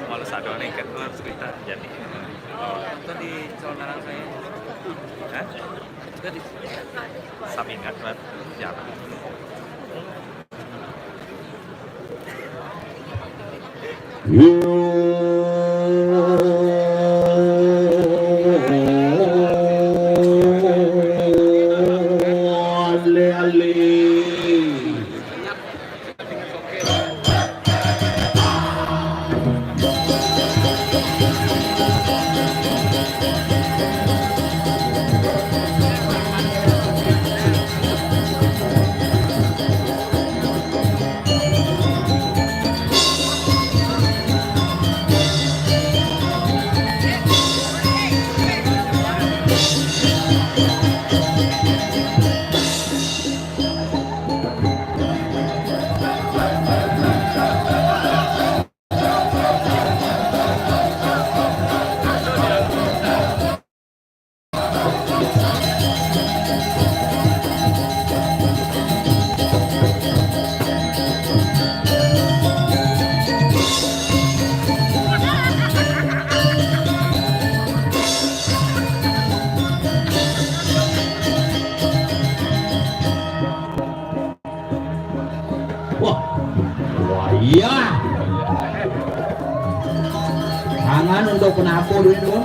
kalau sado nih kan alur cerita jadi itu di saudara saya itu di Samingat kan jalan iya tangan untuk penapo dulu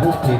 Oke.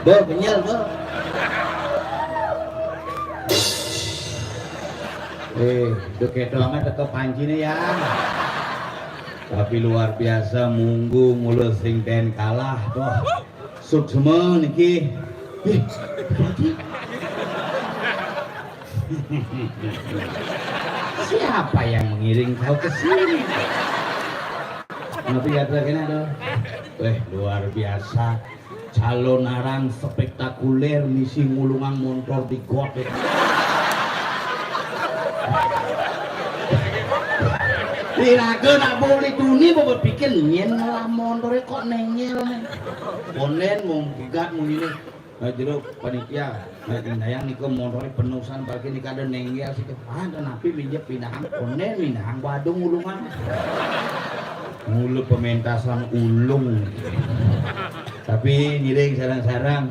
Bo, kenyal, Bo. Itu kedoangan teka pancinya ya. Tapi luar biasa munggu mulut sing ten kalah tuh. Suksema niki. Siapa yang mengiring kau ke sini? Nanti lihat lagi tuh. Luar biasa. Calon narang spektakuler misi ngulungan motor di got. Diraga nak boleh tuni bawa pikir nyen lah motor kok nengel. Konen mau gigat mau ini. Jeruk panitia, yang nih ke motor penusan bagi nih kada nengel sih. Ada napi minjep pindahan konen pindahan badung ngulungan. Mulu pementasan ulung. Tapi ngiring sarang-sarang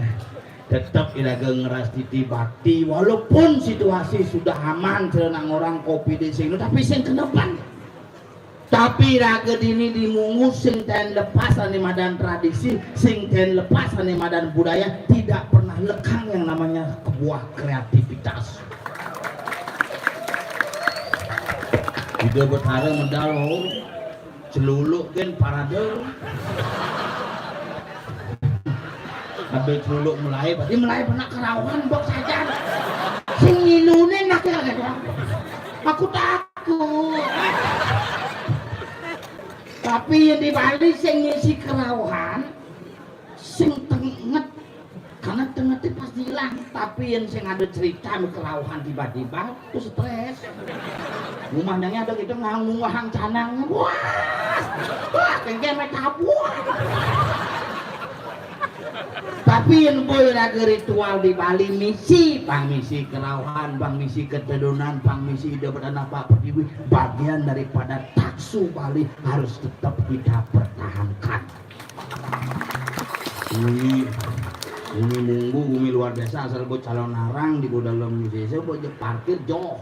tetap iraga ngeras titi bakti walaupun situasi sudah aman serenang orang kopi di sini tapi sing kedepan tapi iraga dini dimungu sing ten lepas ane madan tradisi sing ten lepas ane madan budaya tidak pernah lekang yang namanya sebuah kreativitas. Tidak berharap medal celuluk kan parade. Habis celuluk mulai, berarti mulai pernah kerawan bok saja. Sing ngilunin nak ya kan? Aku takut. Tapi yang di Bali sing ngisi kerawan, sing tenget, karena tenget itu pasti hilang. Tapi yang sing ada cerita kerawan tiba-tiba itu stres. Rumahnya ada gitu ngawang canang, wah, kengke metabuan. Tapi yang boleh lagi ritual di Bali misi, bang misi kerawan, bang misi ketedunan, bang misi ide berdana Pak Pertiwi, bagian daripada taksu Bali harus tetap kita pertahankan. Ini munggu luar biasa asal buat calon narang di dalam desa buat parkir jauh,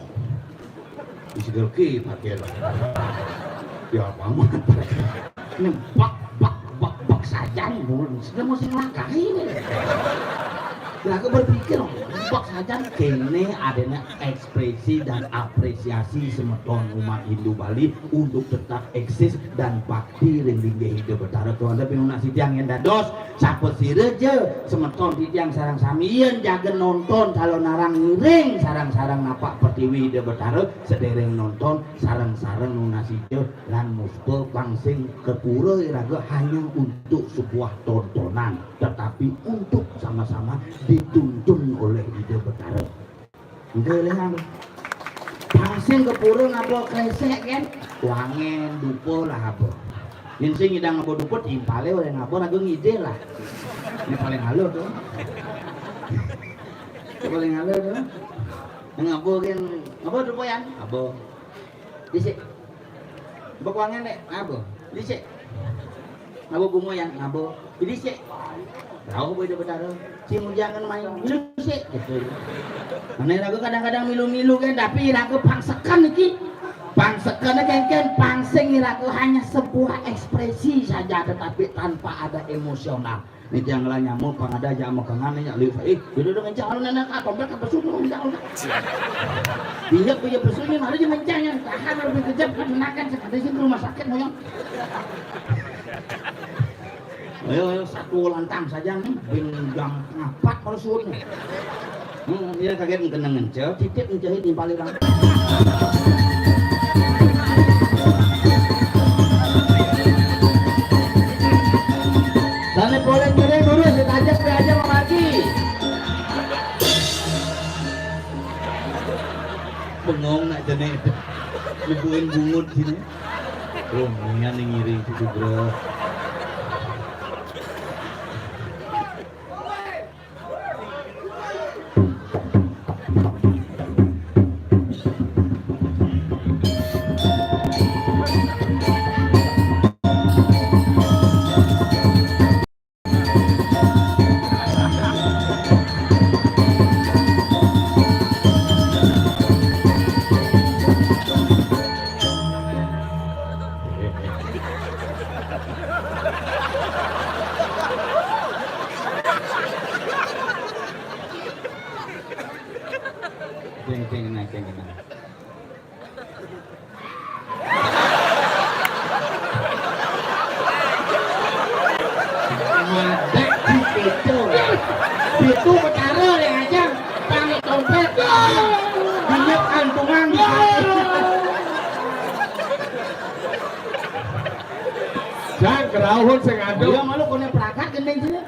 isi gerki parkir, ya apa amat ini bak saja nih, sudah mau sing langkahi nih. Nah, aku berpikir, bak saja kene adanya ekspresi dan apresiasi semeton umat Hindu Bali untuk tetap eksis dan bakti ring-ring hidup betara tuan tapi nuna sitiang yang dados sapet sireje semeton sitiang sarang samian jaga nonton calon narang ngiring sarang-sarang napak pertiwi hidup betara sedereng nonton sarang-sarang nuna sitiang lan muspe bangsing kepura iraga hanya untuk sebuah tontonan tetapi untuk sama-sama dituntun oleh ide betara. Ide lehan. Pangsing kepura ngapa kresek kan? Wangen dupo lah apa. Yen sing ngidang ngapa dupo impale oleh ngapa lagu ngide lah. Ini paling halus tuh. Paling halus tuh. Ngapa kan ngapa dupo yan? Apa? Dhisik. Mbok wangen nek ngapa? Dhisik. Ngapa gumo yan? Ngapa? Dhisik. Tahu boleh benar. Cium jangan main milu sih gitu. Mana lagu kadang-kadang milu-milu kan tapi lagu pangsekan iki. Pangsekan kan pangsing lagu hanya sebuah ekspresi saja tetapi tanpa ada emosional. Ini yang lah nyamuk pangada jamu kangen nya liu duduk dengan calon anak apa mereka pesunuh jalan. Dia punya pesunuh malah dia mencanya tahan lebih kejam kan menakan sekali sini rumah sakit moyong. Ayo satu lantang saja nih, jam 4 kalau suruhnya. Dia kaget kena ngecel, titip menjahit di paling lang. Sana boleh jadi dulu, saya ajak memaki. Bengong nak jadi lubuin bungut sini. Oh, nian ngiring situ bro. Itu perkara yang aja panik dompet dinyak kantungan jangan kerauhun sengadu dia malu kone perakat gendeng sini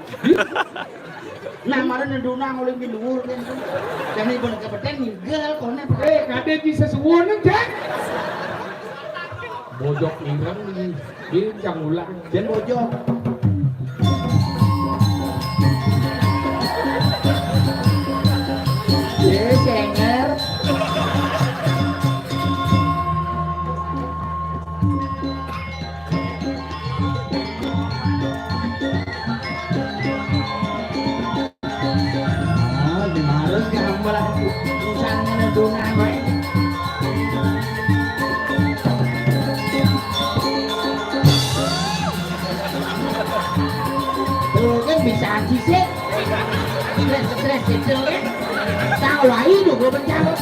nah malah nedunang oleh biluhur kan dan ibu nak kepeten nigel kone kade di sesuatu cek bojok irang ini jam ulang dan bojok senger dimarus gambar urusan ngedungan baik tuh kan bisa anjisik stres itu kan tahu lah itu gue menjawab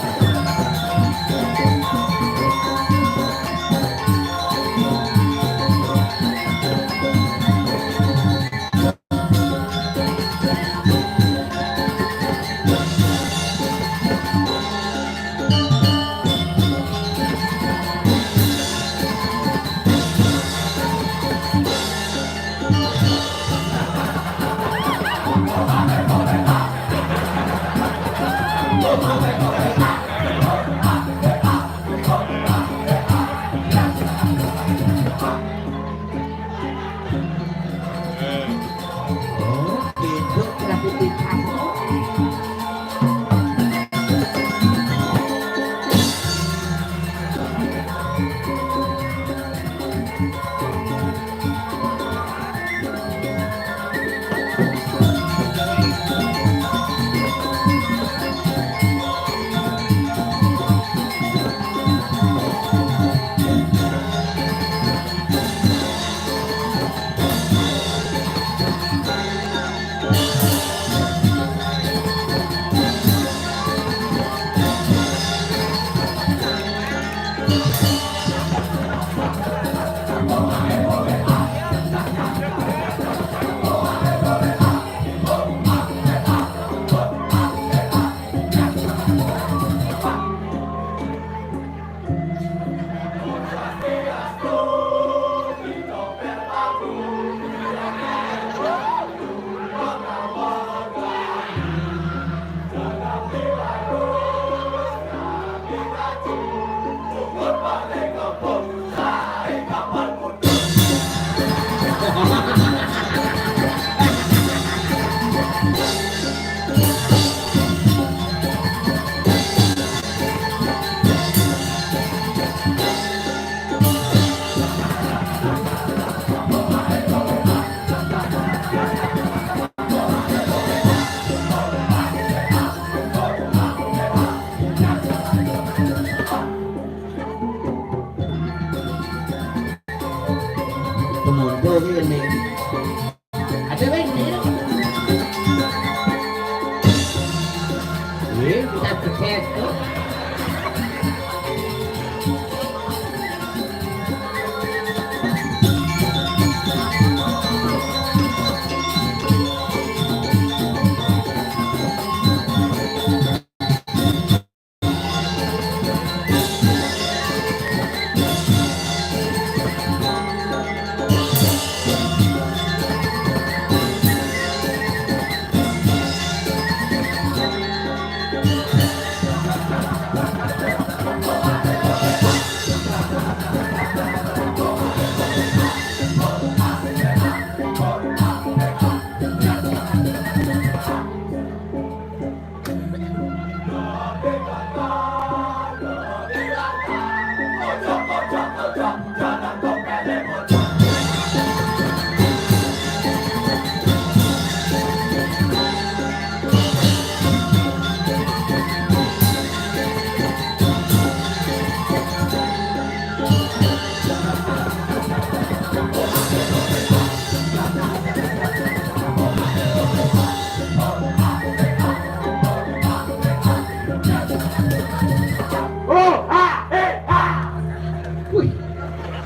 Bisa kecet tuh.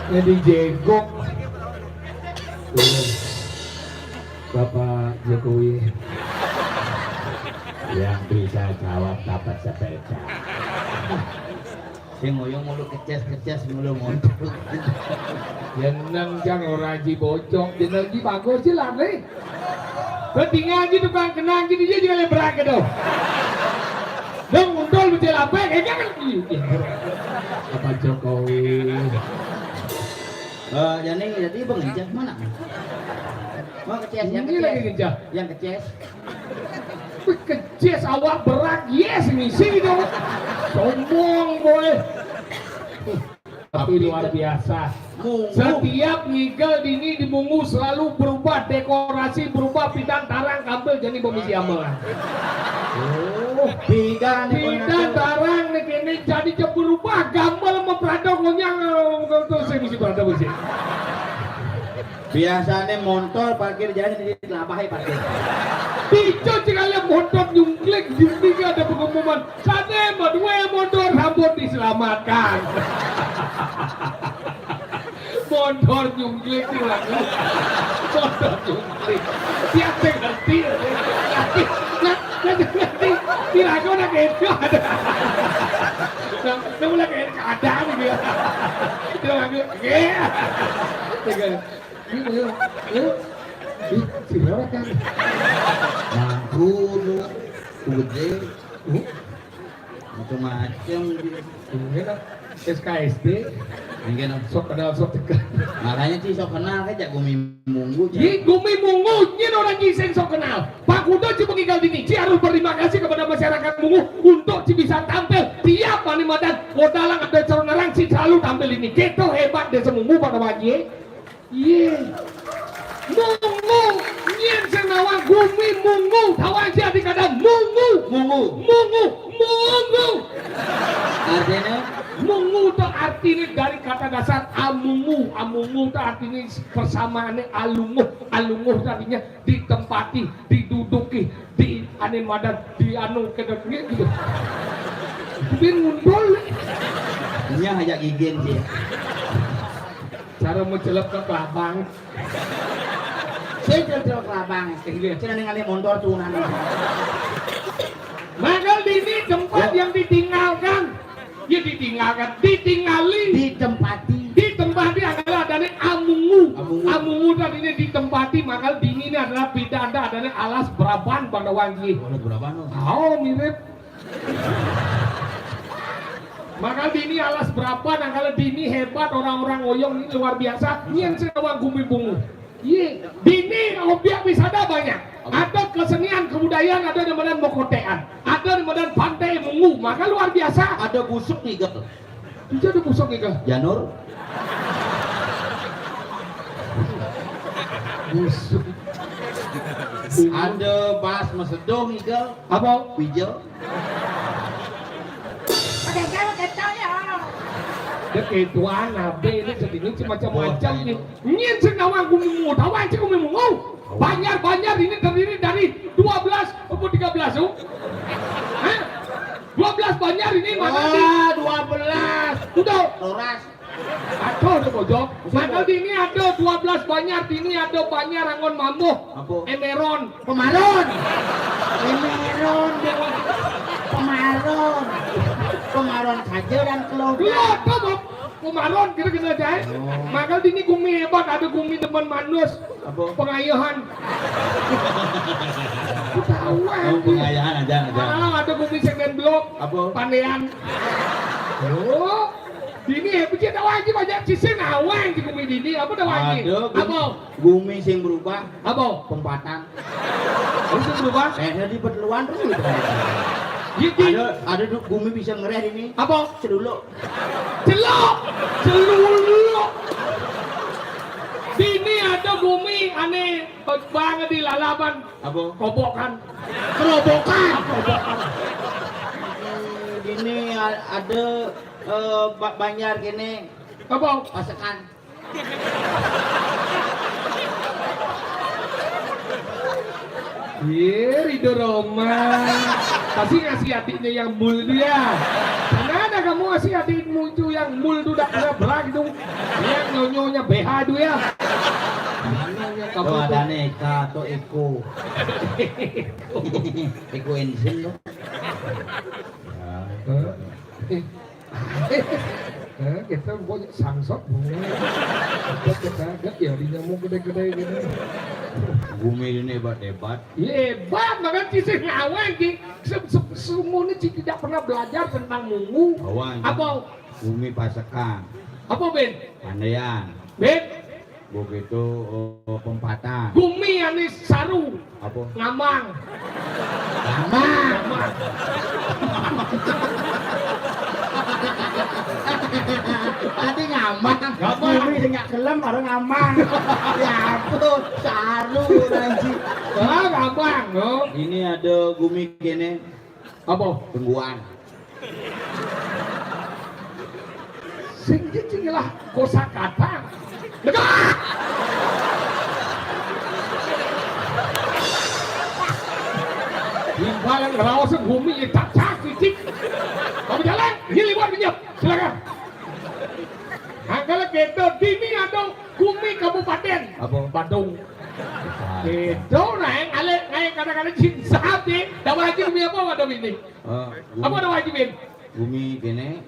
Jadi jegok Bapak Jokowi Yang bisa jawab dapat sepeda. Sing ngoyo mulu keces mulu montok. yang nang jang oraji bocok jeneng ji bagus sih lah nih ketinggalan gitu kan kenang gitu dia juga lebrak gitu dong undol betul apa kan Bapak Jokowi Jadi pengencah mana? Mau keces yang ini lagi keces. kencah Yang keces. wih keces awak berat yes misi gitu sombong boy tapi luar biasa setiap ngigel dini di Mungu selalu berubah dekorasi berubah pidan tarang kampel jadi komisi amal Pidan tarang nih kini jadi berubah gambar memperada konyang terus saya misi berada misi biasanya motor parkir jalan di lapahi parkir. Pico cikali motor nyungklik ada pengumuman sana berdua motor rambut diselamatkan motor nyungklik lagi motor nyungklik tiap ngerti ngerti kira-kira udah kayak itu ada nah mulai kayak keadaan gitu ya dia ngambil ini si berapa kan Mangku lu ude macam-macam ini kan SKSD mungkin sok kenal sok dekat makanya sih sok kenal kayak Gumi Mungu Gumi Mungu ini orang giseng sok kenal Pak Kudo cuma tinggal di sini harus berterima kasih kepada masyarakat Mungu untuk bisa tampil tiap Manimadan Kodalang ada calon orang sih selalu tampil ini gitu hebat desa Mungu pada pagi Mungu nyen senawang Gumi Mungu tawan si adik kadang Mungu artinya Mungu itu artinya dari kata dasar amungu itu artinya persamaannya alunguh tadinya ditempati diduduki di Manimadan di anu kedeknya gitu bikin ngundol ini hanya gigin sih cara mencelep ke kelabang saya celep kelabang saya ningali motor tunan Magal ini tempat yang ditinggalkan ya ditinggali ditempati adalah adanya amungu tadinya ditempati makal dini ini adalah bidanda adanya alas Braban pada wangi mirip makal dini alas Braban kalau dini hebat orang-orang oyong ini luar biasa ini yang senawang Gumi Mungu dini obyek wisata banyak ada kesenian kebudayaan ada di Medan Mokotean ada di Medan Pantai Mungu maka luar biasa ada busuk nih gak itu ada busuk nih gak Janur busuk ada Bas Masedong nih gak apa Wijel ketuaan nabe ini sedini macam-macam nih ini senawang Gumi Mungu tawan sih Gumi Mungu Banjar ini terdiri dari 12 atau 13 Hah? banyak ini mana di? 12. Udah. Loras. Aduh, udah pojok. Mana di ini ada 12 banyak, di ini ada banyak rangon mamuh. Apa? Emeron. Pemaron. Emeron. Pemaron. Pemaron saja dan kelompok. Gelap, apa? Pemaron kira-kira aja. Maka di ini gumi hebat, ada gumi teman manus. Apa? Pengayahan. Ketahuan. Pengayahan aja. Ada gumi segmen blok. Apa? Pandean. Oh. Dini begini ada lagi banyak sisi nawang di gumi dini apa ada lagi? Apa? Gumi sing berubah. Apa? Pempatan. Bisa berubah? Di perteluan terus. Ada gumi bisa ngereh ini. Apa? Celuluk. Celuluk. Dini ada gumi aneh banget di lalaban. Apa? Kobokan. Kerobokan. Dini ada banyak gini. Apa? Masakan. Ridho Roma. Pasti ngasih hatinya yang mul itu ya. Karena ada kamu ngasih hatimu itu yang mul itu udah kena berak itu. Yang nyonyonya BH itu ya. Kamu ada neka atau Eko. Eko engine loh. Kita pokoknya sangsot. Kita agak ya di nyamuk gede-gede gini. Bumi ini hebat. Hebat, maka kisah ngawang ki. Semua ini tidak pernah belajar tentang mungu. Apa? Bumi pasekan. Apa Ben? Pandean. Ben? Begitu pempatan. Gumi ini saru. Apa? Ngamang. Tadi ngamang. Gumi sing gak gelem baru ngamang. Ya ampun, saru nanti. Ngamang, no. Ini ada gumi gini. Apa? Tungguan. Sing lah kosakata. Dekat. Timbalan rawasan bumi yang tak cakit. Kamu jalan, ini buat pinjam. Silakan. Nah, kalau kita dini ada bumi kabupaten. Apa? Bandung. Itu neng, ale kadang-kadang cinta hati. Dah wajib bumi apa ada ini? Apa ada wajibin? Bumi gini.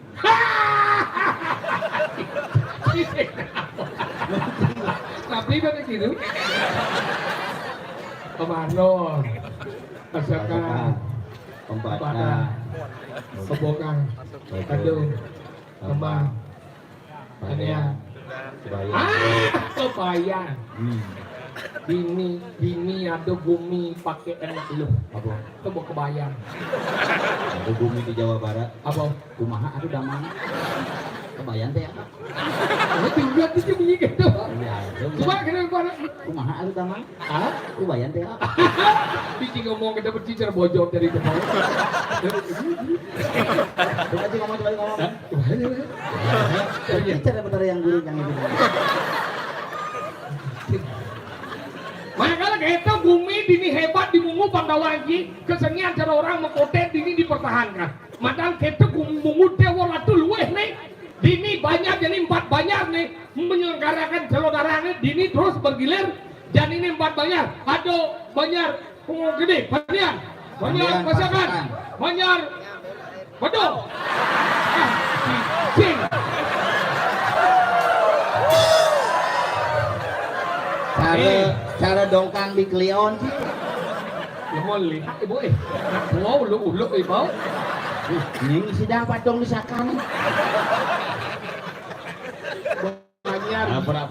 Tapi kan gitu. Pemano, pasakan, pempatan, kebokan, kadung, kembang, Ania. Kebayan. Bini ada bumi pakai enak lu. Apa? Coba kebayang. Ada bumi di Jawa Barat. Apa? Kumaha ada damang. Kebayang teh apa? Tinggal di sini gitu. Iya. Coba kenapa? Kumaha ada damang? Ah? Kebayang teh apa? Bici ngomong kita bercicer bojor dari ke bawah. Coba sih ngomong. Bicara benar yang guru yang itu. Makanya kita bumi dini hebat di mungu Pandawangi kesenian cara orang mengkotet dini dipertahankan. Madang kita mungu dewa ratu luweh nih. Dini banyak jadi 4 banyak nih menyelenggarakan celodaraannya dini terus bergilir dan ini 4 banyak. Ada banyak mungu gede, banyak pasangan, banyak waduh. Cing. Cara dongkang di Kleon sih. Ya mau lihat ibu wow uluk ibu. Ini sidang patong disakang.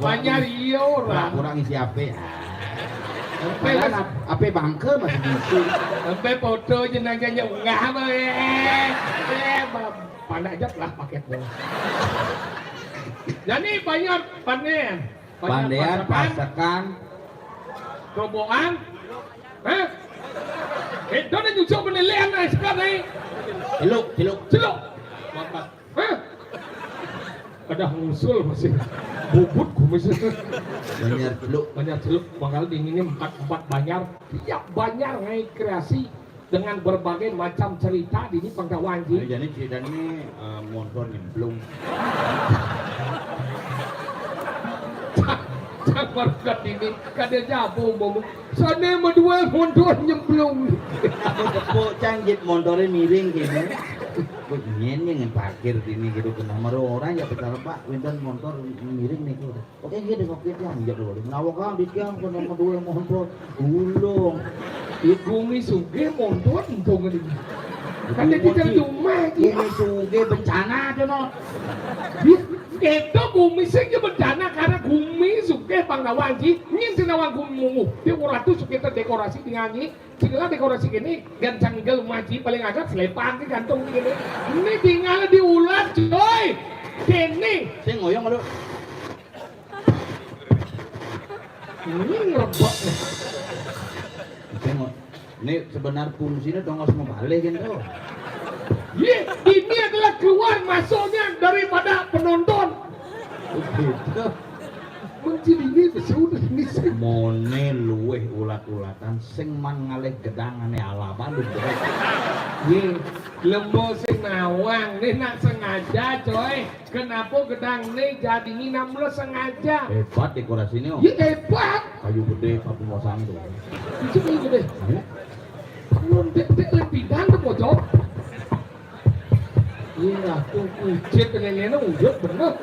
Banyak iya orang. Kurang isi apa? Apa bangke masih gitu. Sampai foto jenazahnya enggak panajak lah paketnya. Jadi banyak pandean. Pandean, pasakan, robokan, itu nih nyusul penilaian nih sekarang. Celuk. Mantap. Ada ngusul masih bubut kumis. Banyak celuk. Makanya dinginin 4 banyak. Tiap banyak ngai kreasi dengan berbagai macam cerita di Pangkawan Ji. Jadi cerita ini motor nyemplung. Cakar kat ini kada jabu bomo. Sana medua motor nyemplung. Aku tepuk canggit motornya miring gini. Begini yang parkir ini gitu ke nomor orang ya betul Pak, winten motor miring nih gitu. Oke gitu ngopi yang jadul. Nawak kau di tiang ke nomor 2 motor gulung. Bumi suge motor untung ini. Kan kita cuma bumi suge bencana tuh no. Itu bumi suge bencana karena bumi suge Pangkawan Ji. Ini senawang bumi dia orang tuh suge terdekorasi dengan ini. Segala dekorasi gini gancang gel maji paling agak selepan nih gantung gini. Ini tinggal diulat coy. Kene. Saya ngoyong lu. Ini ngerebak. Ini sebenarnya fungsinya dong harus membalik kan tuh. Ini adalah keluar masuknya daripada penonton. Gitu. Mencil ini sudah ini sih. Mone luweh ulat-ulatan sing man ngalih gedangane alaban lho. Lembo sing nawang nih nak sengaja coy. Kenapa gedang nih jadi nginam lo sengaja? Hebat dekorasi ini om. Hebat. Kayu gede satu mosang tuh. Itu kayu gede. Belum dek lebih dan tuh pojok. Iya, tuh kucet pengennya ujut bener.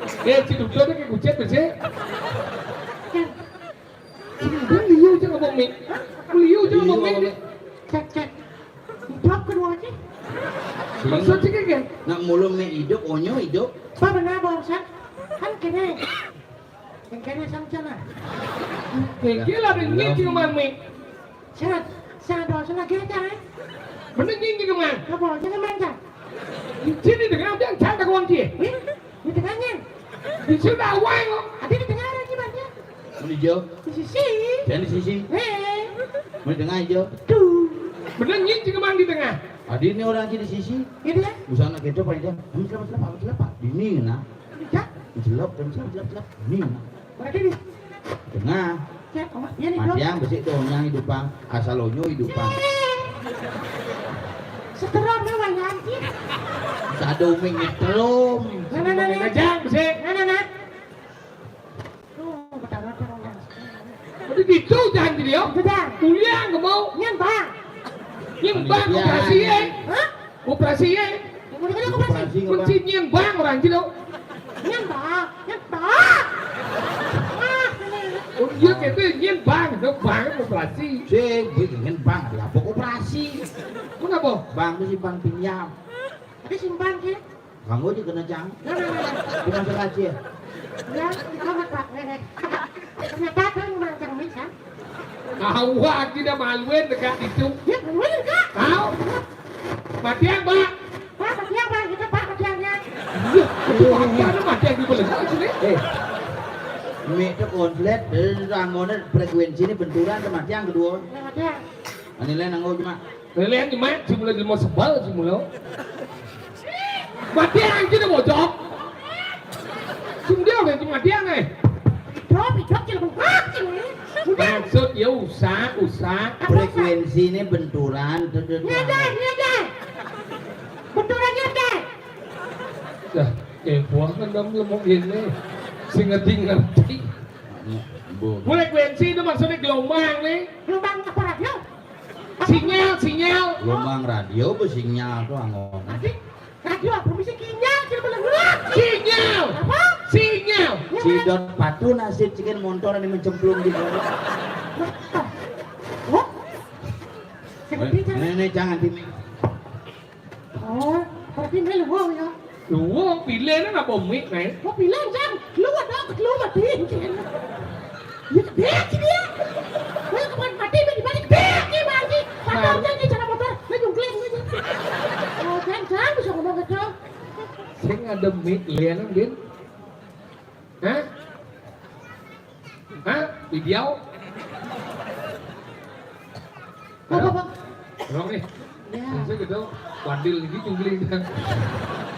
Ciduk tuh kayak kucet bersih. Ini liu aja ngomong mie. Liu aja ngomong mie. Cek. Blok kedua aja. Maksudnya kayak nak mulu mie hidup, onyo hidup. Pak benar bangsa. Kan kene. Yang kene sama sana. Gila dengan juga mami. Saya doa sana kita. Bener juga man. Apa jangan manja. Di sini dengan yang cantik kawan dia. Di tengahnya. Di sini awang. Ada di tengah lagi banyak. Mau hijau? Di sisi. Jangan di sisi. Mau di tengah hijau? Tuh. Bener juga man di tengah. Adi ini orang di sisi. Gitu ya. Busana kita paling dia. Selap. Dini na. Selap. Dini na. Berarti di tengah. Matiang besik donyang hidupang. Asal onyo hidupang. Seterang memang nanti. Sado uming nyetelum. Nah. Ngajang besik. Nah. Udah gitu jangan jadi om. Kuliah nggak mau. Nyembang operasi ya. Hah? Operasi ya. Kunci nyembang orang gitu. Nyembang. Oh iya gitu nyembang operasi. Sing ingin bang ada apa operasi? Kenapa? Bang itu simpan pinjam. Ada simpan ke? Kamu aja kena jang. Cuma sengaja. Ya, selamat Pak. Ternyata kan macam bisa. Awak tidak maluin dekat itu. Ya, maluin dekat. Tahu. Matiang, Pak. Pak, matiang, Pak. Kita Pak matiangnya. Apa matiang di belakang sini? Mie itu konflik, rangonya frekuensi ini benturan ke matiang kedua. Matiang. Ini lain nanggo cuma. Lain cuma cuma mau sebal cuma. Matiang kita bocok. Cuma dia udah cuma matiang Hidop cuma maksud ya usah. Frekuensi ini benturan. Nyadar. Benturannya deh. Dah, buah kan lemong ini. Ngerti. Frekuensi itu maksudnya gelombang nih. Gelombang apa radio? Sinyal. Gelombang radio bersinyal tuh angon. Radio apa bisa sinyal? Sinyal. Apa? Sinyal. Sidot patu nasib cikin motor ini mencemplung di bawah. Oh? Ini jangan di. Oh, berarti ini luang ya? Luang, pilih nó là bồng mít này. Có pilih răng, keluar mati. Ya gede dia. Kalau kapan mati balik gede mati. Patah jangan cara motor, lu jungkling aja. Oh, jangan bisa ngomong gitu. Saya ada mít liền không biết. Hah? Video. Apa? Orang nih. Ya. Saya gitu, wadil lagi jungkling kan.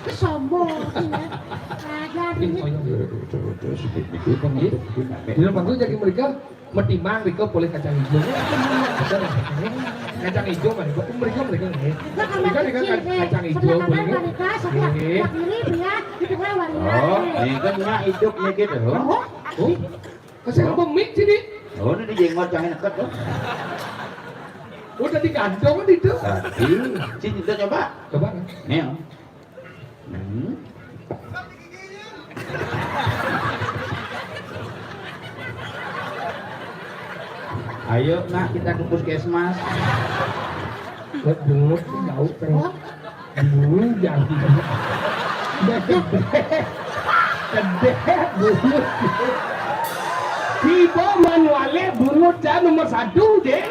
Sombong di rumah tuh jadi mereka metimang mereka boleh kacang hijau kacang hijau kan mereka nih mereka kacang hijau boleh Oh, ini kan nggak hidup nih gitu. oh kasih pemik sini Oh, ini jenggot yang enak tuh. Udah digandong kan itu Tadi, sini kita coba. Kan? Nih. Ayo, nak kita ke puskesmas. Bungut jauh pengen. Bungut jangan. Gede bungut. Tiba manualnya bungut jangan nomor 1 deh.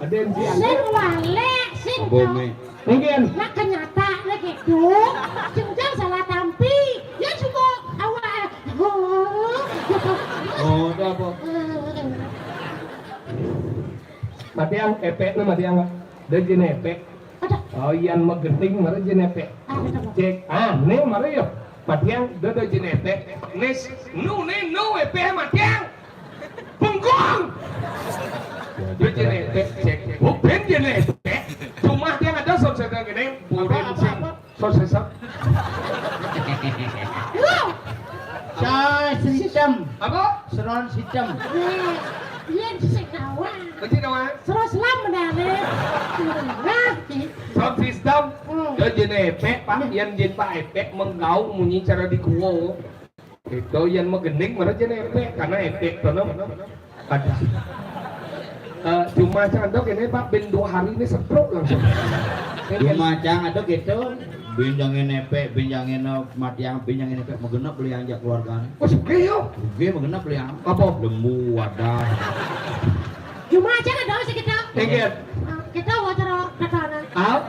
Ada yang siang. Sing wale, sing Bome. Mungkin. Nak kenyata lagi gitu. Jangan salah tampi. Ya cuma awal. Oh, itu apa? Mati yang epek nih mati yang dan jenis epek. Oh iyan magenting mara jenis epek. Cek nih mara yo. Mati yang ada jenis epek. Nes no epek mati yang penggong. Dia jenis epek cek. Bukan jenis epek. Cuma dia ada sosial gini. Apa? Sosial. Coy, sistem. Apa? Seron sistem. Iya sing kawan. Kecil kawan. Terus lam menane. Sound system. Dia jenis epek pak. Yang jenis pak epek menggau munyi cara dikuwo. Itu yang magening mana jenis epek karena epek tono ada. Cuma candok ini pak ben 2 hari ini setruk langsung. Cuma cang atau gitu. Binjangin epek, binjangin matiang, binjangin epek mengenap beli anjak keluarga. Oh suge yo. Suge mengenap beli yang apa? Lembu wadah. Cuma aja ada sih kita. Engget. Kita wajar katana.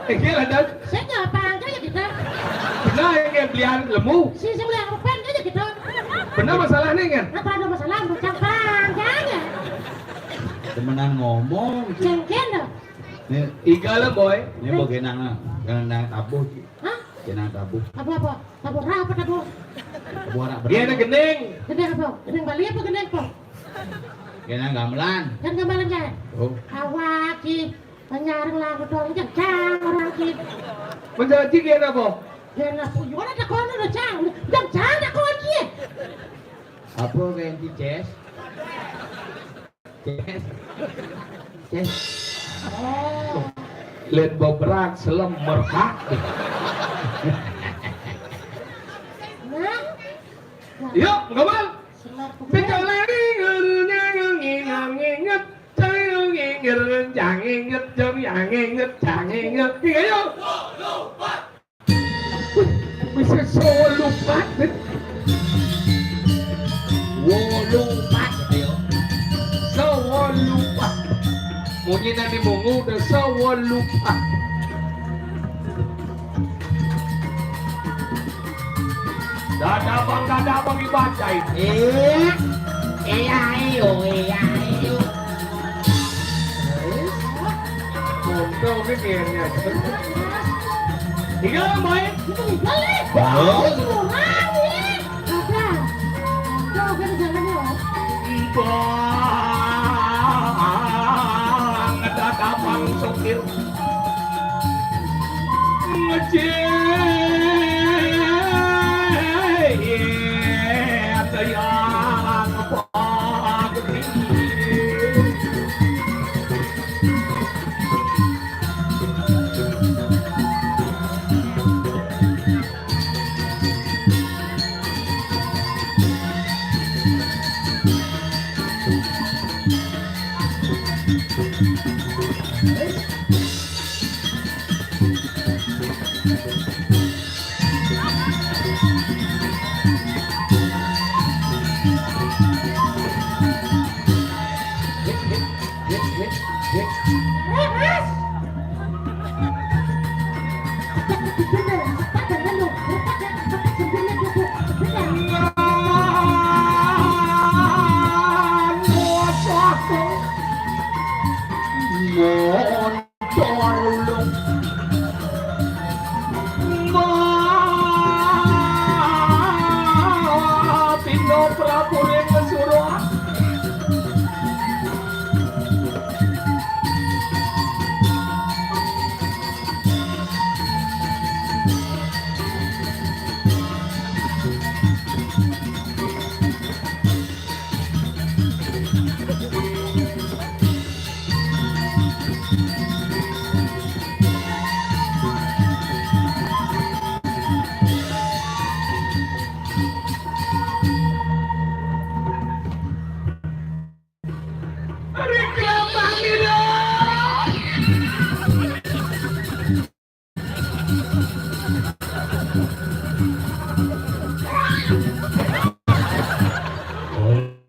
Engget ada. Saya nggak pangkat ya kita. Benar engget belian lembu. Si beli rupen aja kita. Benar masalahnya engget. Apa ada masalah bukan pangkatnya. Temenan ngomong. Cengken dah. Nih, Iga lah boy. ini bagian nang tabuh. Hah? Jenang tabuh. Apa? Tabu apa tabu? Tabuh anak Dia ada gening. Gening apa? Gening Bali apa gening apa? Jenang gamelan. Kan gambaran kan? Oh. Awaki penyarang lagu dong jang orang kid. Menjanji dia apa? Dia nak pujuan ada kono ada jang ada kono dia. Apa kayak di Ces? Ces. Oh. Lihat berat selem merkak. Nah. Yuk, gamal. Pecalani nginget, jangan inget, jangan inget. Ayo. Bisa solupat. Wolupat ayo. Solupat. Mungkin nanti mungu udah solupat. Dada bang dibaca itu. Iya. Kontol ke kayaknya. Tiga boy. Balik. Oh. Bang, dada bang sopir.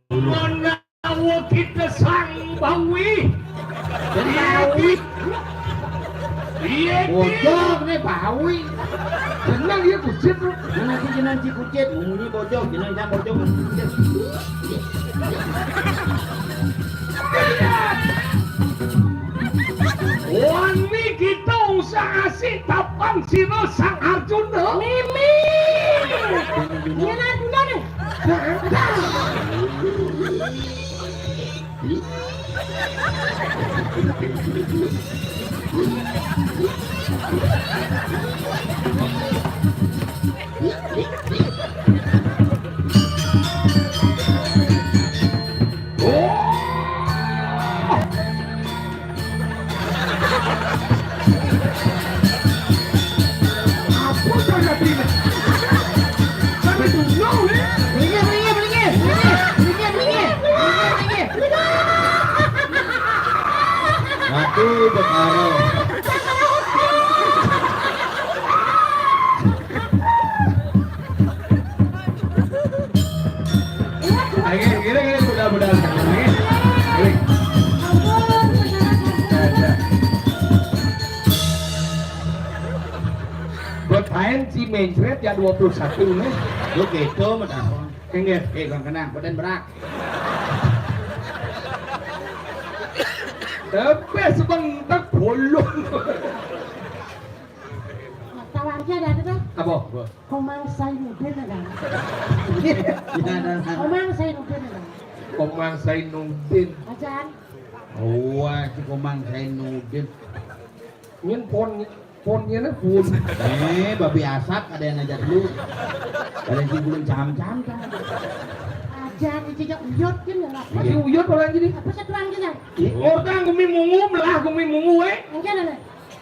Menawa kita sang bawi. Bawi. Iya. Bojok nih bawi. Senang ya kucit. Nanti jenang si kucit, ngomongnya bojok, jenang jam bojok. Wani kita usah asik tapang sino sang Arjuna. Mimi. Ini Arjuna nih. Mati berkaro. Gini budak-budak. Bermain si mencret ya 21 nih. Lu gitu menang. Enggak. Bang kenang, badan berak. Tapi sebentar bolong. Tawa aja ada tuh. Apa? Komang Zainuddin ada. Iya, Komang Zainuddin ada. Komang Zainuddin. Ajan. Oh, si Komang Zainuddin. Ini ponnya nih pun. Babi asap ada yang ngajak lu. Ada yang bulan cam-cam kan. Ajan itu jak uyut kan ya. Masih uyut orang gini. Apa satuan kita? Orang gumi mungu lah, gumi mungu Enggak ada.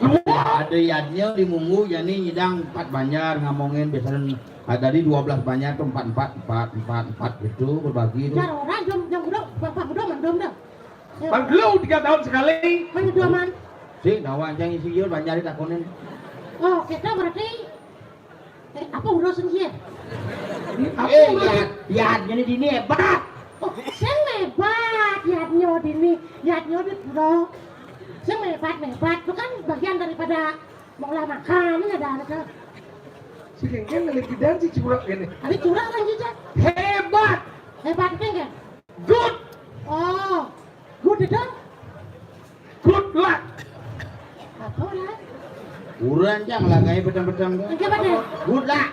Ada yadnya di Mungu, yani nyidang 4 banjar ngomongin biasanya ada di 12 banjar tuh 4 gitu berbagi itu. Cara orang jam udah bapak udah mandom dah. Banglu 3 tahun sekali. Mana dua man? Sih, nawan yang isi yul banjar ditakunin. Oh, kita berarti apa urusan dia? Yadnya di sini hebat. Oh, saya hebat, yadnya di pura. Saya hebat, itu kan bagian daripada mengolah makan, ini ada ke. Si Kengkeng ngeliki dan si curang ini. Tapi curang kan juga. Hebat Kengkeng. Good. Oh, good itu? Good luck. Apa lah? Kurang jang lah kayak pedang-pedang. Enggak pada. Good luck.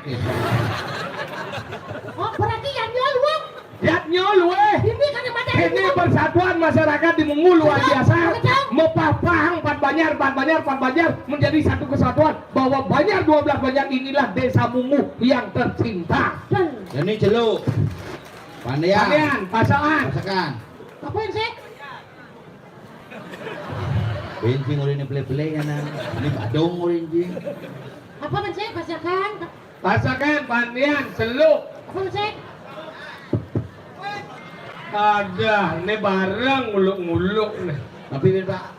Oh, berarti yadnya luang. Yadnya lu Ini kan yang pada. Ini persatuan masyarakat di Mungu luar biasa. Mepapang 4 banjar menjadi satu kesatuan bahwa banjar 12 banjar inilah desa Mungu yang tercinta. Ini celuk. Pandian, pasangan. Apa yang sih? Bensin urin play kan. Ini badung urin ji. Apa yang sih? Pasangan, pandian, celuk. Apa yang sih? Ada, ini bareng nguluk-nguluk nih. Tapi Pak,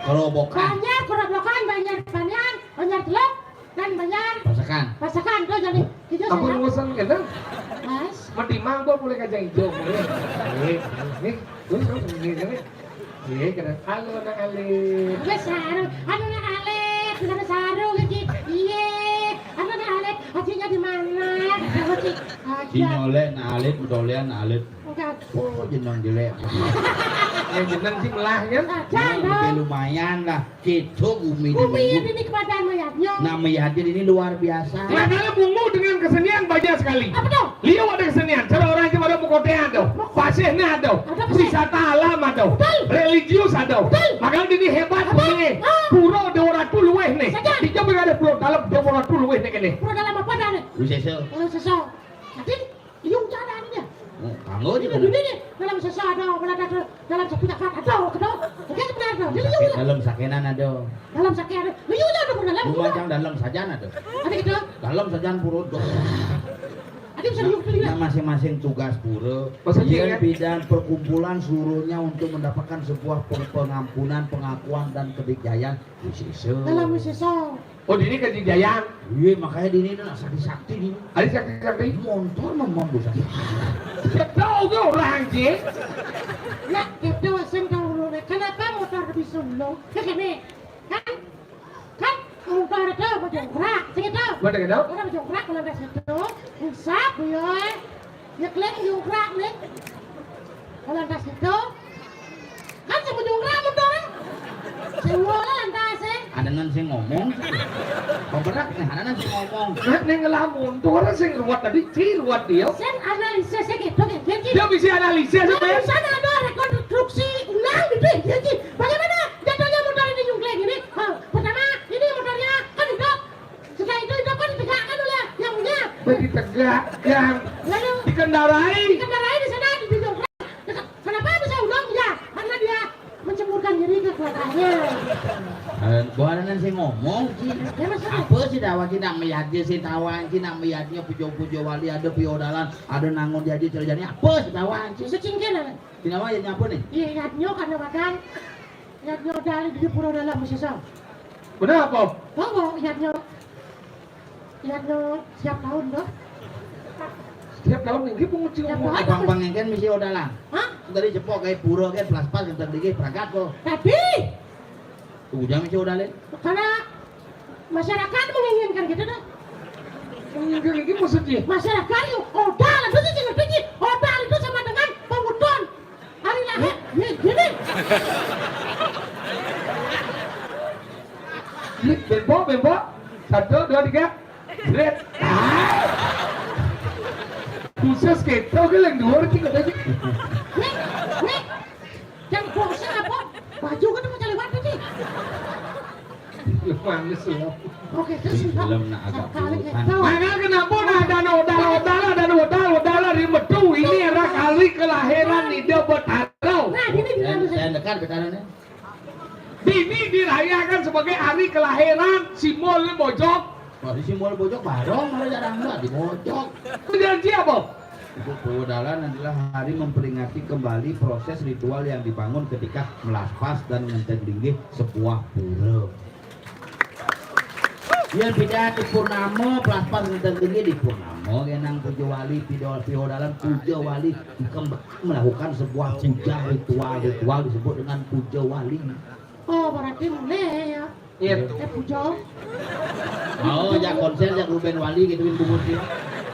kerobokan. Banyak, banyak telur dan banyak pasakan tuh jadi itu Aku ngusen kena. Mas, Medimang gua boleh kacang hijau boleh. Nih, kena. Halo anak Alif. gue sarung, anak Alif, sudah sarung gitu. Iya, anak Alif, hajinya di mana? Si nyolek na alit, bedolean na alit. Oh, jenong jelek. Yang jeneng sih melahnya. Jangan. Lumayan lah. Gitu Umi ini kepada mayatnya. Nama yadnya ini luar biasa. Makanya Mungu dengan kesenian banyak sekali. Apa tuh? Liu ada kesenian, cara orang Jawa ada mukotean ada, pasihnya ada, wisata alam ada, religius ada. Makanya ini hebat nih. Pura 200 luweh nih. Di Jawa ada pulau dalam 200 luweh nih kene. Pura dalam apa dah? Wisesa. Sesok. Nanti liu jalannya. Kanggo juga. Ini dalam sesok ada, dalam seputar ada, kedua. Oke sebenarnya ada. Liu. Dalam sakenan ada. Dalam sakenan ada. Liu ada pura dalam. Macam dalam sajan ada. Ada gitu. Dalam sajan pura. Ada bisa liu Nah, masing-masing tugas pura. Dia bidang perkumpulan seluruhnya untuk mendapatkan sebuah pengampunan, pengakuan dan kedikjayaan. Dalam sesok. Oh dini ke Jayang. Iya makanya dini itu sakti-sakti dini. Ada sakti-sakti. Motor memang bisa. Tahu ke orang je? Nah, gitu asin kau kenapa motor di Solo? Kene, kan motor itu berjongkrak, segitu. Berjongkrak? Orang berjongkrak kalau nggak situ, usap ya, ya keleng jongkrak nih. Kalau nggak situ, kan sebut jongkrak motornya. Semua lantas Ada nanti ngomong. Kau berak nih, ada nanti ngomong. Nah, nih ngelamun tuh orang sing ruwet tadi, ruwet dia. Sen analisis gitu kan, Dia bisa analisis apa ya? Sana ada rekonstruksi ulang gitu ya, bagaimana jatuhnya motor ini jungkleng ini? Pertama, ini motornya kan hidup. Setelah itu hidup kan ditegakkan oleh yang punya. Ditegakkan. Lalu Dikendarai di sana di jongkrak. Kenapa bisa ulang ya? Karena dia mencemurkan diri ke keluarganya. Bukan nanti ngomong sih. Apa sih dawa kita melihatnya si tawan, kita melihatnya pujo-pujo wali ada piodalan, ada nangon jadi cerjanya apa sih tawan sih? Secingkiran. Kenapa ya apa nih? Iya, yatnyo karena makan. Yatnyo dari di pura dalam musisa. Benar apa? Oh, yatnyo siap tahun doh. Setiap tahun ini penguci ngomong. Bang kan misi odalan. Hah? Tadi cepok kayak pura kan pelas-pas kan tadi perangkat kok. Tapi Ujang misi odalan. karena masyarakat menginginkan gitu dah. Menginginkan ini maksudnya? Masyarakat yuk, odal itu sih ngerti sih. Odal itu sama dengan penguton. Hari lahir, gini. Bembo. 1, 2, 3. Red. Khusus kita ke lang dua orang kita tadi. Nih, jangan bosan apa? Baju kan mau cari waktu sih. Mana sih? Oke, terus Belum nak agak kali puluhan. gitu. Mana kenapa ada odal di metu ini era kali kelahiran ide Betaro. Nah, ini bilang Saya dekat betarannya. Ini dirayakan sebagai hari kelahiran simbol Bojok. Wah, di simbol bojok barong malah jarang enggak di bojok. Janji apa? Itu pewodalan adalah hari memperingati kembali proses ritual yang dibangun ketika melaspas dan menteglinggi sebuah pura. Yang beda di Purnamo, pelaspas menteglinggi di Purnamo, genang puja wali, pewodalan puja wali melakukan sebuah puja ritual disebut dengan puja wali. Oh, berarti mulai ya. Iya. Pujo. Oh, ya konser ya Ruben Wali gituin bubur dia.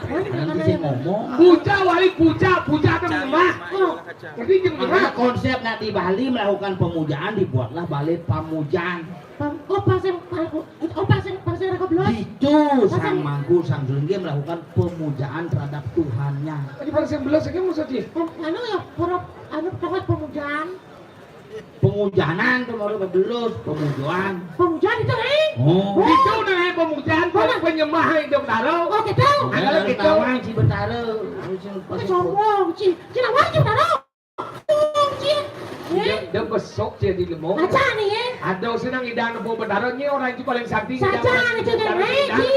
Nanti saya ngomong. Puja wali puja kan rumah. Jadi Makanya konsep nanti Bali melakukan pemujaan dibuatlah balai pamujaan. Pasir aku belum. Itu sang mangku sang Zulinggi melakukan pemujaan terhadap Tuhannya. Jadi pasir belas ini maksudnya? Anu ya, tempat pemujaan. Pengujanan tuh baru belus pemujaan. Pemujaan itu nih. Oh. Itu dengan pemujaan penyembahan itu Betaro. Oh gitu. Kalau gitu. Tawang si Betaro. Sombong sih. Cina wajib Betaro. Dia besok jadi lemong. Aja nih ya. Ada senang idang nepo Betaro nya orang itu paling sakti. Saja nih jadi lagi.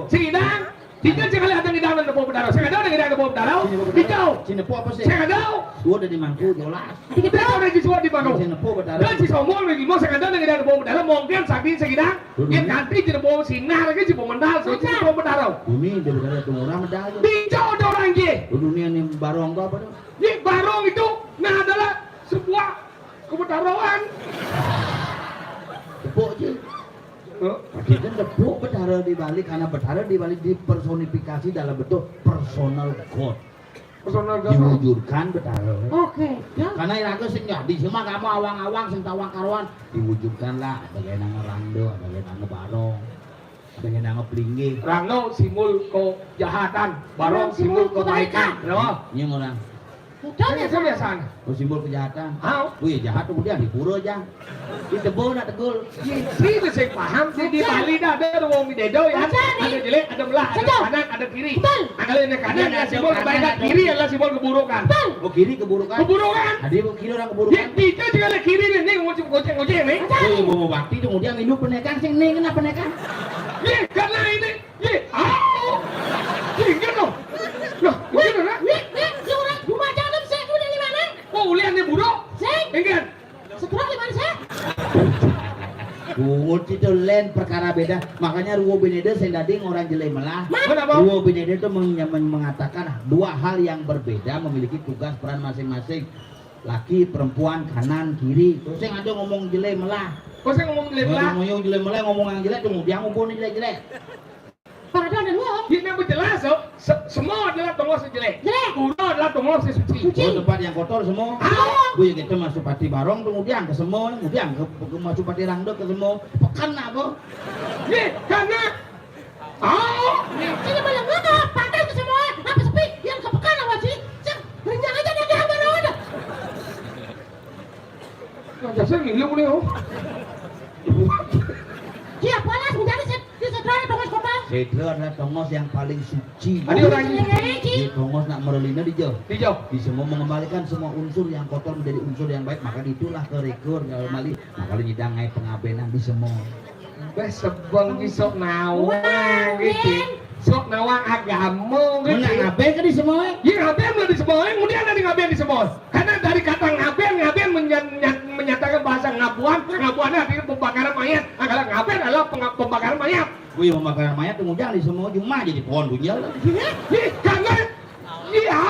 Si idang. Tidak sekali ada di dalam nepo Betaro. Saya ada di dalam nepo Betaro. Tidak. Cinepo apa sih? Saya ada. Gua udah di Mangku jelas. Tidak ada di semua di Mangku. Cinepo Betaro. Dan si sombong lagi mau saya ada di dalam nepo Betaro. Mungkin sakti segidang. Dia ganti di nepo sinar lagi si pemendal. So di nepo Betaro. Bumi di Betaro itu murah medal. Tidak ada orang je. Dunia ini barong apa tuh? Di barong itu nah adalah sebuah kebetaroan. Tepuk je. Kita tepuk Betaro di Bali karena Betaro di Bali dipersonifikasi dalam bentuk personal god. Personal god. Diwujudkan Betaro. Oke. Karena iraga sing di semua kamu awang-awang sing tawang karuan diwujudkanlah ada yang nang rando, ada yang nang barong. Ada yang nang pelinggi. Rando simbol kejahatan, barong simbol kebaikan. Kenapa? Ini orang. Itu Ini kebiasaan. Oh, simbol kejahatan. How? Wih, jahat kemudian di pura aja. Di tebel nak tegul. Ini saya paham sih di Bali dah ada wong midedo ya. Ada jelek, ada belah, ada kanan, ada kiri. Kalau ini kanan adalah simbol kebaikan, kiri adalah simbol keburukan. Oh, kiri keburukan. Keburukan. Ada kiri orang keburukan. Kita juga ada kiri nih, ngoceh nih. Oh, bawa bakti kemudian minum penekan sing nih kena penekan. Ye, karena ini, ye, tinggal dong. Loh, begitu kan? Nih, orang rumah dalam saya udah di mana? Oh, lihat nih buruk. Saya. Ingat. Sekarang di mana saya? Bunga Semut itu lain perkara beda. Makanya Ruwo Binede sing dadi orang jelek melah. Ruwo Binede itu mengatakan dua hal yang berbeda memiliki tugas peran masing-masing. Laki, perempuan, kanan, kiri. Terus yang ada ngomong jelek melah. Kok saya ngomong jelek melah? Ngomong jelek melah, ngomong yang jelek tuh dia ngomong jelek-jelek. Pak ada Ruwo. Ini yang jelas so, semua adalah tongos yang jelek. Jelek. Kuno adalah tongos yang suci. Oh, tempat yang kotor semua. Gue yang itu masuk pati barong kemudian ke semua, kemudian ke masuk pati rangdo ke semua. Pekan apa? Nih, karena Ini malah ngapa? Pantai ke semua. Apa sepi? Yang ke pekan apa sih? Renjang aja dia mana-mana. Nah, saya ngilu nih oh. Dia panas menjadi disetranya tongos kota. Sedra adalah tongos yang paling suci. Ada orang Di tongos nak merelina dijauh. dijauh. Di semua mengembalikan semua unsur yang kotor menjadi unsur yang baik. Maka itulah kerekur kalau mali. Maka lidang ngai pengabenan di semua. Sebang di sok nawang gitu. Sok nawang agama gitu. Mana ngaben ke di semua? Iya ngaben lah di semua. Kemudian ada ngaben di semua. Karena dari kata ngaben menyatakan bahasa ngabuan. Ngabuannya artinya pembakaran mayat. Kalau ngaben adalah pembakaran mayat. Wih pembakaran mayat kemudian di semua cuma jadi pohon bunjal. Ih karena iya.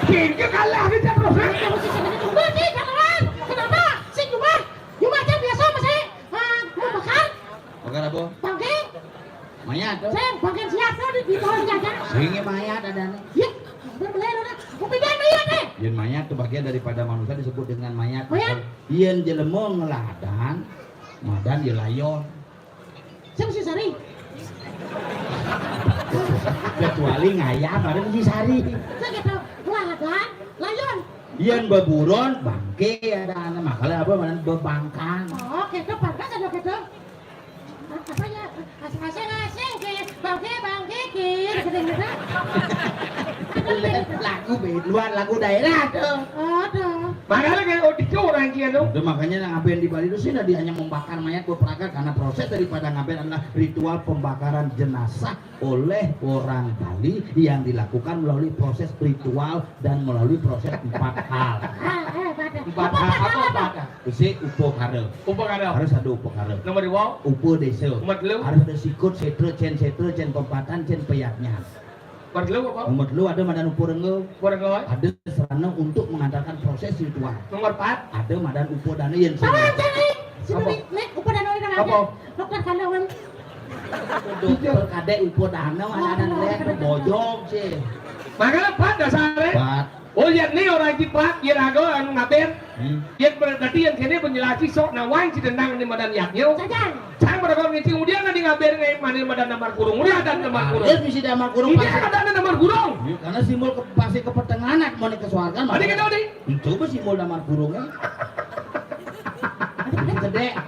Kira kalah kita proses. Tunggu sih kawan. Kenapa? Sing cuma aja biasa mas saya. Mau bakar? Bakar apa? Bangke? Mayat tuh. Saya bangke siapa di pohon jajan? Singi mayat ada nih. Ya, berbelai udah. Mau pindahin mayat deh. Yen mayat itu bagian daripada manusia disebut dengan mayat. Mayat? Yen jelema ngeladan, madan dia layon. Saya mesti sari. Kecuali ngayam ada mesti sari. Saya kata ngeladan, layon. Yen beburon bangke ada anak makanya apa mana bebangkang. Oh, gitu pangkas ada gitu. Apa ya? Asing-asing ke bangke gitu. Lagu daerah tuh. Ada. Makanya kayak odiko orang kia tuh. Itu makanya ngaben di Bali itu sih dia hanya membakar mayat beperangkat karena proses daripada ngaben adalah ritual pembakaran jenazah oleh orang Bali yang dilakukan melalui proses ritual dan melalui proses 4 hal. 4 hal apa? Isi upo kare. Upo kare. Harus ada upo kare. Nomor 2. Upo desa. Nomor 3. Harus ada sikut, setre, cen pempatan, cen peyatnya. Nomor 3 apa? Nomor 2 ada madan upo renggo. Upo renggo. Ada serana untuk mengantarkan proses ritual. Nomor 4. Ada madan upo dana yang Nek upo dana ini apa? Dokter kandungan. Dokter kadek upo dana ada lek bojong sih. Makanya Pak dasarnya. Pak. Oh ya nih orang Pak, ya rago anu ngaben. Yang berarti yang kene penjelasi sok nawang si tentang di madan yaknya. Sang pada kalau ngisi kemudian nanti ngaben ngai mana madan namar kurung. Udah ada namar kurung. Dia mesti damar kurung. Ini ada namar kurung. Karena simbol pasti ke pertengahan mau kesuargan. Ada kita nih. Coba simbol damar kurungnya. Gede.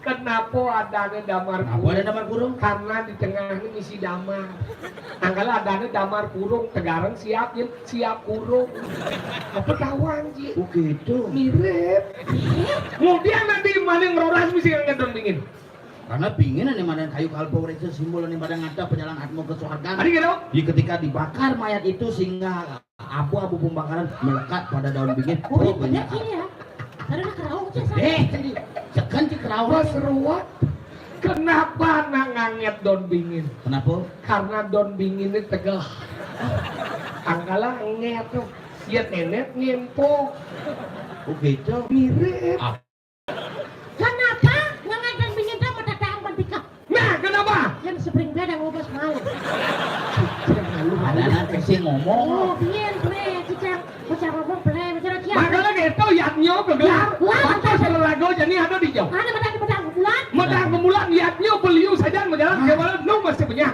Kenapa ada damar kurung? Kenapa ada damar kurung? Karena di tengah ini misi damar. Angkala ada damar kurung, tegarang siap kurung. Apa tawan sih? Oh gitu. Mirip. Kemudian nanti maling roras misi yang ngedon dingin. Karena pingin nih madan kayu kalpo itu simbol nih madan ngata penjalan atmo kesuargan. Ada gitu? Di ketika dibakar mayat itu sehingga abu-abu pembakaran melekat pada daun bingin. Oh banyak ini ya. Ada keraung sih. Sekan ci keraung. Seruat. Kenapa nganget daun bingin? Kenapa? Karena daun bingin ini tegah. Angkala nget tuh. Ya nenek nyempo. Oh gitu. Mirip. Kenapa nganget daun bingin sama datang pentika? Nah, kenapa? Yang spring bed yang ngobos malu. Ada anak kasih ngomong. Oh, biar gue cicang bocah ngomong play bicara kia. Makanya gitu yatnya kegelar. Waktu selerago jadi ada di jauh. Ada medang bulan. Medang kemulan yatnya beliau saja menjalan ke mana nu masih banyak.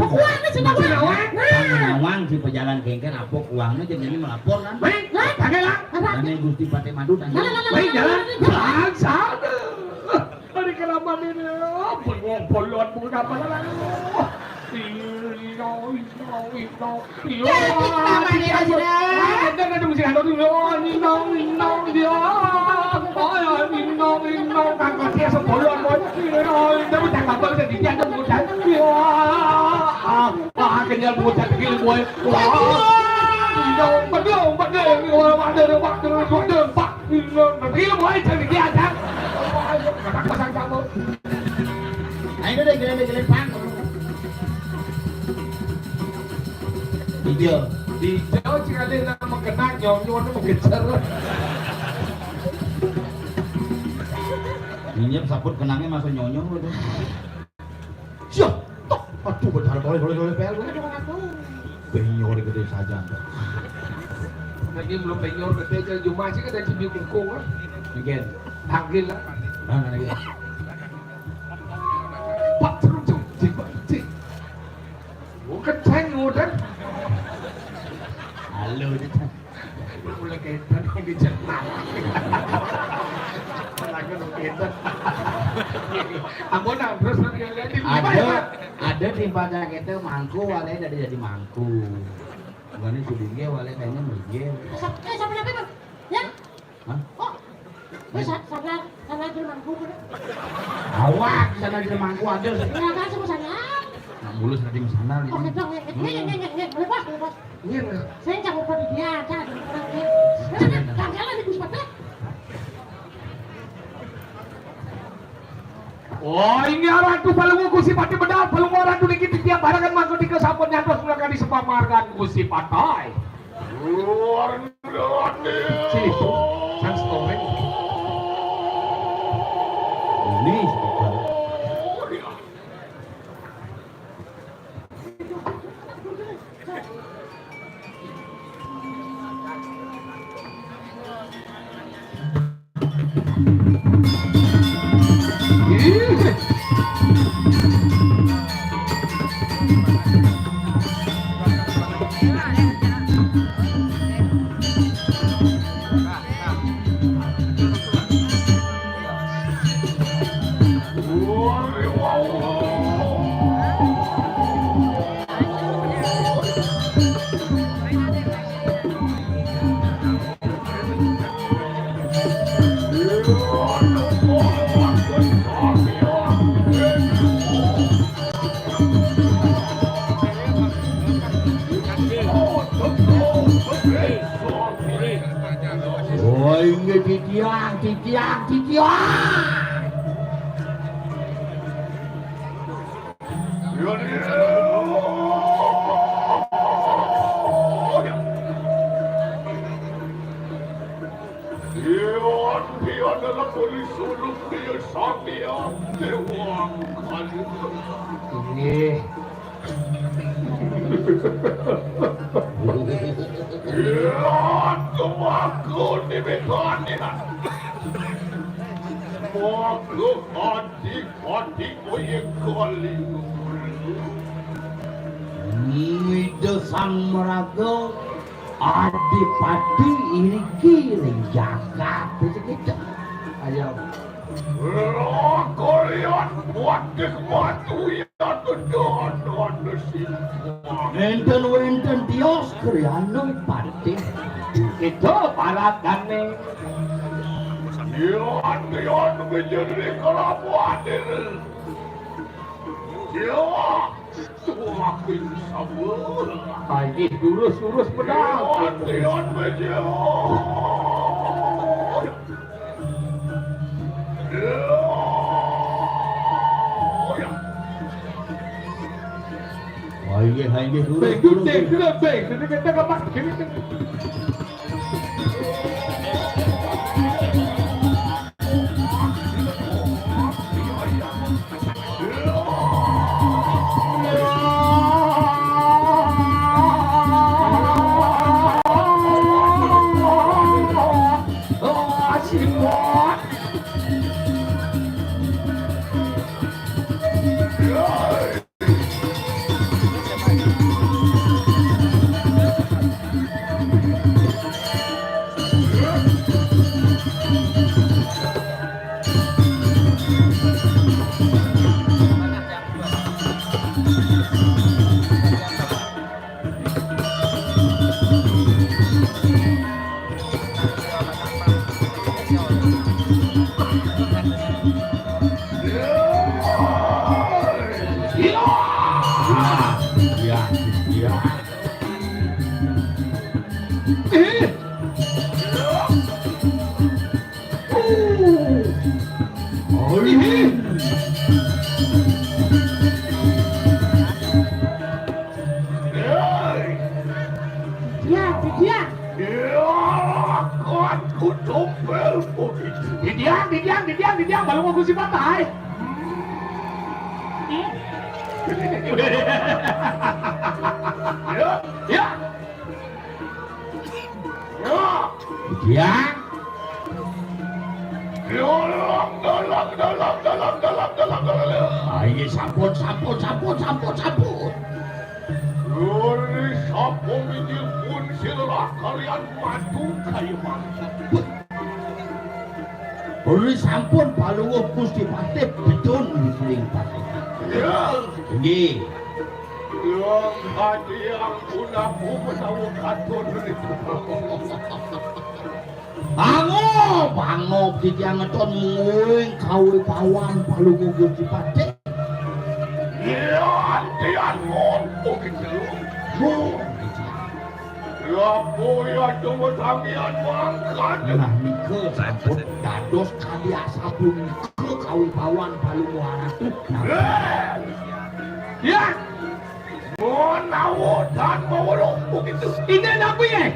Pokoknya sudah Nawang si pejalan kengker apok uangnya jadi melapor kan. Baik, pakai lah. Karena Gusti Pate Madu dan Baik jalan. Bangsa. Ada keramat ini. Bolon bukan apa lah. Masa gede pang. Hijau. Hijau jika dia nak mengenang nyom mengejar. Ini saput kenangnya masuk nyonyong gitu. Siap. Aduh, betul boleh pel. Penyor gede saja. Lagi belum penyor gede jadi cuma sih ada cibi kungkung kan. Mungkin. Panggil lah. Mana lagi? Pak terus cik. Bukan cenggu dan. Halo dia. Mulai kaitan yang dicerna. Lagi kaitan. Ampun terus lagi. Ada di pajak itu mangku wale dari jadi mangku. Bukannya sudingnya wale kayaknya migil. Siapa Bang? Ya? Hah? Oh. Sana di mangku kan? Awak sana di mangku ada. Ya kan sama sana. Nak mulus nanti di sana ini. Oke dong, boleh bos. Iya. Saya jangan lupa dia, jangan orangnya. Jangan di Guspatnya. Oh, ini orang tu palung Gusti Pati bedal, palung orang tu dikit tiap barangan masuk di kesapon nyantos mulakan di sepamargan Gusti Patai. Luar biasa. Cipu, sang story. Ini Sang Merago Adipati ini kiri jagat begitu. Ayo. Kalian buat sesuatu yang kedua nasib. Wenten tios kriano pati. Itu para kami. Dia menjadi kelabuan ini. Dia semakin sabar. Lagi lurus pedang. Dia menjadi. Hanya dulu. Kita gamak. Ya. Ya. Ya. Ayo sampun. Lori sampun mijil pun silah kalian madu kayu Beri sampun paluwuh Gusti Patih bedun dipiling Patih. Ya. Nggih. Yang hadi yang punaku menawa katun itu. Bango titiang ngeton nguing kawe pawan paluwuh Gusti Patih. Ya, antian ngonto gitu. Ya, boya cuma tangian mangkat. Nah, nike sampun dados kadya sabun nike kawe pawan paluwuh aratu. Ya. Menawa dan mawulung begitu. Ini apa ya?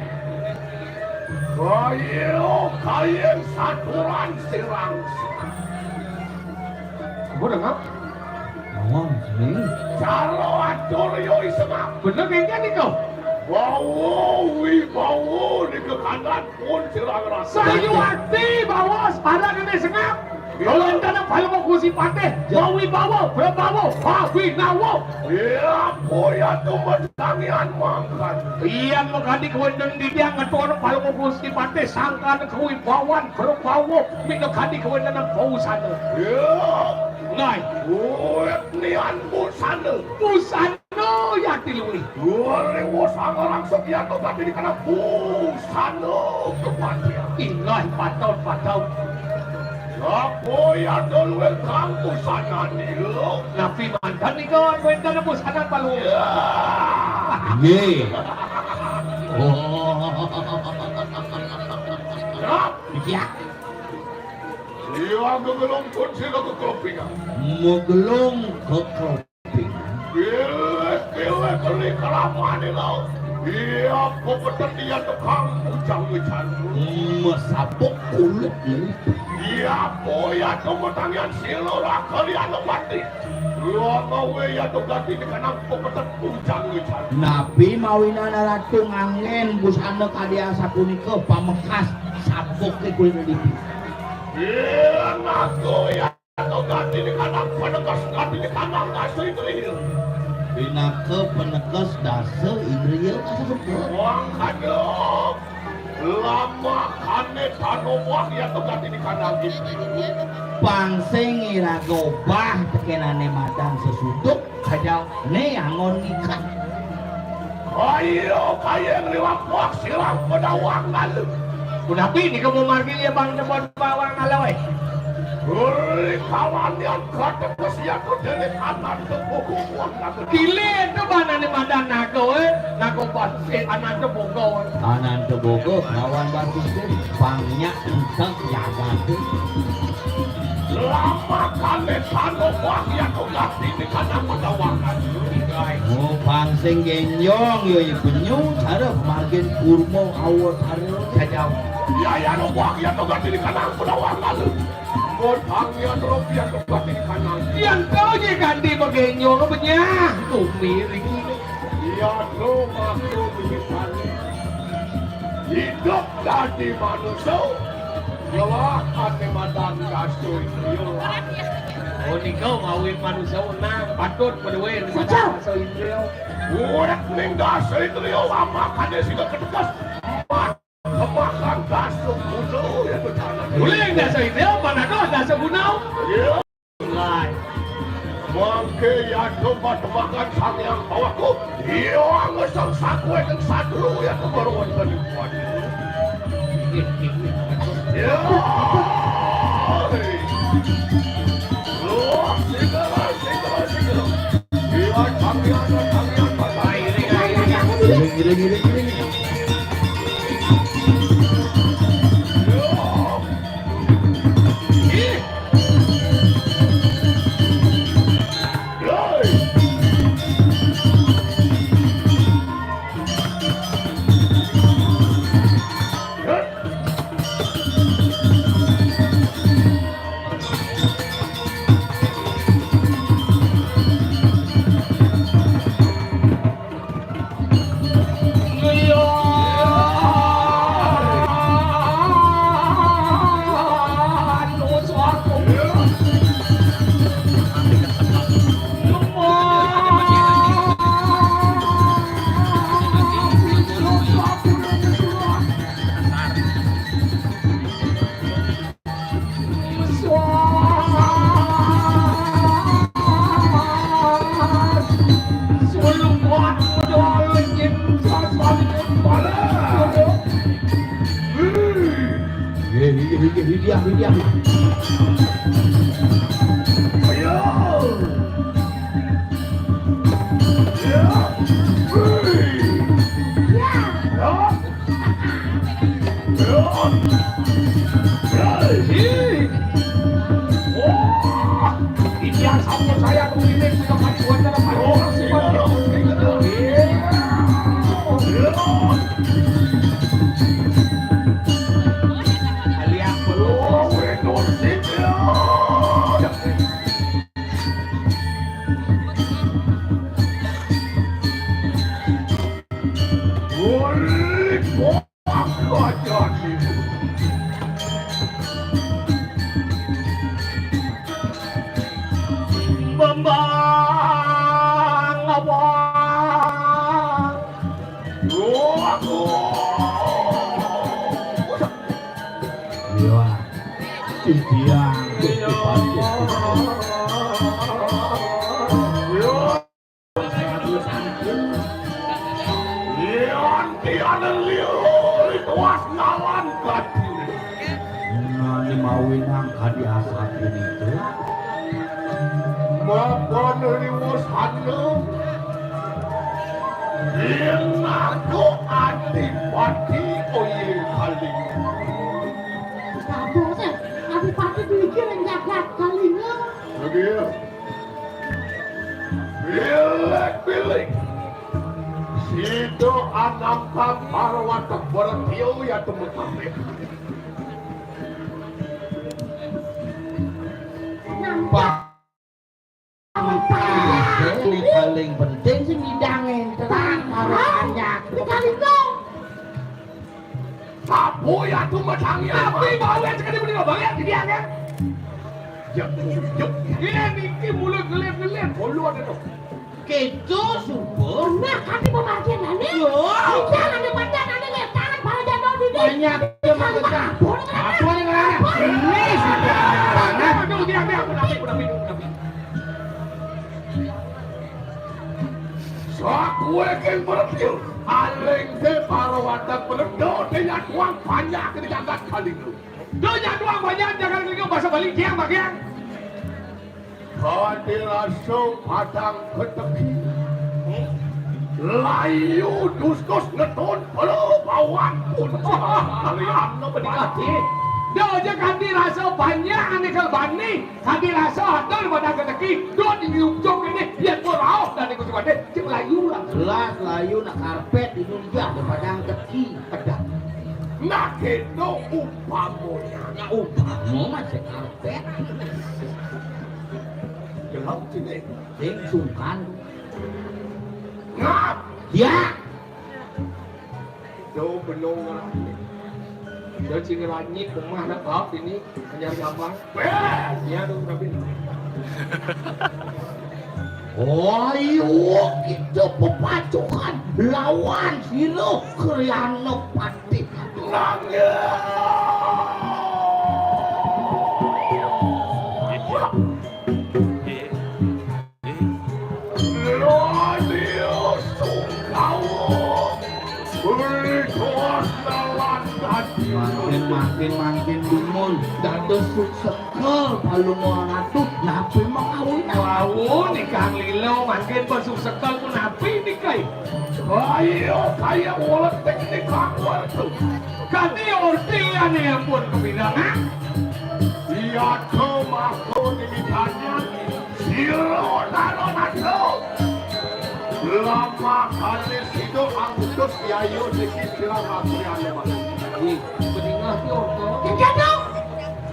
Kalian saturan sirang. Apa dengar? Nawang sini. Calo atur yoi semang. Bener kayaknya nih kau. Bawo di kekanan pun sirang rasa. Sayu hati bawa sebarang ini sengap. Kalau anda paluwuh Gusti Patih, bawi bawa, bawi nawo. Ya, boya cuma tangian mangkat. Iya makanya kewendeng di dia ngeton paluwuh Gusti Patih sangkan kewi bawan berbawa minta kadi kewendeng busana. Ya, ngai. Nian busana. Busana ya dilui. 2000 langsung ya tuh tadi dikena busana kematian. Ingai patau. Boya dulu kang busana nilo. Nabi mantan nih kau kewendeng busana paluwuh. Ye. Ya. Iya gegelung pun sila kekelopingan. Megelung kekelopingan. Pilih kali kelamaan nilo. Iya pepetan dia tukang ujang ngecan. Mesapok kulit nih. Iya boya kemetangian silo lah kalian lepati. Lu mau ya tuh ganti di kanang pepetan ujang ngecan. Nabi mawinana ratu ngangen busana kadya sapunika pamekas sapok ke kulit lipi. Iya nago ya tuh ganti di kanang penegas ganti di kanang nasi itu ini. Pinake penegas dase indriya kasebut. Wang kadok. Lama kane tanowah ya tuh ganti di kanang itu. Pangsing iragobah tekenane madang sesuduk kajal ne angon ikan. Ayo kaya ngeliwak wak silang pedawang lalu. Kunapi ini kamu margil ya bang jempol bawang alawai. Kawan yang kata kesiaku dari kanan ke buku buang naku. Kile itu mana nih madang nago nago pasti anak tebogo. Anak tebogo kawan batu pangnya enteng jaga tuh. Lama kali tanowah ya tuh ganti di kanang pedawangan. Oh pangsing genyong yo penyu cara margin kurmo awal hari jajau. Ya nowah ya tuh ganti di kanang pedawangan. Panggian rupiah tuh ganti di kanang. Yang kau je ganti genyong apa nya? Tuh miring. Ya tuh maksud misalnya hidup jadi manusia. Yalah ane madan gasto itu. Oh ni kau ngawin manusia menang patut berduit di sana so Indrio. Udah meninggal Indrio lama kan dia sudah ketegas. Kemakan gasto musuh ya bercanda. Boleh enggak so Indrio mana kau gasto gunau? Ya. Lai. Mangke ya coba makan sang yang bawaku. Iya ngesang saku yang sadru ya kebaruan tadi buat. Ya. bidiang. Ayo. Ya. Bidiang sambut saya begini sudah mati wajah dan orang paling penting sih ngidangin terang banyak dikali dong sapu ya tuh macamnya tapi bawa sekali beli bang ya didiangnya yuk ini niki mulut gelap bolu ada tuh kejo super nah kami mau bagian nanti jangan ada panjang nanti lihat tangan para jadwal di banyak yang mengatakan apa yang ngarang ini sudah tangan aduh dia udah minum aku akan berpikir aling de parawatan pelendok dengan uang banyak ke jagat kali itu dengan uang banyak jangan kali itu bahasa balik yang bagian kadirasa padang keteki layu dus ngeton pelu bawang pun kalian no berdikati dia aja kadi rasa banyak anekal bani kadi rasa hadar pada keteki do di ujung ini dia korau dan ikut pada cek layu lah jelas layu nak karpet di dunia daripada keteki ada nak itu umpamonya macam karpet jelas sini ting sungkan ngap ya do benong dia cing ranyik rumah nak bab ini hanya gambar ya tu tapi oh iyo kita pepacukan lawan silo kriano pati makin dumul dados suksekel kalau mau ngatut napi mengawin nikah lilo makin bersuksekel pun napi nikah ayo kayak waletek nikah waktu kati ortian yang pun kebidangan iya kemahku dimitanya siro naro nato lama kali sido Agustus yayo dikit silang aku yang lemas peningah ti orto kejadong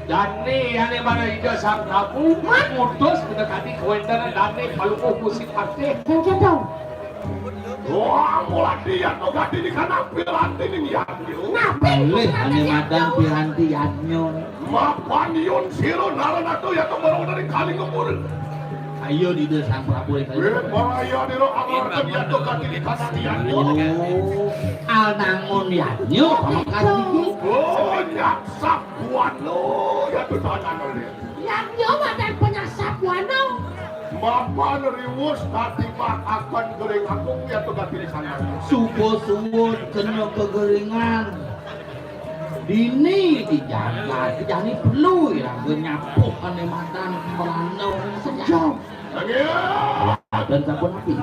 dani ane mana ida sang prabu mutus mendekati kewendana dani paluko kusik pasti kejadong wah mulai dia tuh gadi di kanan piranti nih yanyo boleh ane madang piranti yanyo mapan yun siro narana tuh ya tuh baru dari kali ngumur ayo di desa Prabu itu. Ayo di roh agar terjatuh kaki di kanan yanyo. Al nangun yanyo kaki. Oh nyaksap wano ya tuh tangan oleh. Yanyo badan penyasap wano. Mapan riwus tadi mak akan gering agung ya tuh kaki di sana. Subuh kenyok kegeringan. Dini dijaga, jadi perlu ya nyapu ane madan merano sejam. Dan sabun api.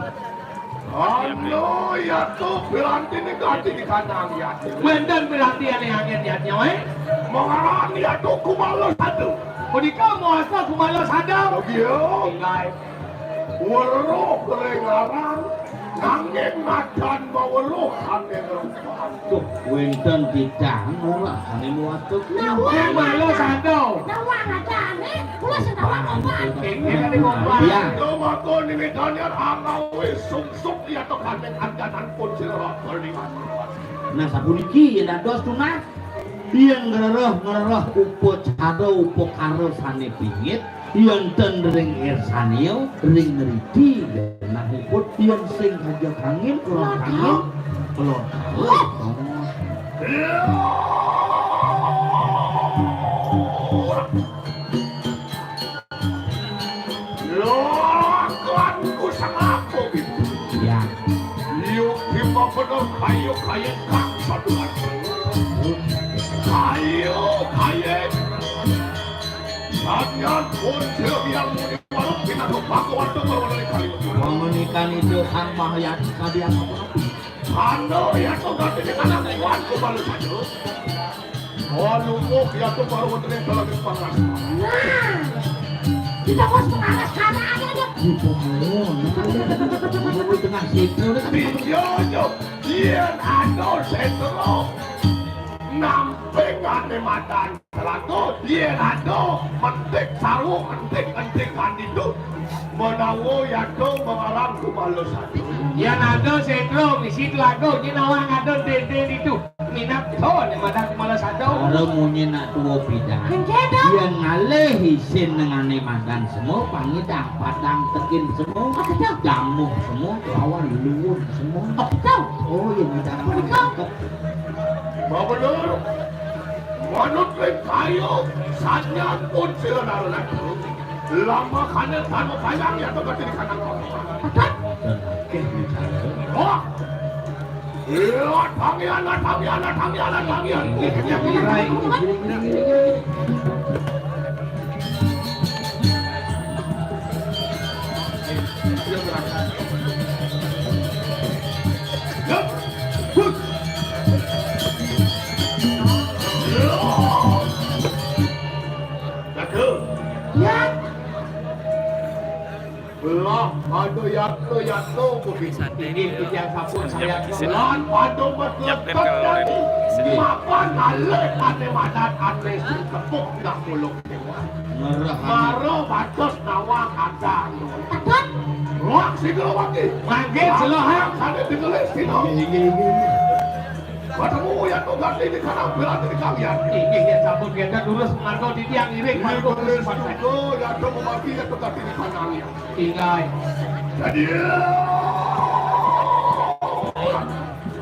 Ano ya tuh piranti nih ganti di kandang ya. Benden berarti ane angin-angin we. Mengarah ya tuh kumalo satu. Kodika mau asal kumalo sadar. Yo. Tinggal. Weruh kelengaran. Nangin madan baweruh ane tuh wenten tidak murah ane muatuk. Nawang kumalo sadar. Nawang aja nih, kula sedawang obat. Iya. Mako ni medanya angawe sungsuk ya to kaneng andanan pun sira berlimat. Nah sabuniki ya dos tunah. Yang ngerah upo cado upo karo sane pingit. Yang ring ersanio ring ngeriti nah uput yang sing aja kangin kurang kangin belum Lakuanku sangat begitu. ya Yuk kita benar kayu kak saduan. Kayu. Sangat pun yang muni warung kita kepakuan itu mengenai kayu. Memenikah itu sang mahayat kadian Ando ya tuh ganti di kanan kuanku baru saja. Waluh ya tuh baru menteri dalam panas. Tidak bos pengalas kana aja dia. Itu tengah situ Yo, yen ando setro. Namping ane madan selaku yen ando mentik saru mentik itu. Menawo ya tuh mengarang kumalu satu. ya nado setro misi lago ni nawang nado dede itu minap ton madan malas ado ada munyi nak tuwo bidang yang ngalih isin dengan madan semua pangidang padang tekin semua jamu semua lawan luwun semua oh yang midang Mau bener manut kayu sanyan pun sila narunan lama kanan tanpa bayang ya tuh ganti di kanan oh iya tangian Belah, ada yato begitu. Ini yang sabun saya belah, pada betul tadi. Makan alek ane madan ane kepuk dah muluk. Maro batos nawang ada. Ruang sigel wangi. Manggil selohang. Kane ditulis sino. Ketemu ya tuh ganti di kanan berarti di kalian. Ini ya sabun kita lurus margo di tiang iring margo lurus partai. Oh ya tuh membagi ya tuh ganti di kanan ya. Tinggal. Jadi.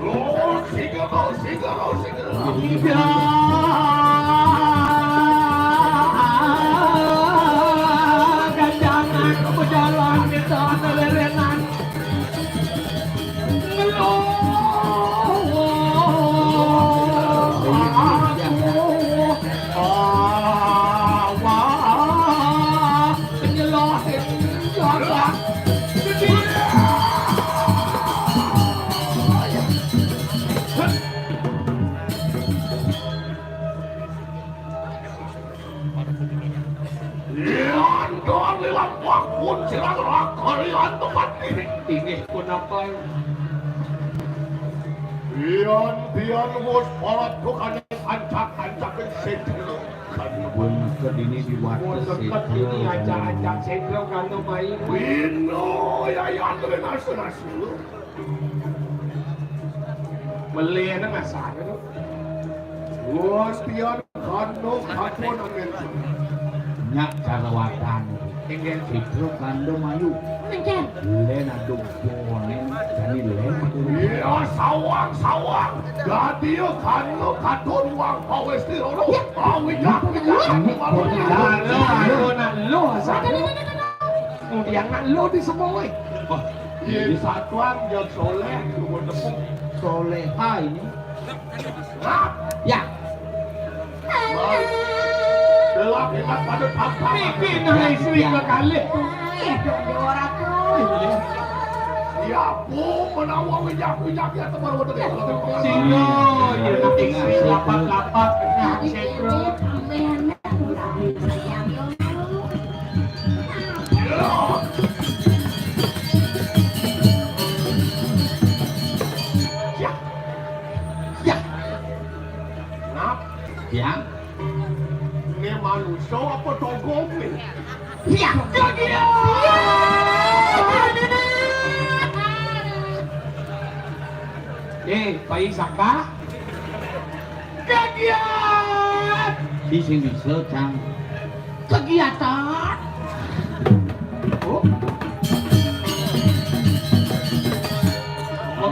Oh sigel. Gandangan berjalan di sana lerenan. Pian bos parat bukan ancak-ancakin sentro. Bun kedini dibuat dekat ini ancak-ancak sentro kanu main. Wino ya andre nasu. Beli na ngasana tu. Bos pian kanu kapon angin. Nyak carawatan Ingin Fitro kando mayu Engken. len aduk ponen jadi len iya sawang gadio kanu katun wang pawesti rono awika lo kemudian lo di semua iya satuan yang soleh kemudian soleha ini nah ya Delap hebat pada papa. Bikin hari istri kali. Dewa Ratu. Ya bu, menawang wijak-wijak ya teman betul ya. Sino, ya istri lapat-lapat. Setro. Ya. Ini manusia apa togong nih? Ya, dia. Pak Isaka. Kegiatan. Bisa Cang. kegiatan. Oh.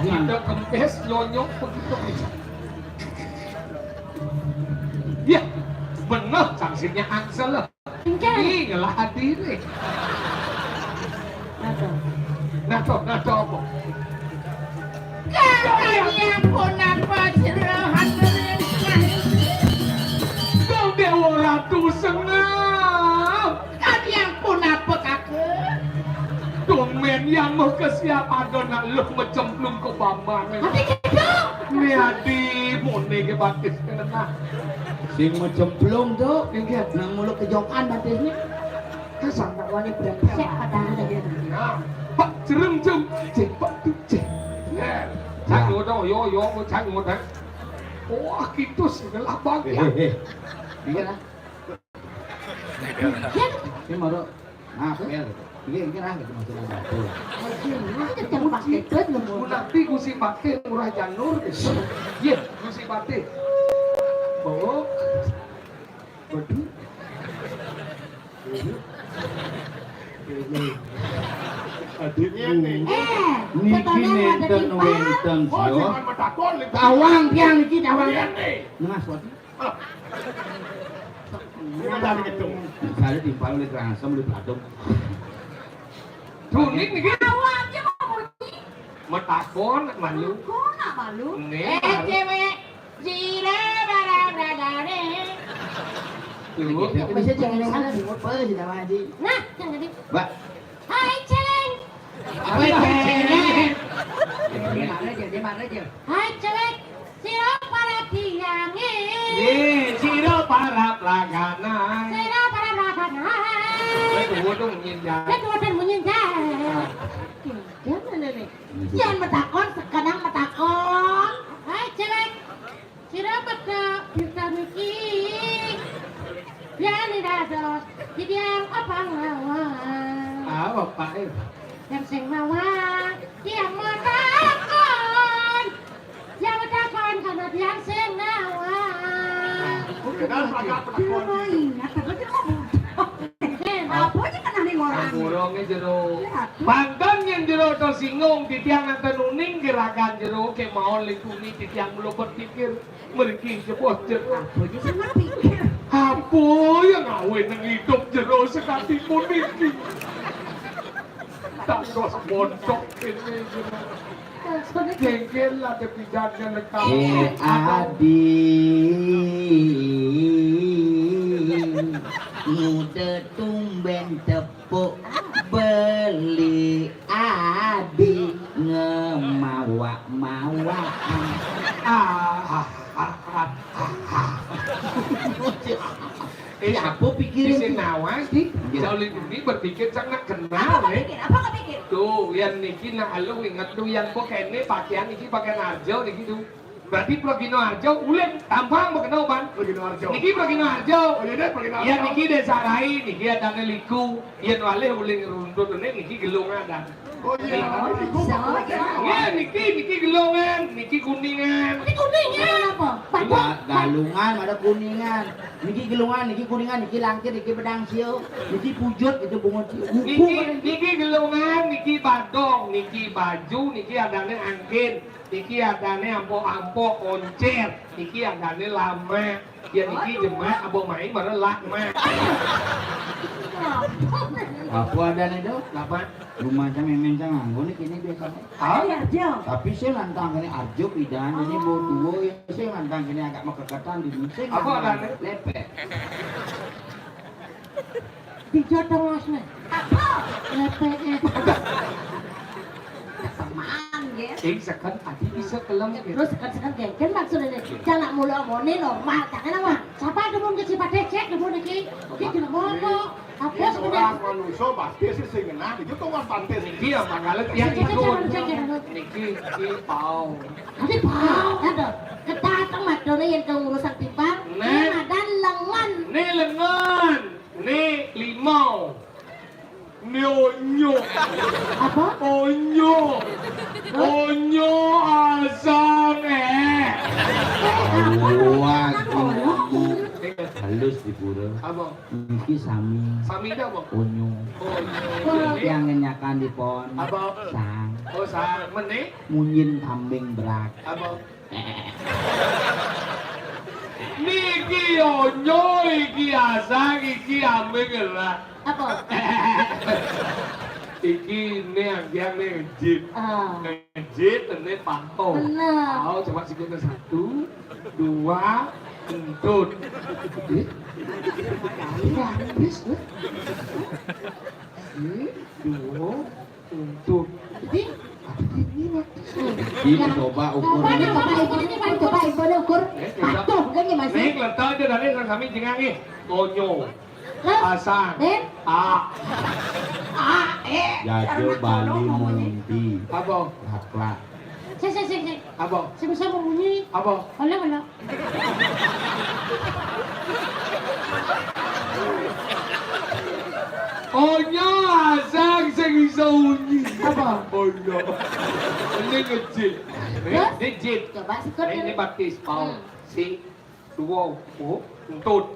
Kita kempes nyonyok begitu. Ya, bener sanksinya Ansel lah. Ini lah hadirin. Nato apa? Kalian pun apa cerahan Kau Dewa Ratu senang. kalian pun apa kakek? Domen yang mau kesiapa dona lu mencemplung ke bambang. Hati kita. Ini adi mone ke batis kena. Sing mencemplung tuh, nang mulut kejokan batisnya. Kasar tak wani brengsek padahal ada dia. Pak cerem cek pak tu cek. Cak ngono yo cak ngono. Wah gitu segala bagian. Iya lah. Ini mau maaf ya. Ini lah gitu maksudnya batu. Nanti kamu basket belum? Nanti gusi pakai murah janur. Iya, gusi pakai. Oh. Betul. Adiknya nih. Niki nenten wenten Oh, sio. jangan bertakon. Tawang tiang niki tawang. Ngas wati. Ini tadi gitu. Saya timpal oleh kerasa oleh Platung. Tunik nih gitu. Awalnya mau Metakon malu. kok nak malu? Nih. Cewek jira barang-barang. Tapi bisa jangan yang sana di motor sih sama Haji. Nah, jangan di. Mbak. Hai Celeng. Apa Celeng? Mana aja? Hai Celeng. Siro para tiange. Siro para pelagana. Siro para belakana. Kedua dong nyinjak. Kedua dan menyinjak. Gimana nih? Jangan metakon, sekarang metakon. Hai Celeng. Siro baka bisa mikir. Biar tidak dos, dibiang apa ngawang. Apa Pak? Yang sing ngawang, dia metakon. Dia metakon karena dia sing ngawang. Kenal agak pelakon. Ingat, tapi dia apa aja kan ada orang. Ngurongnya jero. Mantan yang jero to singgung di tiang nanti nuning gerakan jero ke mau lingkungi di tiang belum berpikir meriki sebuah jero. Apa aja sama pikir. Apa yang ngawin yang hidup jero sekali pun ini. Tak dos bontok ini jero. Jengkel lah kepijakan lekap. Adi muda tumben tepuk beli adi ngemawa-mawaan. Apa pikirin Si Nawas di Jauh ini berpikir sangat kenal Apa pikir? Apa nggak pikir? Tuh, yang niki nak lu ingat tuh yang kok kene pakaian niki pakai narjo niki tuh. Berarti Progino Harjo ulen tampang berkenal ban. Progino Harjo. Niki Progino Harjo. Oh iya deh Progino Harjo. Ya niki desa rai niki ada liku. Iya wale ulen runtut niki gelungan dan. Oh iya. Ya niki gelungan, niki kuningan. Ini kuningnya apa? Galungan ada kuningan. Niki gelungan, niki kuningan, niki langkir, niki pedang sio, niki pujut, itu bunga sio. Niki gelungan, niki badong, niki baju, niki adane angkin, niki adane ampo koncer, niki adane lama. Ya niki jemaah abo main baru lakma. Apa ada nih tuh? Lama. Rumahnya memen saya nganggo nih kini biasa. Ah, Arjo. Tapi saya lantang kini Arjo pidan ini bau tua ya. Saya lantang kini agak mekekatan di musik. Apa ada nih? Lepek. Dijodong masnya. Apa? Lepeknya. Teman, ya. Sekan ati bisa kelam gitu. Terus sekan gengken maksudnya jangan mulu omongin normal. Jangan apa? Siapa ada mau ke Cipat Decek, ada mau ke oke kena ngomong. Apa Orang sebenarnya? manusia pasti sih sengenah itu tuh kan pantes. Niki ya mangalet yang ikut. Niki pau. Nanti pau, ada. Ketatang madone yang kengurusan timbang. Dan lengan. Nih lengan. Nih limau. Nyonyo. Apa? Onyo asang Wah, halus di pura. Abang. Niki sami. Sami dah bang. Onyo. Yang ngenyakan di pon. Abang. Sang. Oh sang meneh. Munyin kambing berak. Abang. Niki onyo, iki asang, iki ambing lah. Apa? Iki nih yang ngejit. Ngejit ini pantau. Benar. Tahu coba sikutnya 1, 2, kentut. Habis tuh. 2, kentut. Jadi Ini coba ukur. coba ibu ukur. Patuh kan ya masih. Nih letak aja dari kami jengangi. Tonyo. Hah? Asang. Eh? Jajo Bali Monti. Apa? Laklak. Sik. Apa? Saya bisa membunyi. Apa? Oleh. Onyo asang sing iso unyi. Apa? Onyo. Ini ngejit. Ini jit. Coba sikut. Ini baptis pau. Si 2, kentut.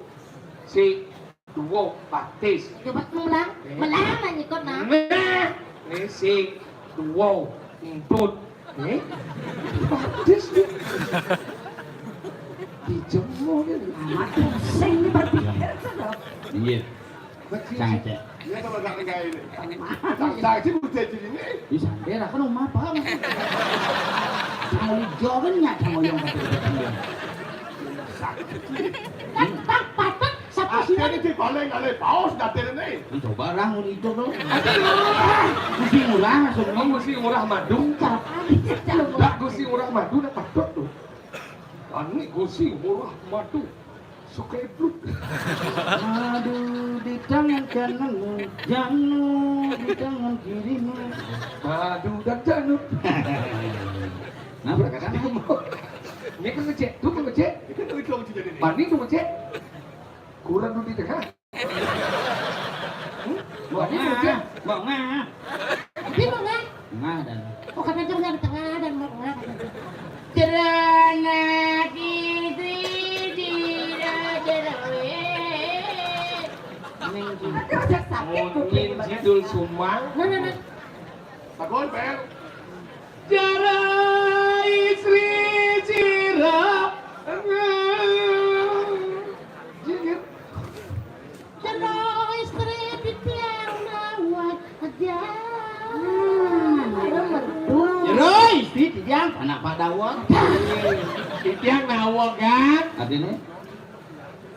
Si 2, baptis. Coba ngulang. Melang lah nyikut nah. Ini si 2, kentut. Baptis. Dijemur kan. Amat pusing nih berpikir sudah. Iya. Cangcek. Dia sama tak negara ini. Tak sih buat jadi ini. Di sana kan rumah apa? Mau jogan nyak sama yang kata-kata. Tak patut. Siapa sih? Asyik ini paling kali paus datin ini. Ini coba orang mau itu dong. Mesti murah masuk. Mesti murah madu. Tak gusi murah madu dah patut tu. Ani gusi murah madu. Suka iblut. Aduh di tangan kananmu, janu di tangan kirimu. Madu dan janu. Nah berkata Ini kan ngecek, tu kan ngecek. Itu tuh itu jadi ini. Banding tu ngecek. Kurang dulu di tengah. Banding tu ngecek. Mau ngah. Tapi mau nggak? Ngah dan. Oh kata cuma di tengah dan mau nggak? Cerana kiri Mungkin judul Sumang. Nah. Takon pel. Jara istri cirap. Jero istri di tiang nawat aja. Jeroi, istri tiang anak padawak. Tiang nawak kan? Artinya?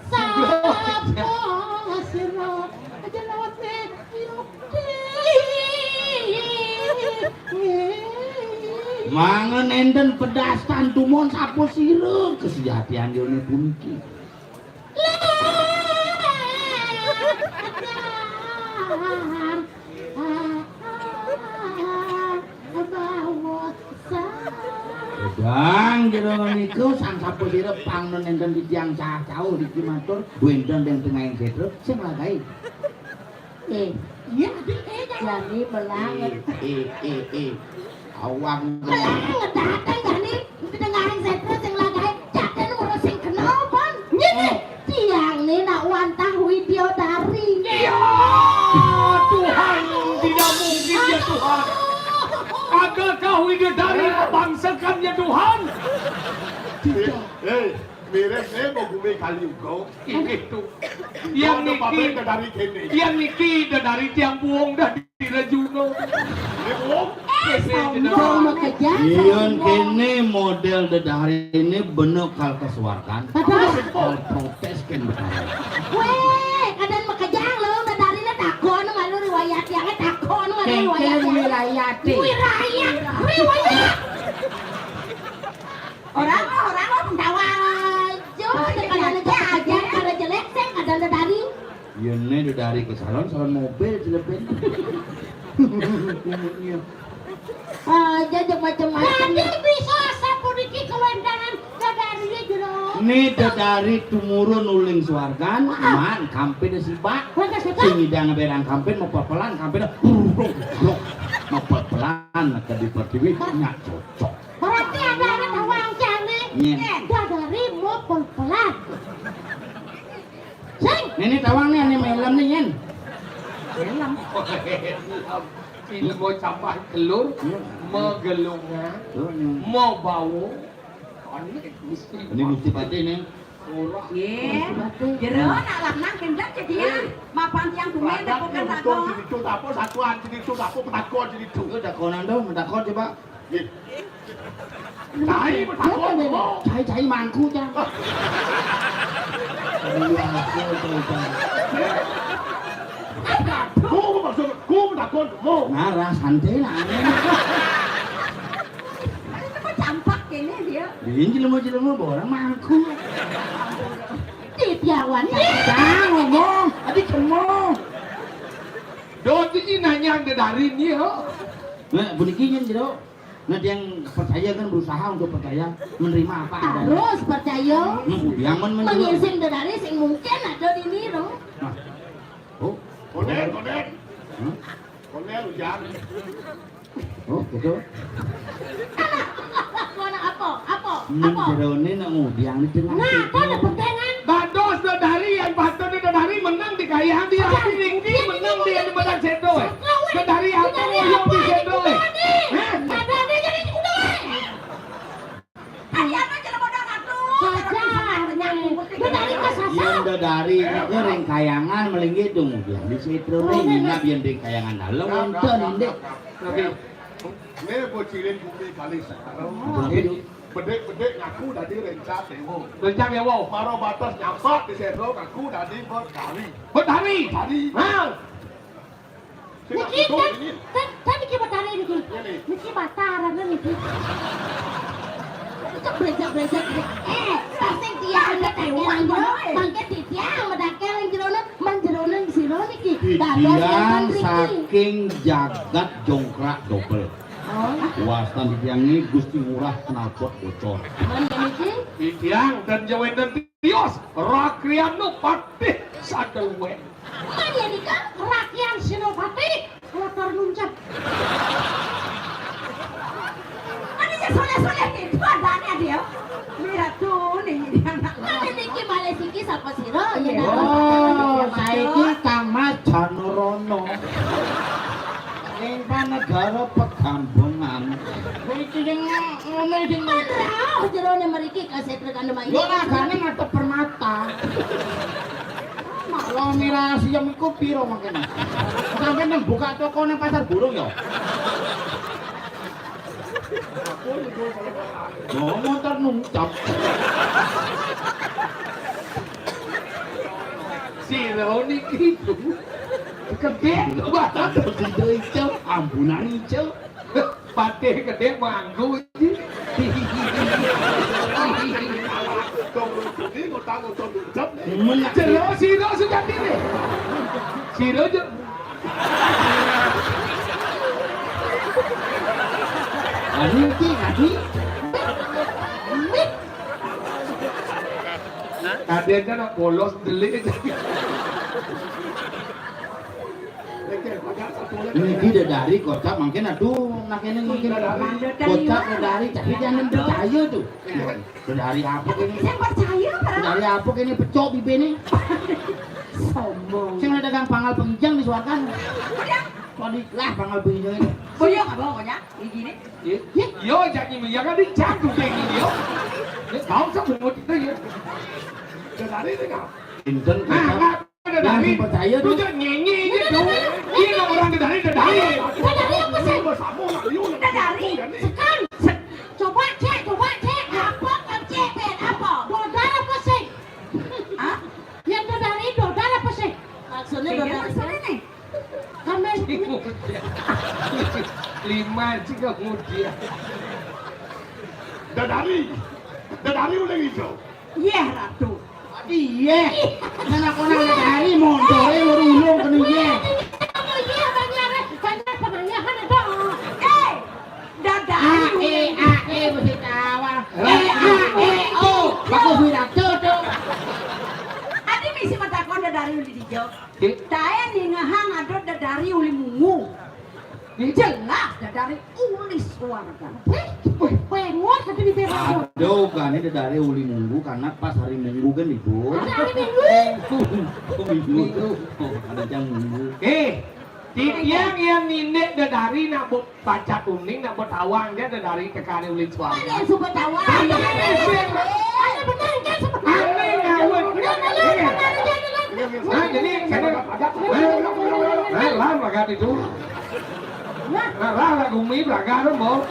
Sapo sirot aja lawat Mangan enten pedas tantumon sapo siruk kesejahteraan dione puniki. Dang jero niku sang sapo sirep pangnen enten di tiang cah-cau di matur wenten yang tengah ing sedro sing lagae. Iya, jadi belanget. Awang Belanget datang gani dengarin setro sing lagae jaten urus sing kenapa? Ngene tiang nih nak wantah Widyodari. Ya Tuhan, tidak mungkin ya Tuhan. Agakah Widodari membangsakannya Tuhan? Hei, Beres mau gue kali ugo. Itu. Yang pabrik niki dari kene. yang niki dari tiang buong dah di Rejuno. Buong. Sombong makanya. Iyon kene model dedari ini bener kal kesuarkan. Kal protes kan benar. Weh, kadang makajang lo, dadarinya takon malu riwayat yang takon malu riwayat. Wilayah Riwayat. Orang pendawang aja, kadang aja, kadang jelek, kadang dadari. Ini dedari ke salon mobil jelepin. Aja macam-macam. Nanti bisa sapu diki kewendangan dadarinya jero. Ini dedari tumurun uling suargan, man kampen sibak. Sing idang berang kampen mau pelan kampen mau pelan ke di pertiwi nyak cocok. Berarti ada tawang jane. Dadari mau pelan. Sing. Ini tawang nih, ini melem nih Yen. Melem. Ini mau capai telur, mau gelungan, mau bau. Ini mesti pati nih. Ye, jero nak lanang kendak jadi ya. Mapan tiang tumen dah bukan takon. Itu apa satuan jadi itu apa petakon jadi itu. Itu takonan dong, takon coba. Cai petakon. Cai mangku cang. Ku maksud ku petakon mau. Ngarah santai lah. Itu campak kene dia. Bikin jelemu orang mangku. Titiawan. Jangan ngomong, tadi cemong. Dodi ini nanya dari ini ho. Nah, bunikinya jero. Nah, yang percaya kan berusaha untuk percaya menerima apa adanya. Harus percaya. Yang mengisim dari sing mungkin ada di niru. Nah. Oh, konek. Konek hujan. Oh, gitu. Apa? Menjerone nak ngudiang di tengah. Nah, kau ada pentengan. Bados dari yang patut dari menang di kaya dia tinggi menang dia di badan sedoy. Dari apa yang di sedoy? Ada jadi udah. Ayah aja lo bodoh atuh. Dari kasasa. Yang dari itu ring kayangan melinggi dong dia di situ ring nggak biar ring kayangan dalam nonton ini. Tapi ini bocilin bumi kali sekarang. Bedek ngaku dari rencana dewo. Rencana dewo. Maro batas nyampak di setro ngaku dari berkali. Bertari. Hah? Niki kan niki batara niki. Niki batara niki. Itu breja. Pasang tiang ada tangan mangke tiang medake yang jerone siro niki. Tiang saking jagat jongkrak double. Wastan tiang ini Gusti Murah knalpot bocor. Mana niki? Tiang dan jawen dan tios Rakriano Patih Sadewe. Mana nika? Rakyat Senopati motor nuncap. Ani soleh gitu adanya dia. Lihat tuh nih dia anak. Mana niki balik siki sapa siro? Oh, saiki Kang Janorono. Ing panegara Pegambongan. Iki sing ngene sing Mandrah jerone mriki kaset rekan main. yo nagane ngatep permata. Kalau mirasi yang iku piro mangkene? Sampai nang buka toko nang pasar burung ya. Oh, motor nuncap. Siro niki gede banget Itu hijau, ambunan hijau. Patih gede manggu iki. Ini ngutang nuncap. Siro sudah ini. Siro Adi. Kadenya nak bolos delik. Ini dari kocak mungkin aduh nak ini mungkin kocak dari tapi jangan percaya tuh. Dari apa ini? Saya percaya Dari apa ini pecok bibi ini? sombong. Sing ada dagang pangal penginjang disuarkan. Lah pangal penginjang itu. Boyo nggak bawa banyak, gini. Yo jadi yang ada jatuh kayak gini yo. Kau semua itu ya. Dari itu kau. Inten Ada dari percaya tuh jangan nyanyi gitu. Ini orang dari. Dari apa sih? Bersama Mario. Dari. Sekarang. Coba cek. Apa kan cek apa? Dodar apa sih? Hah? Yang dari dodar apa sih? Maksudnya dodar apa nih? Kami 5 juga kemudian. Dari udah hijau. Iya ratu. Iya. Anak orang dari mondore urung kene iya. Iya banyak penanyakan ada. Dadari. Mesti tawa. Bagus wirak cocok. Adi misi matakon dadari uli dijo. Daya nih ngahang adot dadari uli mungu. Jelas dadari uli suarga. Penguat tapi di bawah. Aduh, kan ini dari uli minggu karena pas hari minggu kan libur. Hari minggu. Minggu. Oh, ada jam minggu. Yang nindek dari nak baca kuning nak tawang dia dari kekari ulin suara. Ada super tawar. Ada benar kan seperti. Aneh ngawet. Nah jadi karena lah bagat itu. Nah lah gumi bagat mau.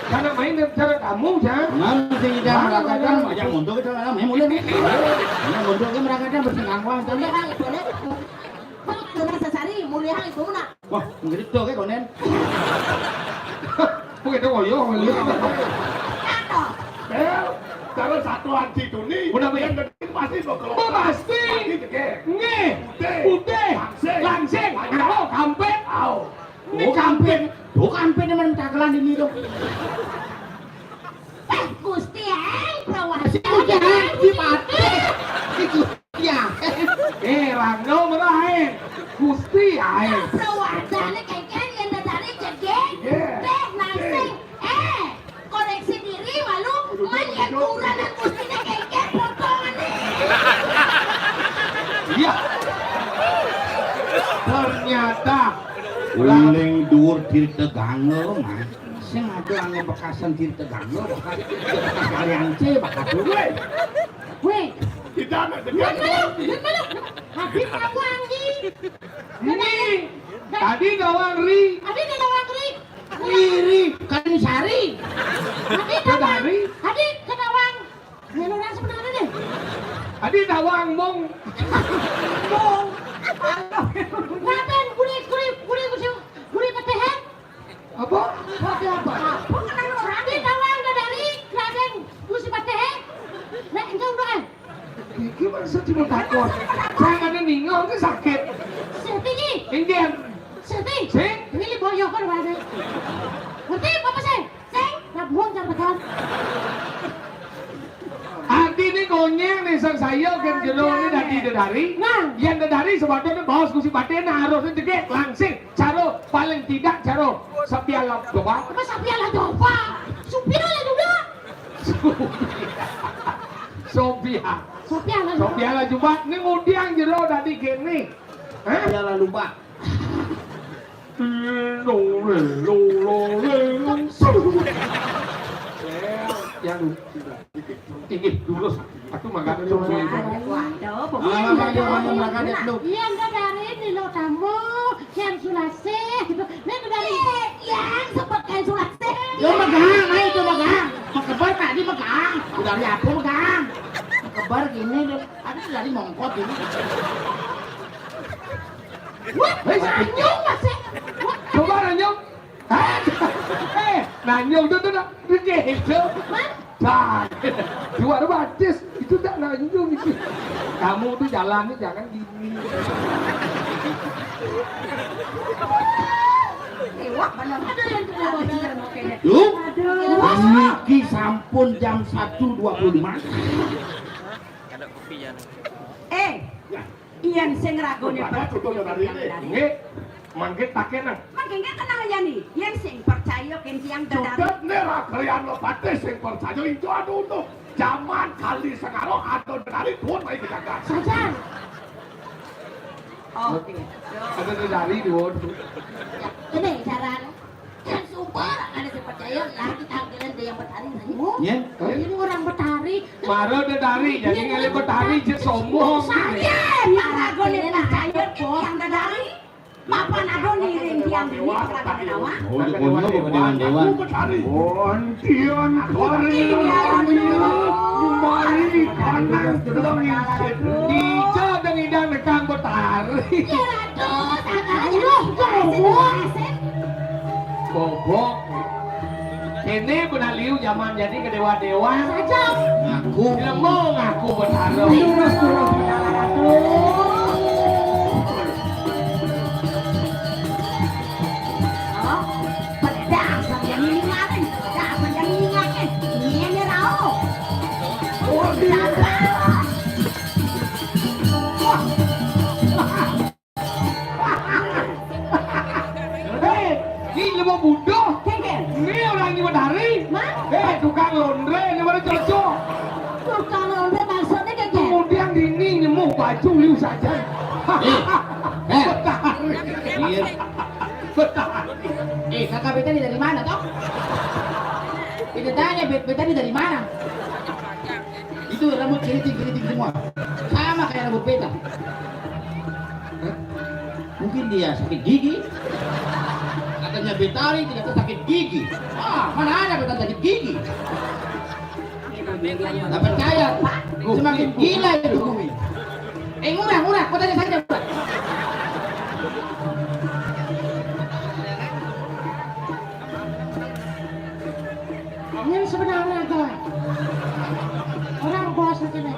Karena main cara kamu jangan. Nanti kita meragakan macam mundur kita lah main mulai nih. Ini mundur kita meragakan bersingangwang. Boleh hang boleh. Kalau sesari mulai hang itu mana? Wah, nggak itu kayak konen. Begitu koyo ngelihat. Tato. Kalau satu anti itu nih, udah yang pasti bakal. Pasti. Nge. Putih. Langsing. Kalau kampet. Ini kampet. Tuh kampet yang mencakelan ini dong. Gusti hang perawan. Si mati. Itu ya. Rangno merahin. Gusti air. Perawan dari kengkeng yang dari cegek. Teh nasi. Koreksi diri malu. Manyak kurang dan gustinya kengkeng potongan nih. Iya. Ternyata Uling dur diri teganggo mah. Sing ada angin bekasan diri teganggo bekas kalian ce bakat dulu. Weh. tidak ada Habis awang di. Ini tadi gawang ri. Habis gawang ri. Iri kan ini sari. Habis Dari. Habis gawang. Menurut sebenarnya deh. Tadi gawang mong. Mong. Raden kulit ketehan. Apa? Apa? Raden gawang dari Raden kulit ketehan. Nek engkau doa. Gimana sih cuma takut? Saya ada ninggal ke sakit. Seti. Indian. Seti. Sing. Ini boyok kan mana? Ngerti apa sih? Sing. Nabung jangan tekan. Adi ini gonyeng nih sang saya kan jero ini dari. Nah. Yang dari sebabnya bos kusi batin harusnya gede langsing. Caro paling tidak caro sapiala coba. Apa sapiala coba? Supiala juga. Sopiala coba. Ini ngudiang jero dari gini. Piala lupa. Yang tinggi dulu. Aku makan dulu. Waduh, Yang dari ini lo tamu, yang sulase, gitu. Ini dari yang seperti sulase. Yo megang, ayo tuh megang. Kebar tadi megang. Udah lihat aku megang. Kebar gini, ada dari mongkot ini. Wah, nanyong masih. Coba nanyong. Nanyong itu tuh gitu. Nah, dua batis itu tak nanyong itu. Kamu tuh jalannya jangan gini. Wah, benar ada yang tidak Yuk, niki sampun jam 1.25. Ada kopi ya. Iyan sing ragone dari. Nggih, mangke pakai nang. Mangke kenal ya nih. Iyan sing percaya ken tiang dadari. Jodoh nera kalian lo batis sing percaya itu anu tuh zaman kali sekarang atau dari pun baik kita Saja. Oh, ada dari di won. Ini jalan. Coba ada yang percaya lah kita kira dia yang Betari. Ya. Ini orang Betari. Maro de dari jadi ngale Betari je sombong. Saya Para goni percaya kok yang dari. Papa nagoni rintian ini perang dewa. Oh, bukan dewa. Betari. Ontion kori mari kanang telongi Dijo dengan idang nekang Betari. Ya tuh, takkan Bobok. Ini benar liu zaman jadi ke dewa-dewa. saja. Ngaku. Dia mau ngaku Betari. Pedang sampai ngingatin, dah sampai ngingatin. Ini rau. Oh, Hei, ini mau bodoh. Kengken. Ini orang ini Betari. Mak, Hei, tukang laundry ini baru cocok. tukang laundry maksudnya kayak gitu. Kemudian dini nyemuk baju liu saja. Betari. Iya. Betari. Kakak beta ini dari mana toh? Ini tanya beta ini dari mana? Itu rambut keriting semua. Sama kayak rambut beta. Mungkin dia sakit gigi. Katanya Betari tidak sakit gigi. Ah, mana ada beta sakit gigi? Tak percaya. Semakin gila itu bumi. Murah. Kau tanya saja murah. Ini sebenarnya gue. Orang bos itu nih.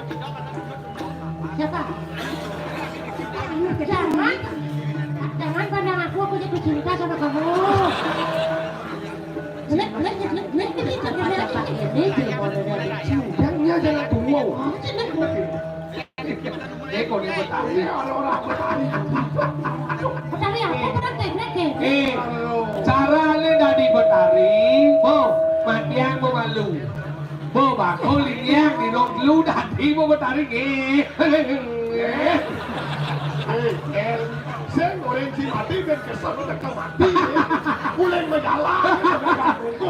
Siapa? Jangan pandang aku jatuh cinta sama kamu. Jangan jangan tunggu. Eko di Betari. Orang Betari. Betari apa? Betari. Caranya dari Betari. Matiang mau malu. Bako liniang di dong lu dari mau Betari Saya goreng si mati dan kesan dekat mati. Mulai menjalan.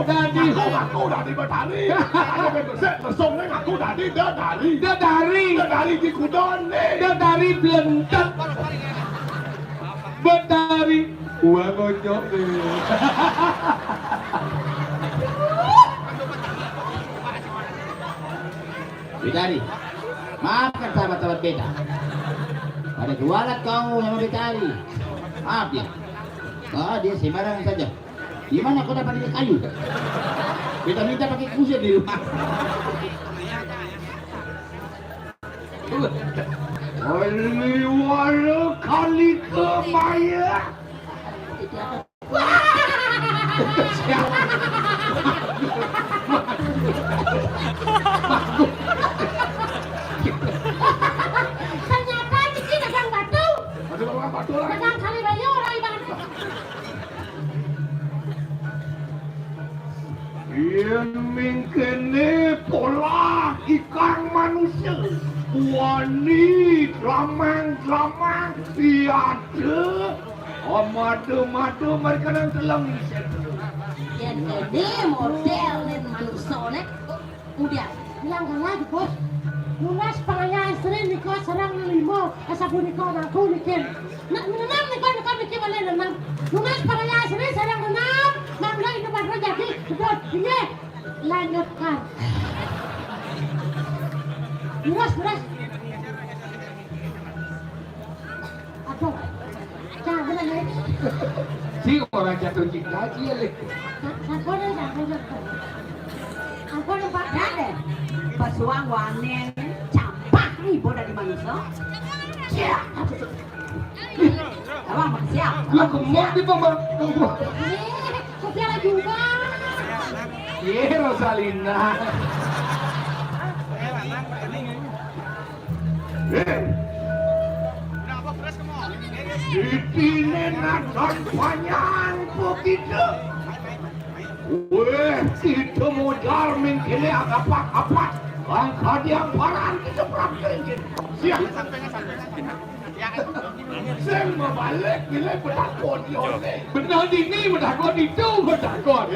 Dari Aku dari Betari. Ada betul lesongnya aku dari dari. Dari Di kudon nih. dari belentak. Betari. Uang gojok nih. Betari, maafkan sahabat-sahabat beta. Ada jualan kau sama Betari. Maaf dia. Dia sembarangan saja. Di mana kau dapat ini kayu? Beta minta pakai kusir di rumah. Wala kali kemaya. Ternyata ini dagang batu. Dagang kali bayu orang ibarat. Yang kene pola ikan manusia. Wani lamang tiada. Madu mereka yang telah Dan ini model manusia udah Bilang lagi bos. Lunas pangaya istri nikah serang limo. Asapu nikah aku nikin. Nenam nikah nikin boleh nenam. Lunas pangaya istri serang nenam. Mamla itu baru jadi. Betul. Ini lanjutkan. Beras. Aduh. Jangan lagi. Si orang jatuh cinta dia leh. Aku nih Pak ada pasuang wanen campak nih boda di manusia. Siapa? Awak manusia. Lah kemok di pembang. Sofiana juga. Rosalina. Ini nak panjang begitu. Weh, itu modal mengkele apa? Angkat yang paran kita praktekin. Siap. Sing mabalik nilai pedakon yon. Benar ini pedakon itu pedakon.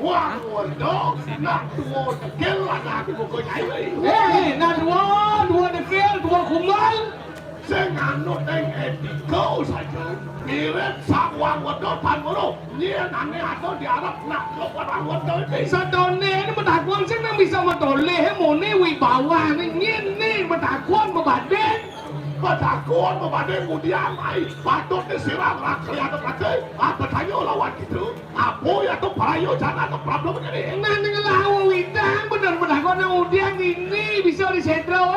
Wah, waduh, nak dua tegel anak ibu kau nyai. Nak dua tegel, dua kumal. Sing anu teng etiko saja. Mirip sawang waduh tan waduh. Nyen ane atau diarap nak keluar waduh ini. Sadone ini pedakon sing nang bisa matoleh mone wibawa nyen ni pedakon membadeng. Pedakon membadeng kemudian ai patut disiram rakyat pakai apa tanya lawan gitu apa ya tuh parayo jana tuh problem ini nah dengan lawan widang benar-benar kau kemudian ini bisa disetro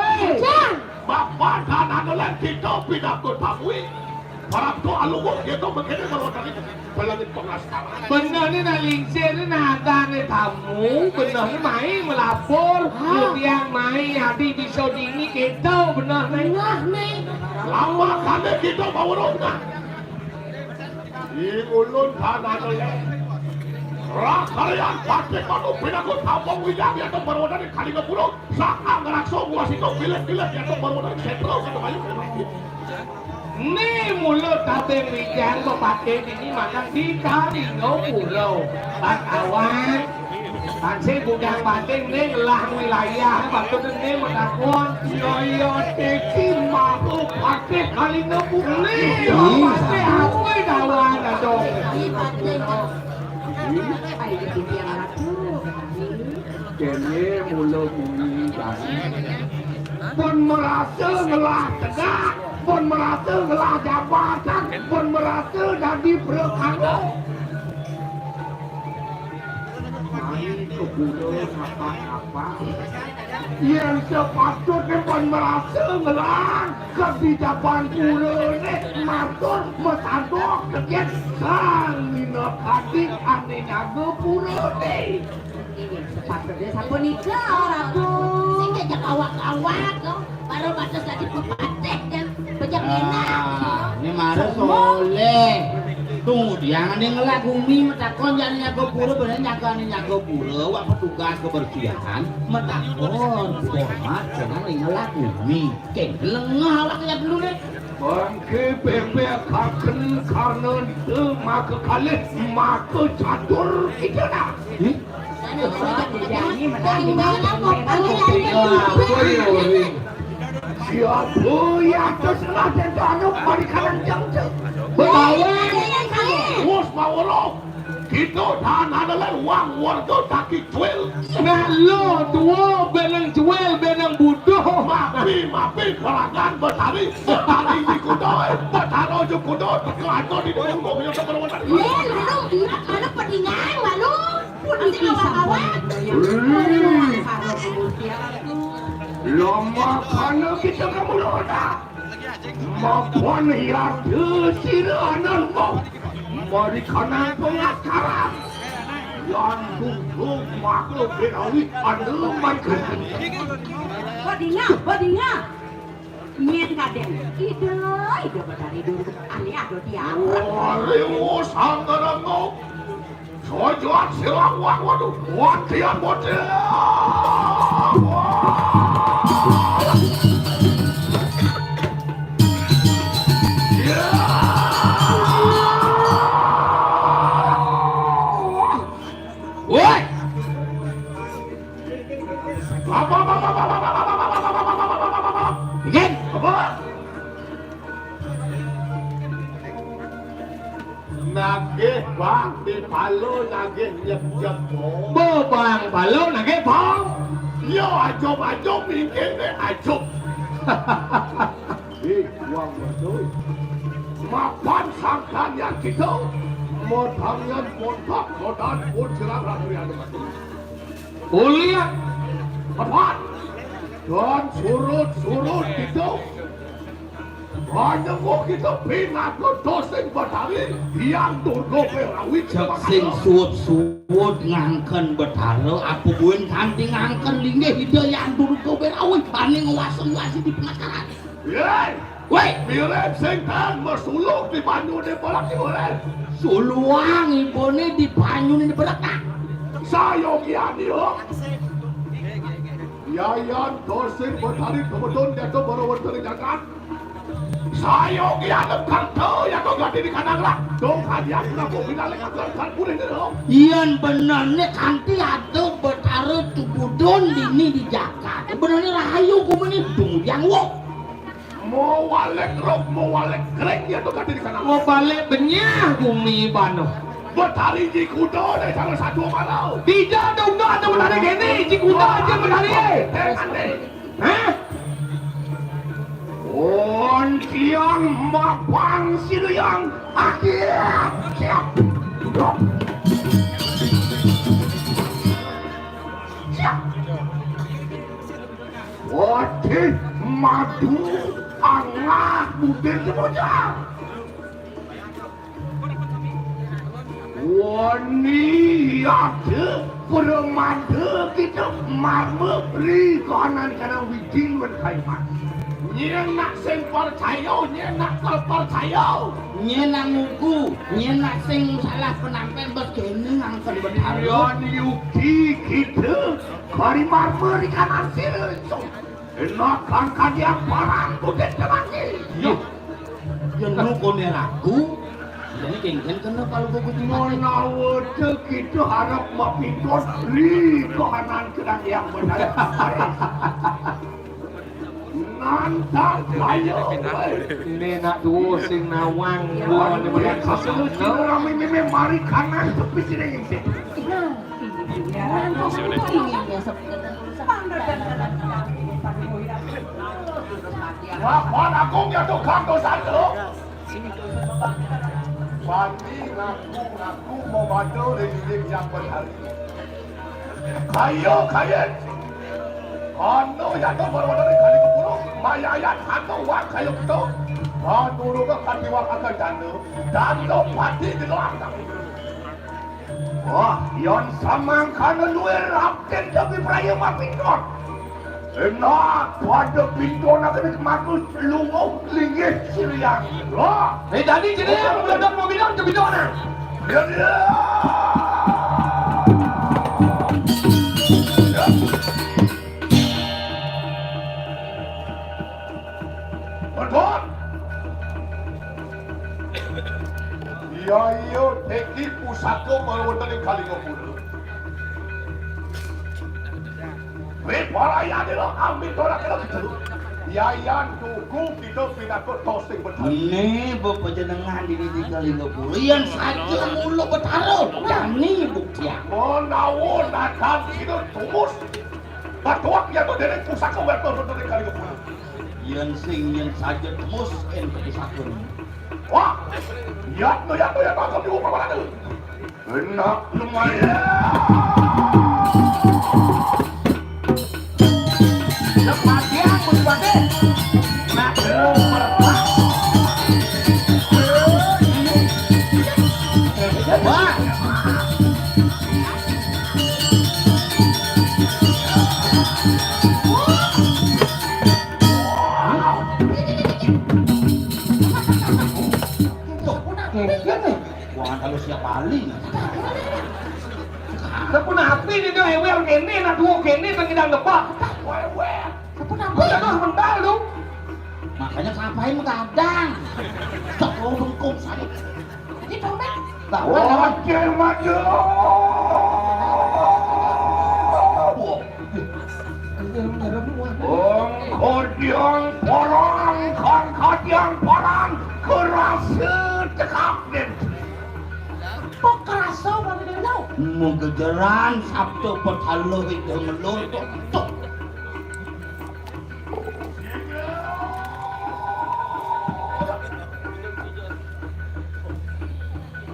bapak dan anak kita pindah ke Papui para tu alumni kita begini kalau tadi pelangit pengasaran benar ni nak lingsir ni nak ada ni tamu benar ni main melapor kemudian main hadi bisa dini kita benar ni wah ni lama kali kita bawa rumah ini ulun tanah ni rakalian pasti kalau pindah ke Tampung Widang yang tu baru dari kali ke pulau saat ngerakso gua situ bilet-bilet yang tu baru dari sentral ke Bayu ni mulut tabeng Widang berpakai ini makan di kali ngau pulau tak awan Tansih budang bating ni lah wilayah Batu ni menakon Yoyo teki mahu pakai kali nebu ni pakai apa dawan dong Ay, hindi ang ratu. Kene mulut bumi pun merasa ngelah tegak pun merasa ngelah jabatan pun merasa jadi berkanggung kebunuh apa-apa yang sepatutnya pun merasa ngelang kebijakan pulau ini matur mesandok keket sang minat adik anehnya ke pulau ini Sepatutnya sampun nikah ratu. Sing jajak awak-awak kau. Baru batas lagi pepatek dan pejak enak. Ini marah soleh. Tunggu dia ngene ngelak bumi metakon jane nyago pura bener nyagane nyago pura wak petugas kebersihan metakon hormat jangan ngelak bumi. Keng lengah lak ya dulu nih. Bangke bebek kaken karena itu maka kali maka catur kita dah. Siapa yang terselah tentang anu kanan jangkau? Bawa, bos bawa kita dan adalah uang warga taki jual. Nah lo dua benang jual benang budoh. Mapi perangan betari di kudoi, betaro je kudoi, berkelantau di dalam mobil yang berwarna. Lalu anak pedingan lalu. Nanti awak-awak. Lama kana kita kamu loda. Mapuan hilang siranan mau. Mari kana pengacara. Yang tutup makhluk berawi anda makan. Badinga. Nyen kadang. Ida badari dulu. Ani ada dia. Wah, sangat ngok. Sojuan silang waduh, watian bocil. Woi! Apa? Bikin? Apa? Nagih bang di palo nagih nyep bang palo nagih bang yo ajop mungkin deh ajop uang betul mapan sangkan yang kita mau tangan montak kodan pun serang rakyat yang mati kuliah tepat dan surut kita hanya mau kita pindah ke dosen Betari yang turgo perawit sing suut ngangken Betara apa buen kanti ngangken linggih hidayah turgo perawit paling ngawasi di pengacaran woi mirip sing kan mesuluk di banyu di belak boleh suluang ibune di banyu di belak saya kiani Yayan dosen Betari kebetulan dia tu baru dari jagat Sayo gianep kanto ya kok gak di kanan lah. Dong hadiah aku pindah kan kuring dong. Iyan bener nih kanti atuh bertaruh tubudon dini di Jakarta. Bener nih rahayu kumeni yang wo. Mau walek rok, mau walek krek ya tuh gak di kanan. Mau balik benyah kumi bano. Betari jikudo dari salah satu malau. Tidak dong gak ada betari gini jikudo aja betari. Hah? On tiang mapang siluyang akhir siap. Siap. Wati madu anak budin semuanya. Wani ada permada kita marme beri kanan kanan wijin berkaiman. Nyenak sing percaya, nyenak percaya. Nyenak nguku, nyenak sing salah penampilan begini ngangkat bertaruh. Yon yuki kita kari marme di kanan sini. Enak angkat yang parang budin semati. Yuk, yang nguku nih aku. Jadi kengken kena kalau gue kucing mana wajah kita harap mapintos li kanan kedang yang benar. Nantang kaya. Ini nak dua sing nawang gua di bagian Kalau orang mimi mari kanan tepi sini yang sih. Wah, aku jatuh kantor satu. Pati ngaku mau bantu dari yang berhari. Kayo kayet. Ano jatuh baru dari kali kepuluh. Mayayat atau wak kayo itu. Dulu ke kati wak akan jatuh. Jatuh pati di belakang. Wah, yon samang kanan luar rapten tapi peraya mapinton. Enak, pada pintu nak kena makus lungo linggit siliang. Wah, jadi yang meledak mau bilang ke pintu mana? Ya. Betul. Ya iyo teki pusako marwatan yang kali ngopuluh. Para ya adalah ambil orang kita gitu. Yayan tuku kita pindah ke toasting betul. Ini bepenjenengan di 350. Yang saja mulu bertaruh. Ini bukti. Menawon akan kita tumus. Batuak yang dari pusaka betul dari kali kepuluh. Yang sing yang saja tumus ente disakun. Wah, ya akan diubah mana tu? Enak lumayan. Lepasnya pun pakai. Nak wah. Wah, kalau siap balik. Sepun api ni dia hewan kene nak dua kene pengidang depak. Sepun apa? Udah sebentar lu. Makanya ngapain mengadang? Tak mau bengkok saya. Jadi dompet. Oke maju. Kodiang porang, kodiang porang, kerasa tekap den. Kok kerasa banget dia tahu? Mau kejaran Sabtu petalo itu melur tok.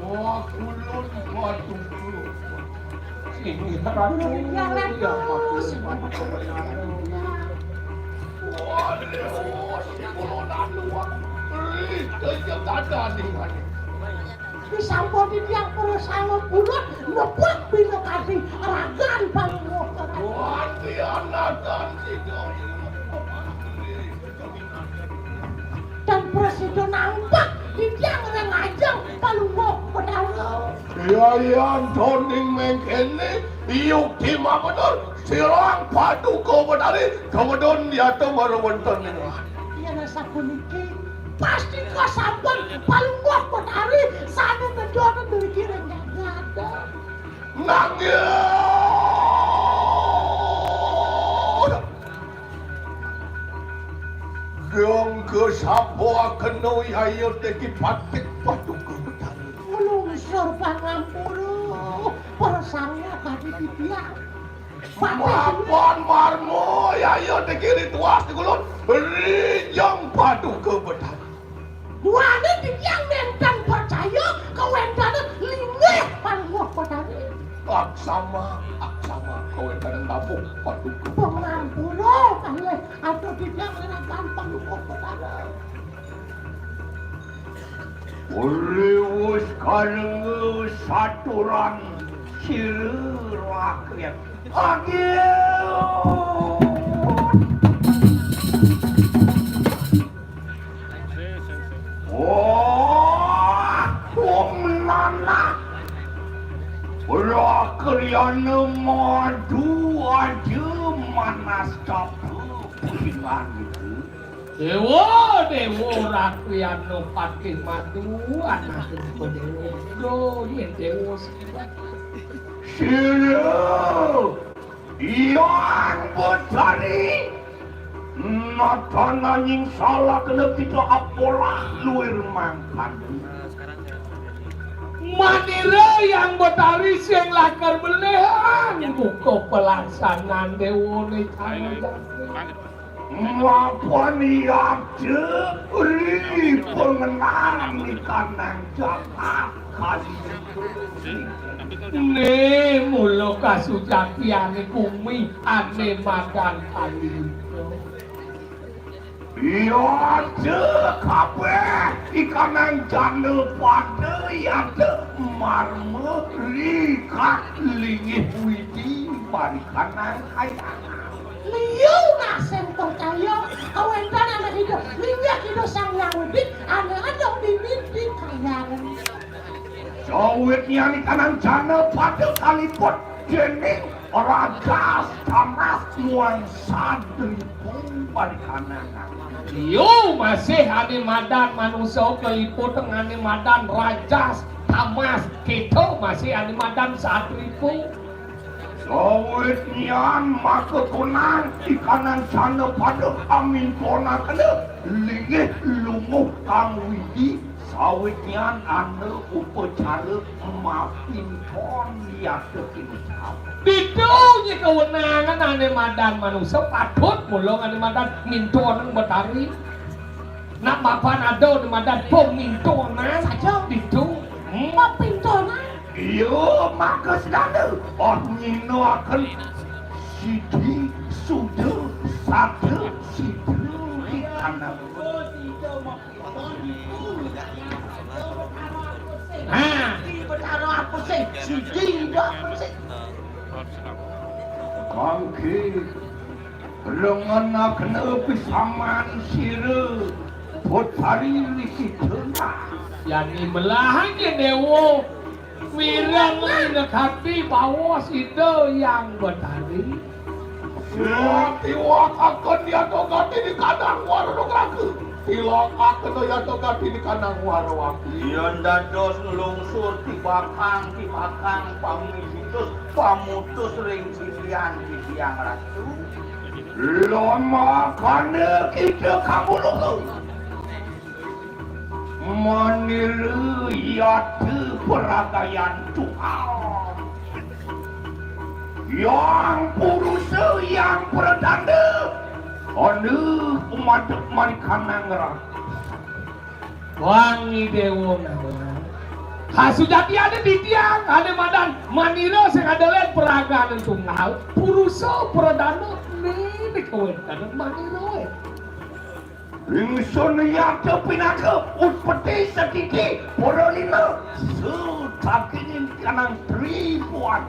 Wah, kulun batu. Yang letus. Disampun di tiang perusahaan bulan, ngebuat bina kasih ragan paling ngokok. Wah, dianakan Dan presiden nampak di tiang orang ngajang paling ngokok. Yayan toning mengkene, iyuk tima betul, sirang padu kau benari, kemudian dia tu baru bentar ni. Iya nasa kuniki. pasti kasampun palungguh petari sana terjodoh dari kira nggak ada. Gong ke sabo keno ayo teki patik patuk ke petani. Lungsur pangampuru persangnya kadi dibiang. Mapan marmo ayo teki ritual kulon rijang patuk ke petani. Duane dibiang nentang percaya kewendane lingih palungguh petani. Aksama kewendane tabung patuk ke Pengampuru kali atau dibiang nentang palungguh petani. Ulewus kaleng saturan sirur rakyat. Menana rakyat madu aja manas capu pingan itu. Dewa rakyat no pakai madu anak itu dewa yen dewa Siro yang bercari natana nying salah kena tidak apalah luir mangkan. Manira yang betari siang lakar belehan buka pelaksanaan dewa ni Mapan yang jebri pengenang di kanang jakat kali ne mulo kasujakiane bumi ane makan kali iya kabeh ikanan jane pada yang marmeri kak lingih widi barikanang ayah Liu nasem percaya kawentan anak hidup lingih hidup sang Yahudi anak-anak di kayangan. Sawitnya ni kanang jana pada kaliput jening ragas tamas muan sadri pun balik kanangan. Yo masih ane madan manusia keliput ane madan rajas tamas kita masih ane madan sadri pun. Sawitnya maka kunang di kanang jana pada amin kona kena lingih lumuh kang widi. Sawitnya anda upacara maafin kon lihat kekincap. Ditunya kewenangan ane madan manusia patut mulong ane madan mintuan betari. Nak mapan ada ane madan pom mintuan saja ditu. Mau pintuan? Iya maka sedang Nino akan sidi sudah satu sidi di kanan. Berkara apa sih? Sidi itu apa sih? Kangki lengan kena pisaman sira potari nikitna. Yani melahnya dewa wirang hati bawa sido yang betari. Tiwak akan diatokati di kandang warung ragu. Tiwak akan diatokati di kandang warung ragu. Yang dados ngelungsur tibakang pamisitus pamutus ring sisian ratu. Lama kana kita kamu lugu. Manilu yatu peragayan Tuhan. Yang purusa yang perdana. Anu umat marikanang rak. Wangi dewa Hasujati ada di tiang, ada madan maniro sing ada lain peragaan tunggal. Purusa perdana ini kawentan maniro. Ingsun yata pinaka utpeti setiti porolina sutakin kanang ribuan.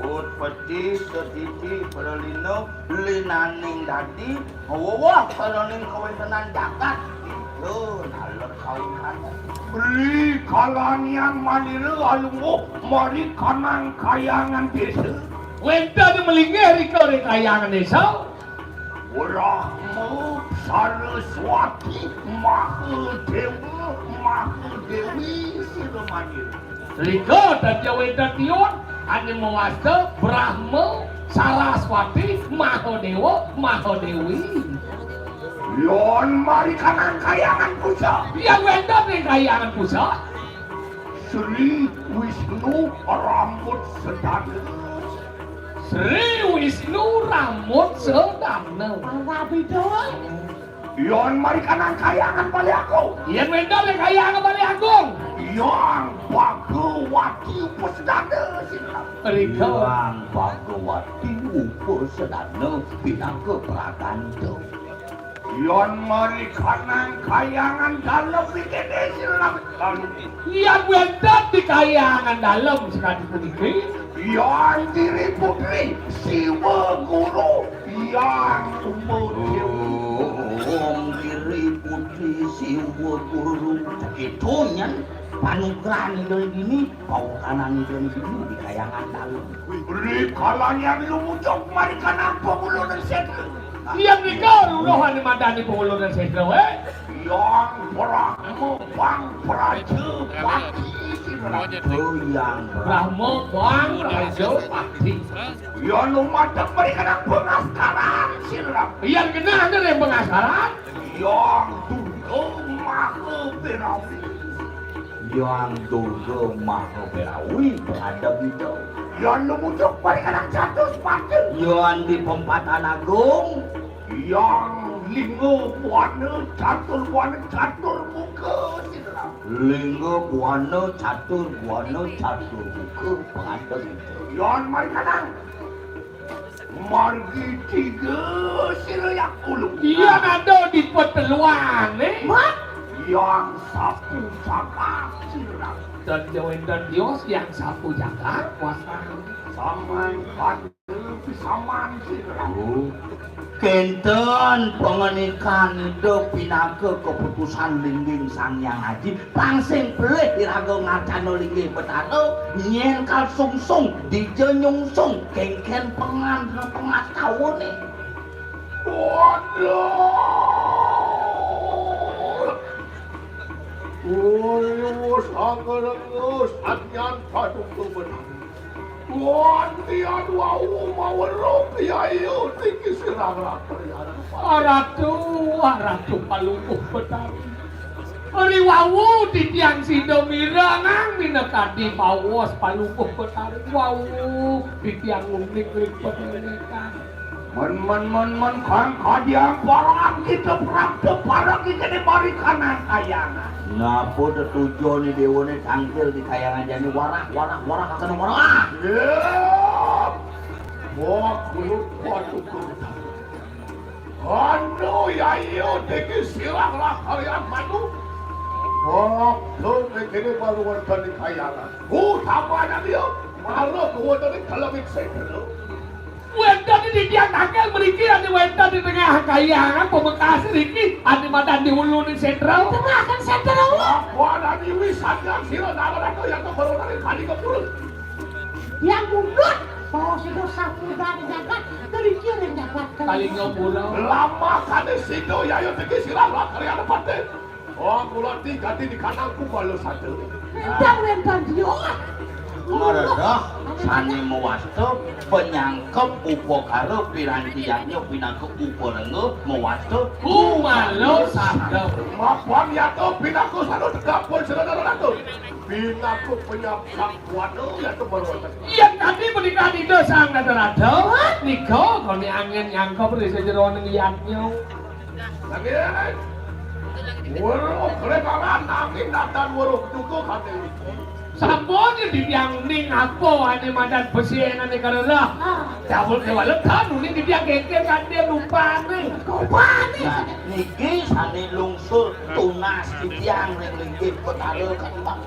Utpeti setiti porolina linaning dadi wawah kaloning kawentanan jagat. Itu nalor kawinan. Beli kalanian manira alungo mari kanang kayangan desa. Wenta di melingkari kau kayangan desa. Ulah mau Saraswati Mahadewa Mahadewi Silamani. Rika dan Jawa Tion ane mewasta Brahma Saraswati Mahadewa Mahadewi. Yon mari kanan kayangan puja. Yang wenda nih kayangan puja. Sri Wisnu rambut sedana. Sri Wisnu rambut sedana. Rabi doy. Yon mari kanan kayangan balik aku. Yang wenda nih kayangan balik aku. Yang Bhagawati Upasedana silam. Yang Bhagawati Upasedana pinangka Pradanda. Yon mari kanan kayangan dalam dikene silam. Yang wendat di kayangan dalam sekali puniki. Yang diri putri Siwa Guru yang diri putri Siwa Guru itu nyan panugrahan dari gini kau kanan dari gini di kayangan dalam. Beri kalang yang lumujok mari kanan pemuluh dan sedra. Yang dikau rohani madani pemuluh dan sedra yang Brahma Bang Praja Pati yang Brahma Bang Praja Pati yang lumadak mereka yang pengaskaran silam yang kena ada yang pengaskaran yang Durga Maha Berawi yang Durga Maha Berawi berada di jauh yang lumujok mereka yang jatuh sepatu yang di Pempatan Agung yang Linggo Buana Catur Buana Catur Muka silam. Linggo Buana Catur Muka pengantar itu. Yon mari kanan. Margi tiga sirayak ulu. Yang ada di peteluan Mak. Yang sapu jaga silam. Dan Jawa dan Dios yang sapu jaga kuasa. Samai pada pisaman silam. Kenten pengenikan hidup pinaka keputusan lingging sang yang haji pangsing pelih diraga ngacano lingging betano nyenkal sungsung dijenyungsung kengken pengan tahun nih waduh sangat sanyan padung kebenaran Wantian wau mawero piayu tinggi sirang Ratu Palukuh Betari. Ari wau di tiang sido mirangang minekadi pawas Palukuh Betari. Wau di tiang unik-unik penekan. Men kan kadiang parang kita perang parang kita di bari kanan kayangan. Napa tujuan ni dewa ni tangkil di kayangan jadi warak akan warak. Wah, kulut kuatu kuda. Anu ya iyo deki silang lah kalian madu. Wah, tu kini baru warga di kayangan. Tambah ada dia. Malu kuat dari kelemik saya. Wenda di tiang tanggal beriki ada wenda di tengah kayangan pembekas riki ada madan di hulu di sentral tengah kan sentral wah ada di wisata sila dalam aku yang baru dari kali ke pulau yang mundur bawa situ sapu dari jagat dari kiri jagat kali ke pulau lama kan situ ya yo pergi sila lah kali ada paten oh pulau tiga di kananku balu satu wenda dia Marada sani mewasto penyangkep upokaro pirantiannya pinangkep uporenge mewasto kumalo sadap mapang yato pinangku sanu tegak pun saudara ratu pinangku penyangkep wano yato berwata yang tadi menikah di dosang rata-rata niko koni angin nyangkep risa jeroning yatnya angin waruh kerekalan angin datan waruh duko kate Sambonya di tiang ning apa ane madan besi yang ane karela. Jabul kewalet kan uni di tiang keke kan dia lupa nih. Niki sane lungsur tunas di tiang ning linggih petale kan bang.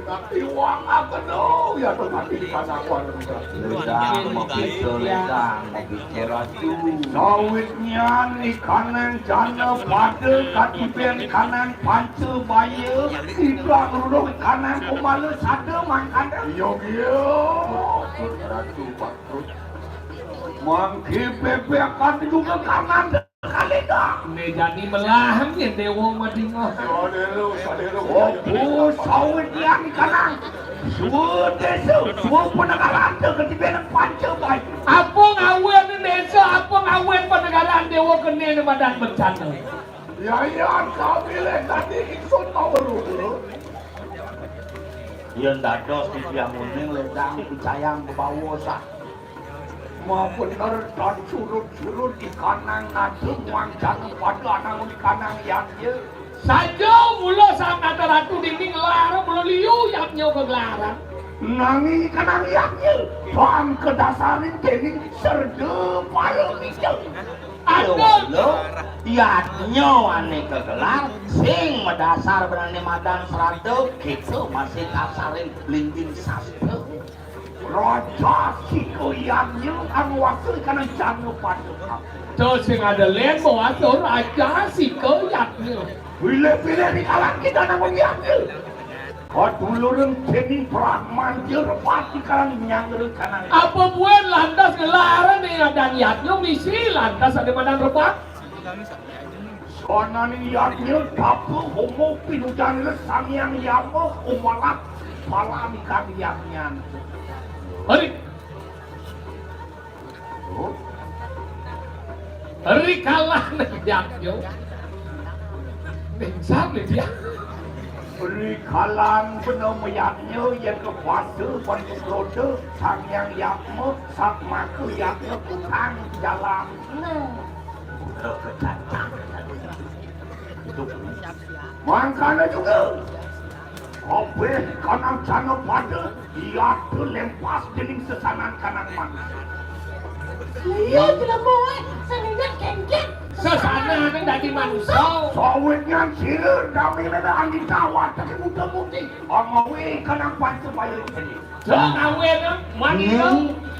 Tapi uang apa dong ya tetapi di kanakuan. Ledang mobil ledang bicara tu. Sawitnya ni kanan jana pada katipen kanan pancu baye. Ibang rurung kanan malu satu makan yo ratu patut mangki bebek akan juga kanan kali Nih jadi melahan ya dewa madingo. Oh, sawit yang kanang. Suwe desa, suwe penagaran ketibenan panca baik. Apa ngawen desa, apa ngawen penagaran dewa kene madan bencana. Ya, kau pilih tadi ikut tahu dulu. Yang dados di tiang muning ledang dicayang ke bawah sah. Mau bener dan surut-surut di kanang nasi wangcang pada nang di kanang yang ye. Saja mula sang ada ratu dinding larang mula liu yang nyo kegelaran. Nangi kanang yang ye. Tuang kedasarin jening serde paling hijau. Aduh, yatnyo ane kegelar, sing medasar berani madan seratu, gitu masih kasarin linting sastra. Raja siko yangnya ang wakil kanang jangan pada. Terus yang ada lain bawa tu raja siko yangnya. Bila-bila di kalang kita namun yangnya. Kau dulu ren jenis perang manjir pasti kalang nyangger kanang. Apa buat lantas gelaran ni ada yangnya misi lantas ada madan rebak. Soalnya ni yangnya dapat homo pinujan sang yang yamo umalak malam ikan yangnya. Hari, hari kalah nak yo, bensam le dia. Hari kalah benar mayaknya yang kepada bantu roda, sang yang yakmo, sak maku yaknya utang jalan. Makanya juga. Obes kanang cano pada ia tu lempas jening sesanan kanang mana. Iya tidak boleh, sengaja kengkeng. Sesanan yang dari manusia. Sawitnya sila dami lada angin tawar tapi muda putih. Amawi kanang pancu bayu ini. Jangan mani.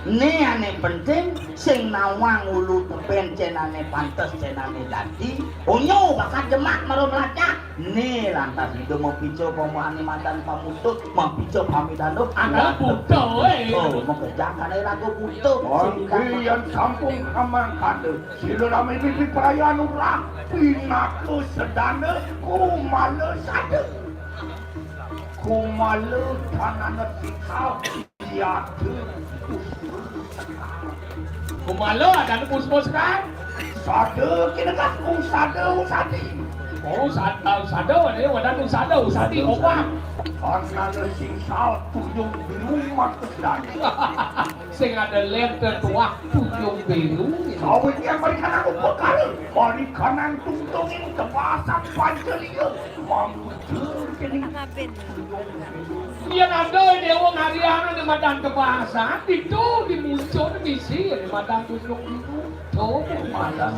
Ni ane penting, sing nawang ulu tepen cenane pantes cenane dadi. Onyo bakal jemak maru melacak. Ni lantas itu mau pico pemahani mantan pamutut, mau pico pamidano. Ada puto Oh, mau kerjakan ay lagu puto. Mangki yang sampung kamang kade. Sila rame bibi perayaan urang. Pinaku sedana kumala sade. Kumala tanana sikau. Ya tu. Kumalo ada bus-bus kan? Sada kita kan usada. Oh sada ni wadah usada usadi opang. Karena sing sal tuyung biru mat kedan. Sing ada letter tua tuyung biru. Sawit yang mereka nak bekal. Mari kanan tungtung ini tebasan pancelia. Mamudur kini. Yang ada dewa ngariana di madan kebahasa itu dimuncul misi di madan tunjuk itu. Oh, madan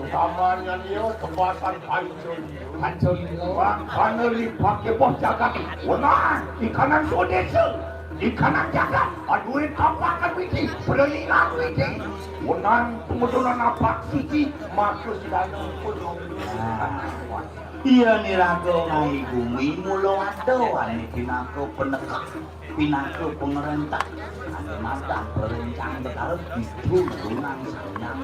tamannya dia kebasan pancul. Bang kana pakai bos jaga. Wah, di kanan sodesa. Di kanan jaga. Aduin kapakan witi, perlilang witi. Wah, kemudian apa sih maksud sedang pun. Iya ni rago ngai bumi mulo ado ane pinako penekak pinako pengerentak ane mata perencang bekal itu lunang sayang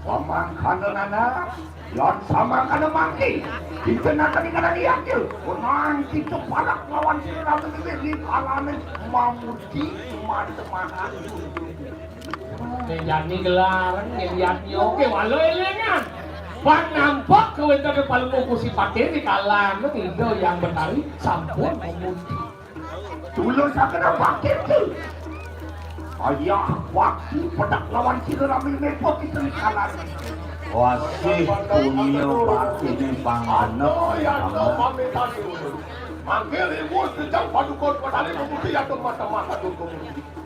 Samang kana nana yang samang kana mangki kita nak kadang iaknya unang kita palak lawan sirah begini di alamin mamuti teman-teman jadi gelaran ngeliatnya oke walau elengan Bang nampak kawan tadi paling mau si pakai di kalang itu yang bertari sampun memuji. Dulu saya kena pakai tu. Ayah waktu pedak lawan sila ramil mepot itu di kalang. Wasih punya baki ni panganep sama. Manggil ibu sejak padukon padali memuji atau mata-mata dukung.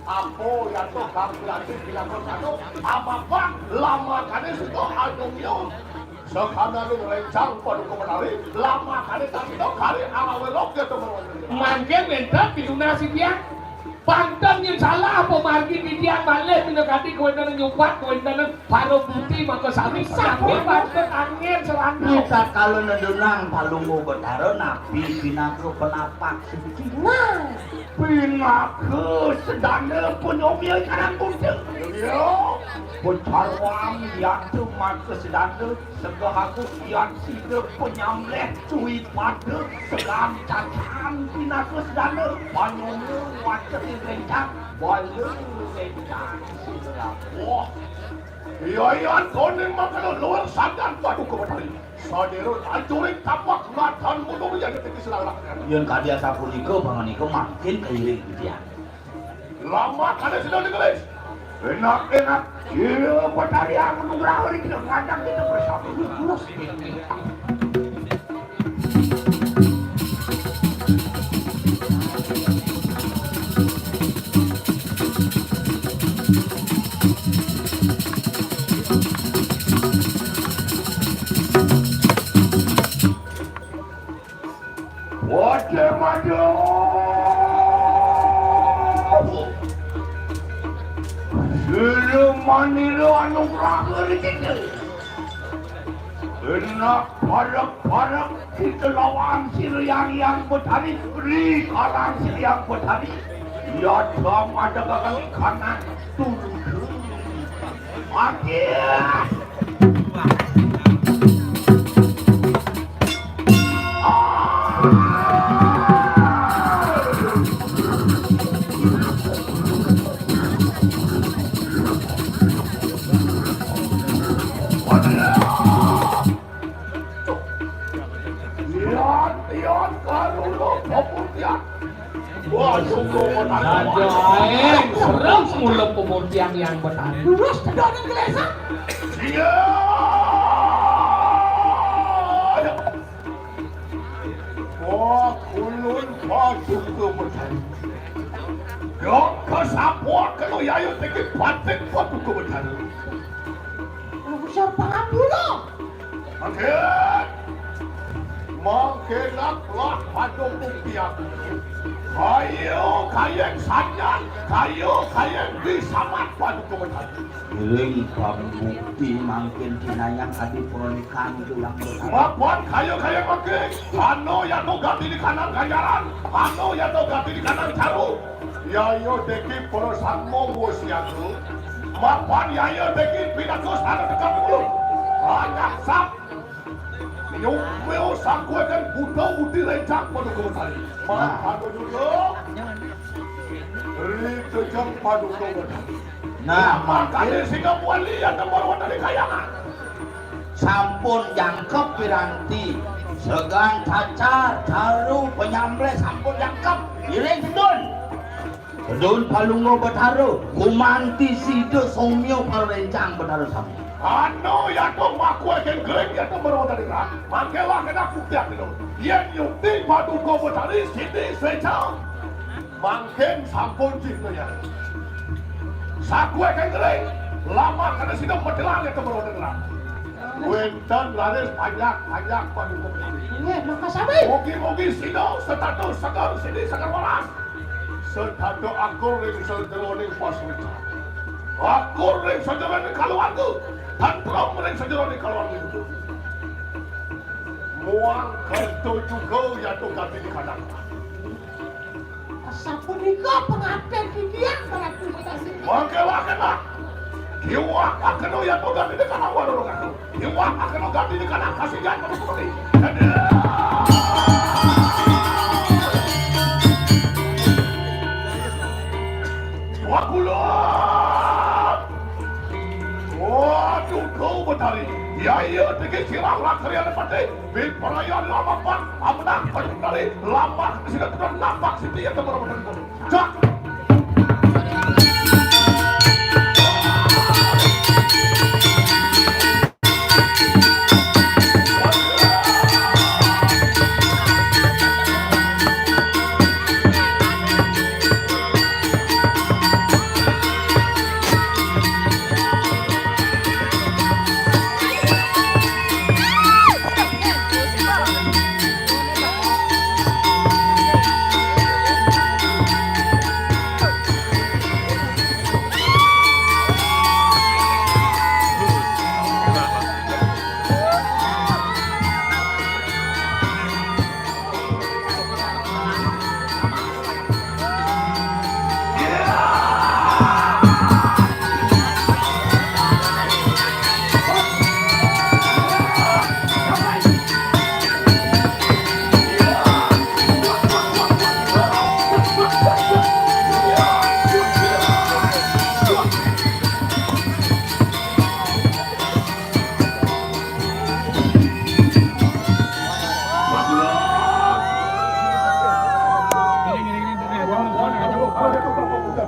Apo yang tu kami lagi bilang bersatu. Apa lama kali sudah adungnya. Sekadar rencang pada kemenari lama kali tapi dok kali awalok dia tu mangke bentar pinunasi dia pantan yang salah apa margi di dia balik pinakati kewenangan nyumpat kewenangan paro putih maka sami sampai pantan angin serangga kita kalau nedunang palungu betaro nabi pinaku penapak nah pinaku sedana penyomil karang kunceng Pecarwang yang cuma kesedana segahaku yang sida penyamleh cuit pada selam cacan pina kesedana panyomu wajah rencang bala rencang selam wah iya koning makan luar sadar padu kebatari saderun ancurin tapak matan mudah menjadi tinggi selalu yang kadia sapunika panganika makin keiring dia lama kada sudah dikelis enak iya batari yang menugrah hari kita kadang kita bersama terus Wadah madu Manilu anugerah kita enak parak kita lawan yang bertani beri kalang yang bertani ya dalam ada gagal kanan turun akhir serem semula pemutian yang benar. Lurus tidak ada gelesah. Iya. Wah, kulun pasuk ke benar. Yo, kesapua kalau yayu tinggi patek pasuk ke benar. Usah paham dulu. Makin lah padung buktian. Kayu kayang sanyan, kayu kayang disamat padu kebenaran. Ring pambukti makin tinayang adi pernikahan itu yang benar. Mapuan kayu kayang makin, ano yang no ganti di kanan ganjaran, ano yang no ganti di kanan caru. Yayo deki perusahaan monggo siagu, mapuan yayo deki pinatu sana dekat dulu. Banyak sap. Nyumeo sangkue kan buta budi rencang padu kebenaran. Padu dulu. Beri kejam padu kebenaran. Nah, makanya sehingga wali yang nomor dari kayangan. Sampun jangkep piranti, segan cacar, caru, penyamble sampun jangkep. Iring sedun. Sedun palungo betaro, kumanti sido somyo parencang betaro sampun. Ano ya to maku akan gereng ya to berwada di rak. Mangkelah kena buktiak itu. Yang nyuti padu kau betari sini secang. Mangken sampun cinta ya. Saku akan gereng. Lama kena sidang pedelang ya to berwada di rak. Wentan laris banyak padu kau betari. Makasih. Mogi sidang setatu segar sini segar waras. Setatu akur ring sejeroning pas wita. Akur ring sejeroning kaluanku. Tantrum ring sejeroning kaluanku itu. Muang kerto juga ya to ganti di kanan. Sapunika pengabdian dia berarti batasi. Mangkelah kena. Kiwa akan ya to ganti di kanan warung aku. Kiwa akan ganti di kanan kasih jangan seperti. Wakulah. Waduh kau betari. Ya iya tinggi sirang lah kalian lepati. Bil perayaan lama pak. Amanah pada betari. Lama sudah turun nampak sini yang teman-teman pun. Cak. Aku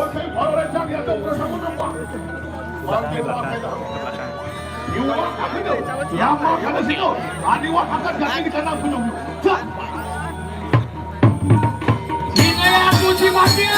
akan merencang yang bersama nama. Bangkit wakil. Iwa akan itu. Yang makan di sini. Adiwa akan ganti di tanah gunung. Sini aku si mati.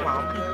mau.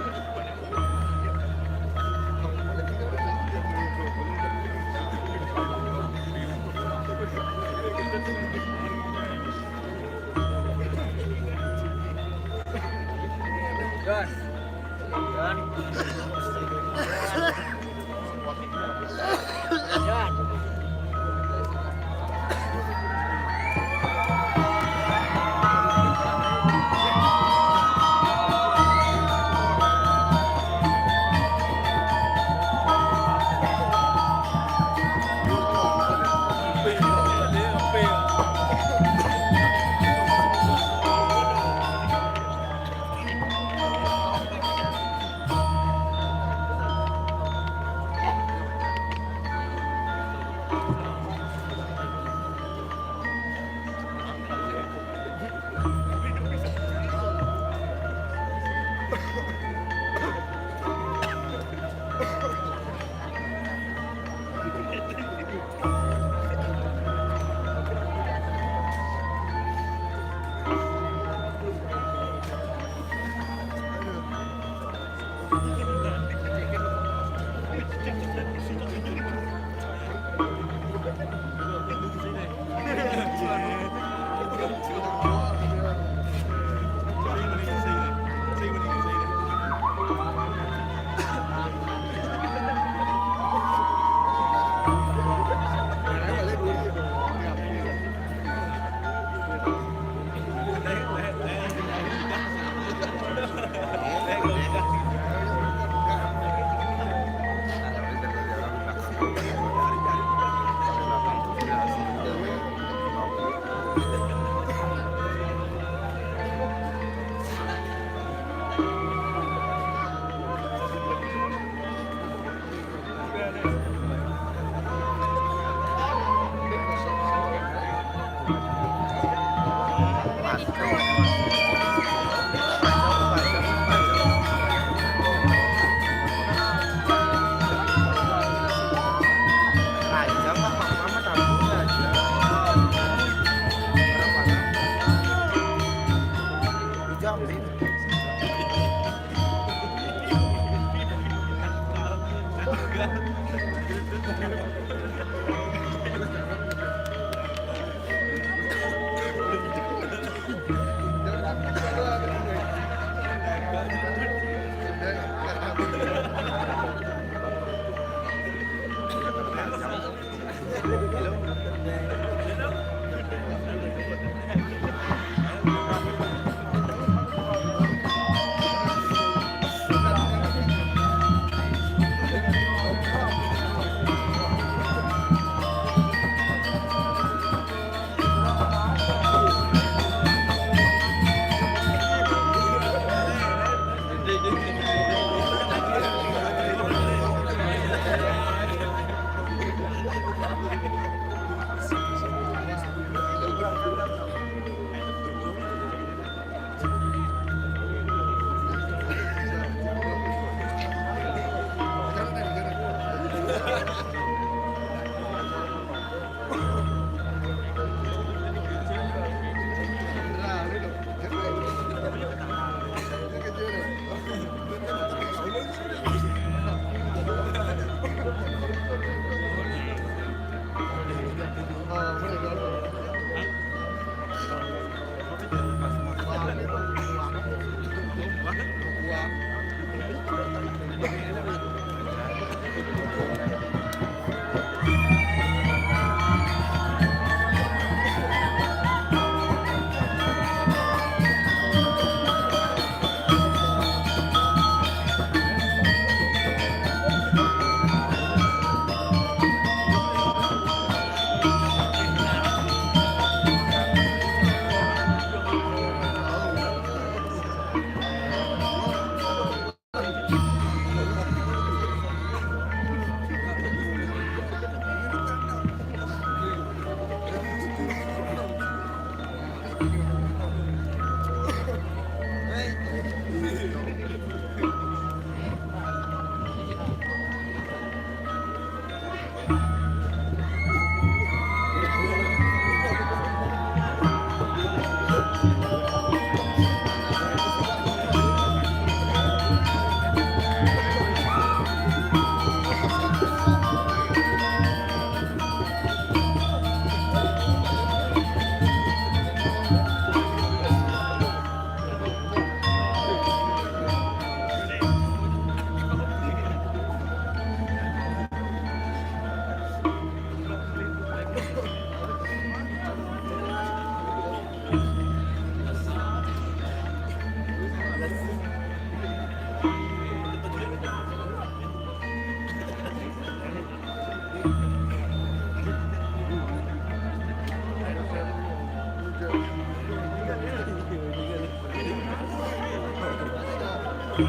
Ya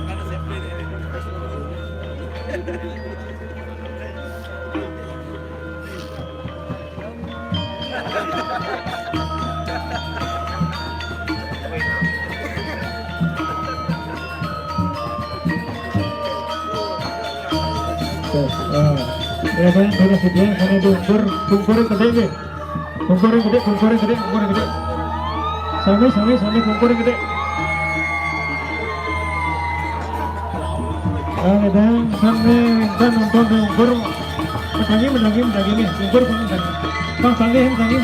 kan, sudah sedia, sana bungkur gede ke, bungkur gede, sami bungkur gede. Dan sampai dan nonton bungkur, menangi nih, bungkur bang sangi. Menangi,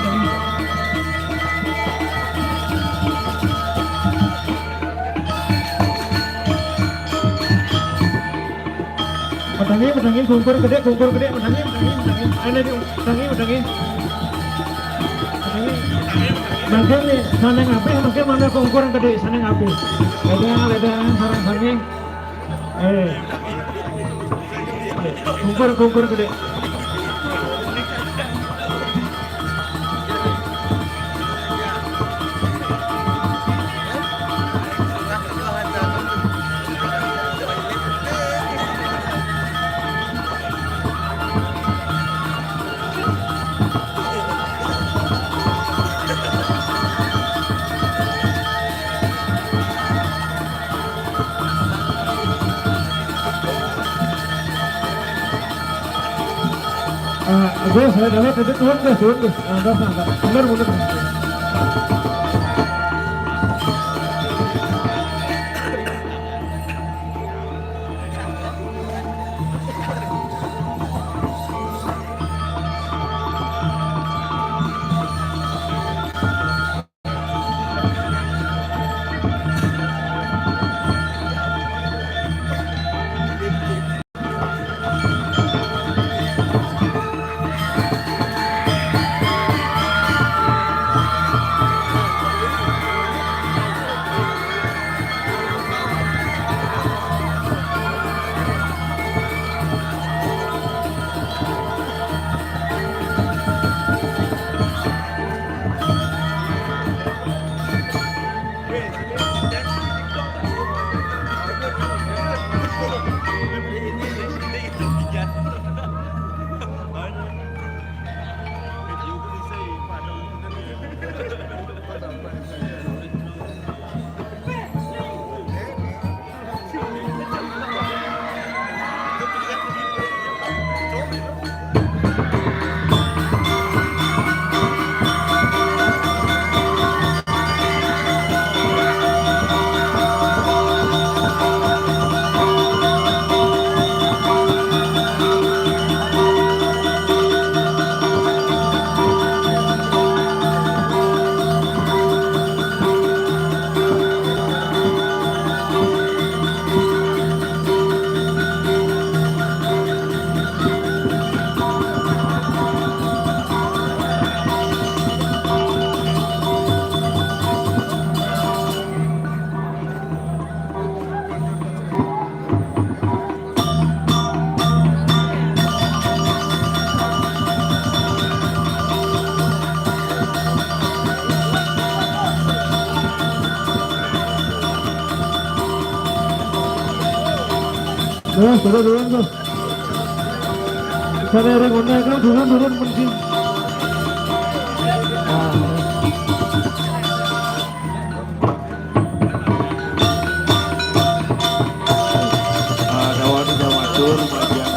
bungkur gede, menangi. Bagian nih, sana ngapi, mungkin mana bungkur gede, sana ngapi. Ada sarang-sarangnya. Bungkur gede. Gue saya dapat itu turun deh. Bener. Turun tuh. Sana orang naik kan turun penting. Matur bagian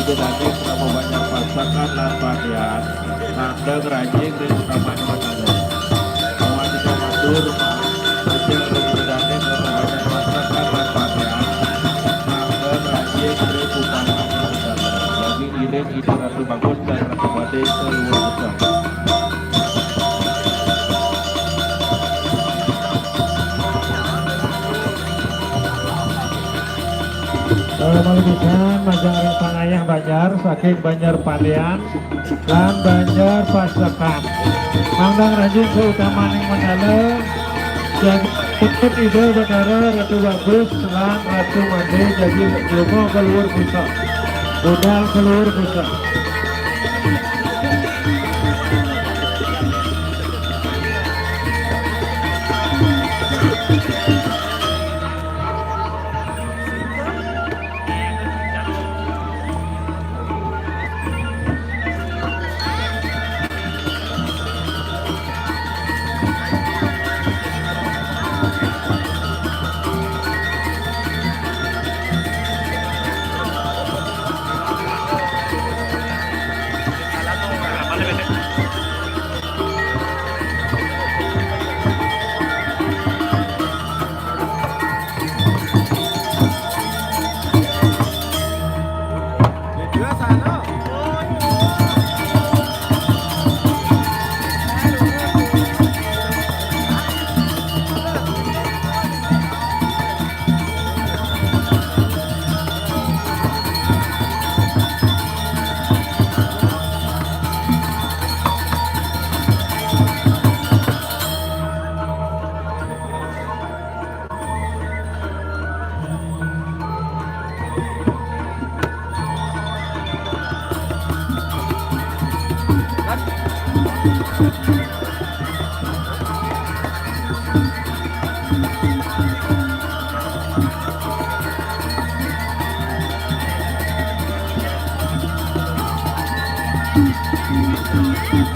ide dane sama banyak pasangan lan bagian nandang rajin dan kamane manado. Awan kita matur bagian ide dane sama banyak pasangan lan bagian nandang rajin dan upama bagi ide Ratu Bagus dan Ratu Bade keluarga. Malukisan Majangan Pangayang Banjar saking Banjar Padean lan Banjar Pasekan mangdang rajin keutamaning menala jadi putut ide Batara Ratu Bagus lan Ratu Made jadi ilmu keluar bisa budal keluar bisa. Thank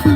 you.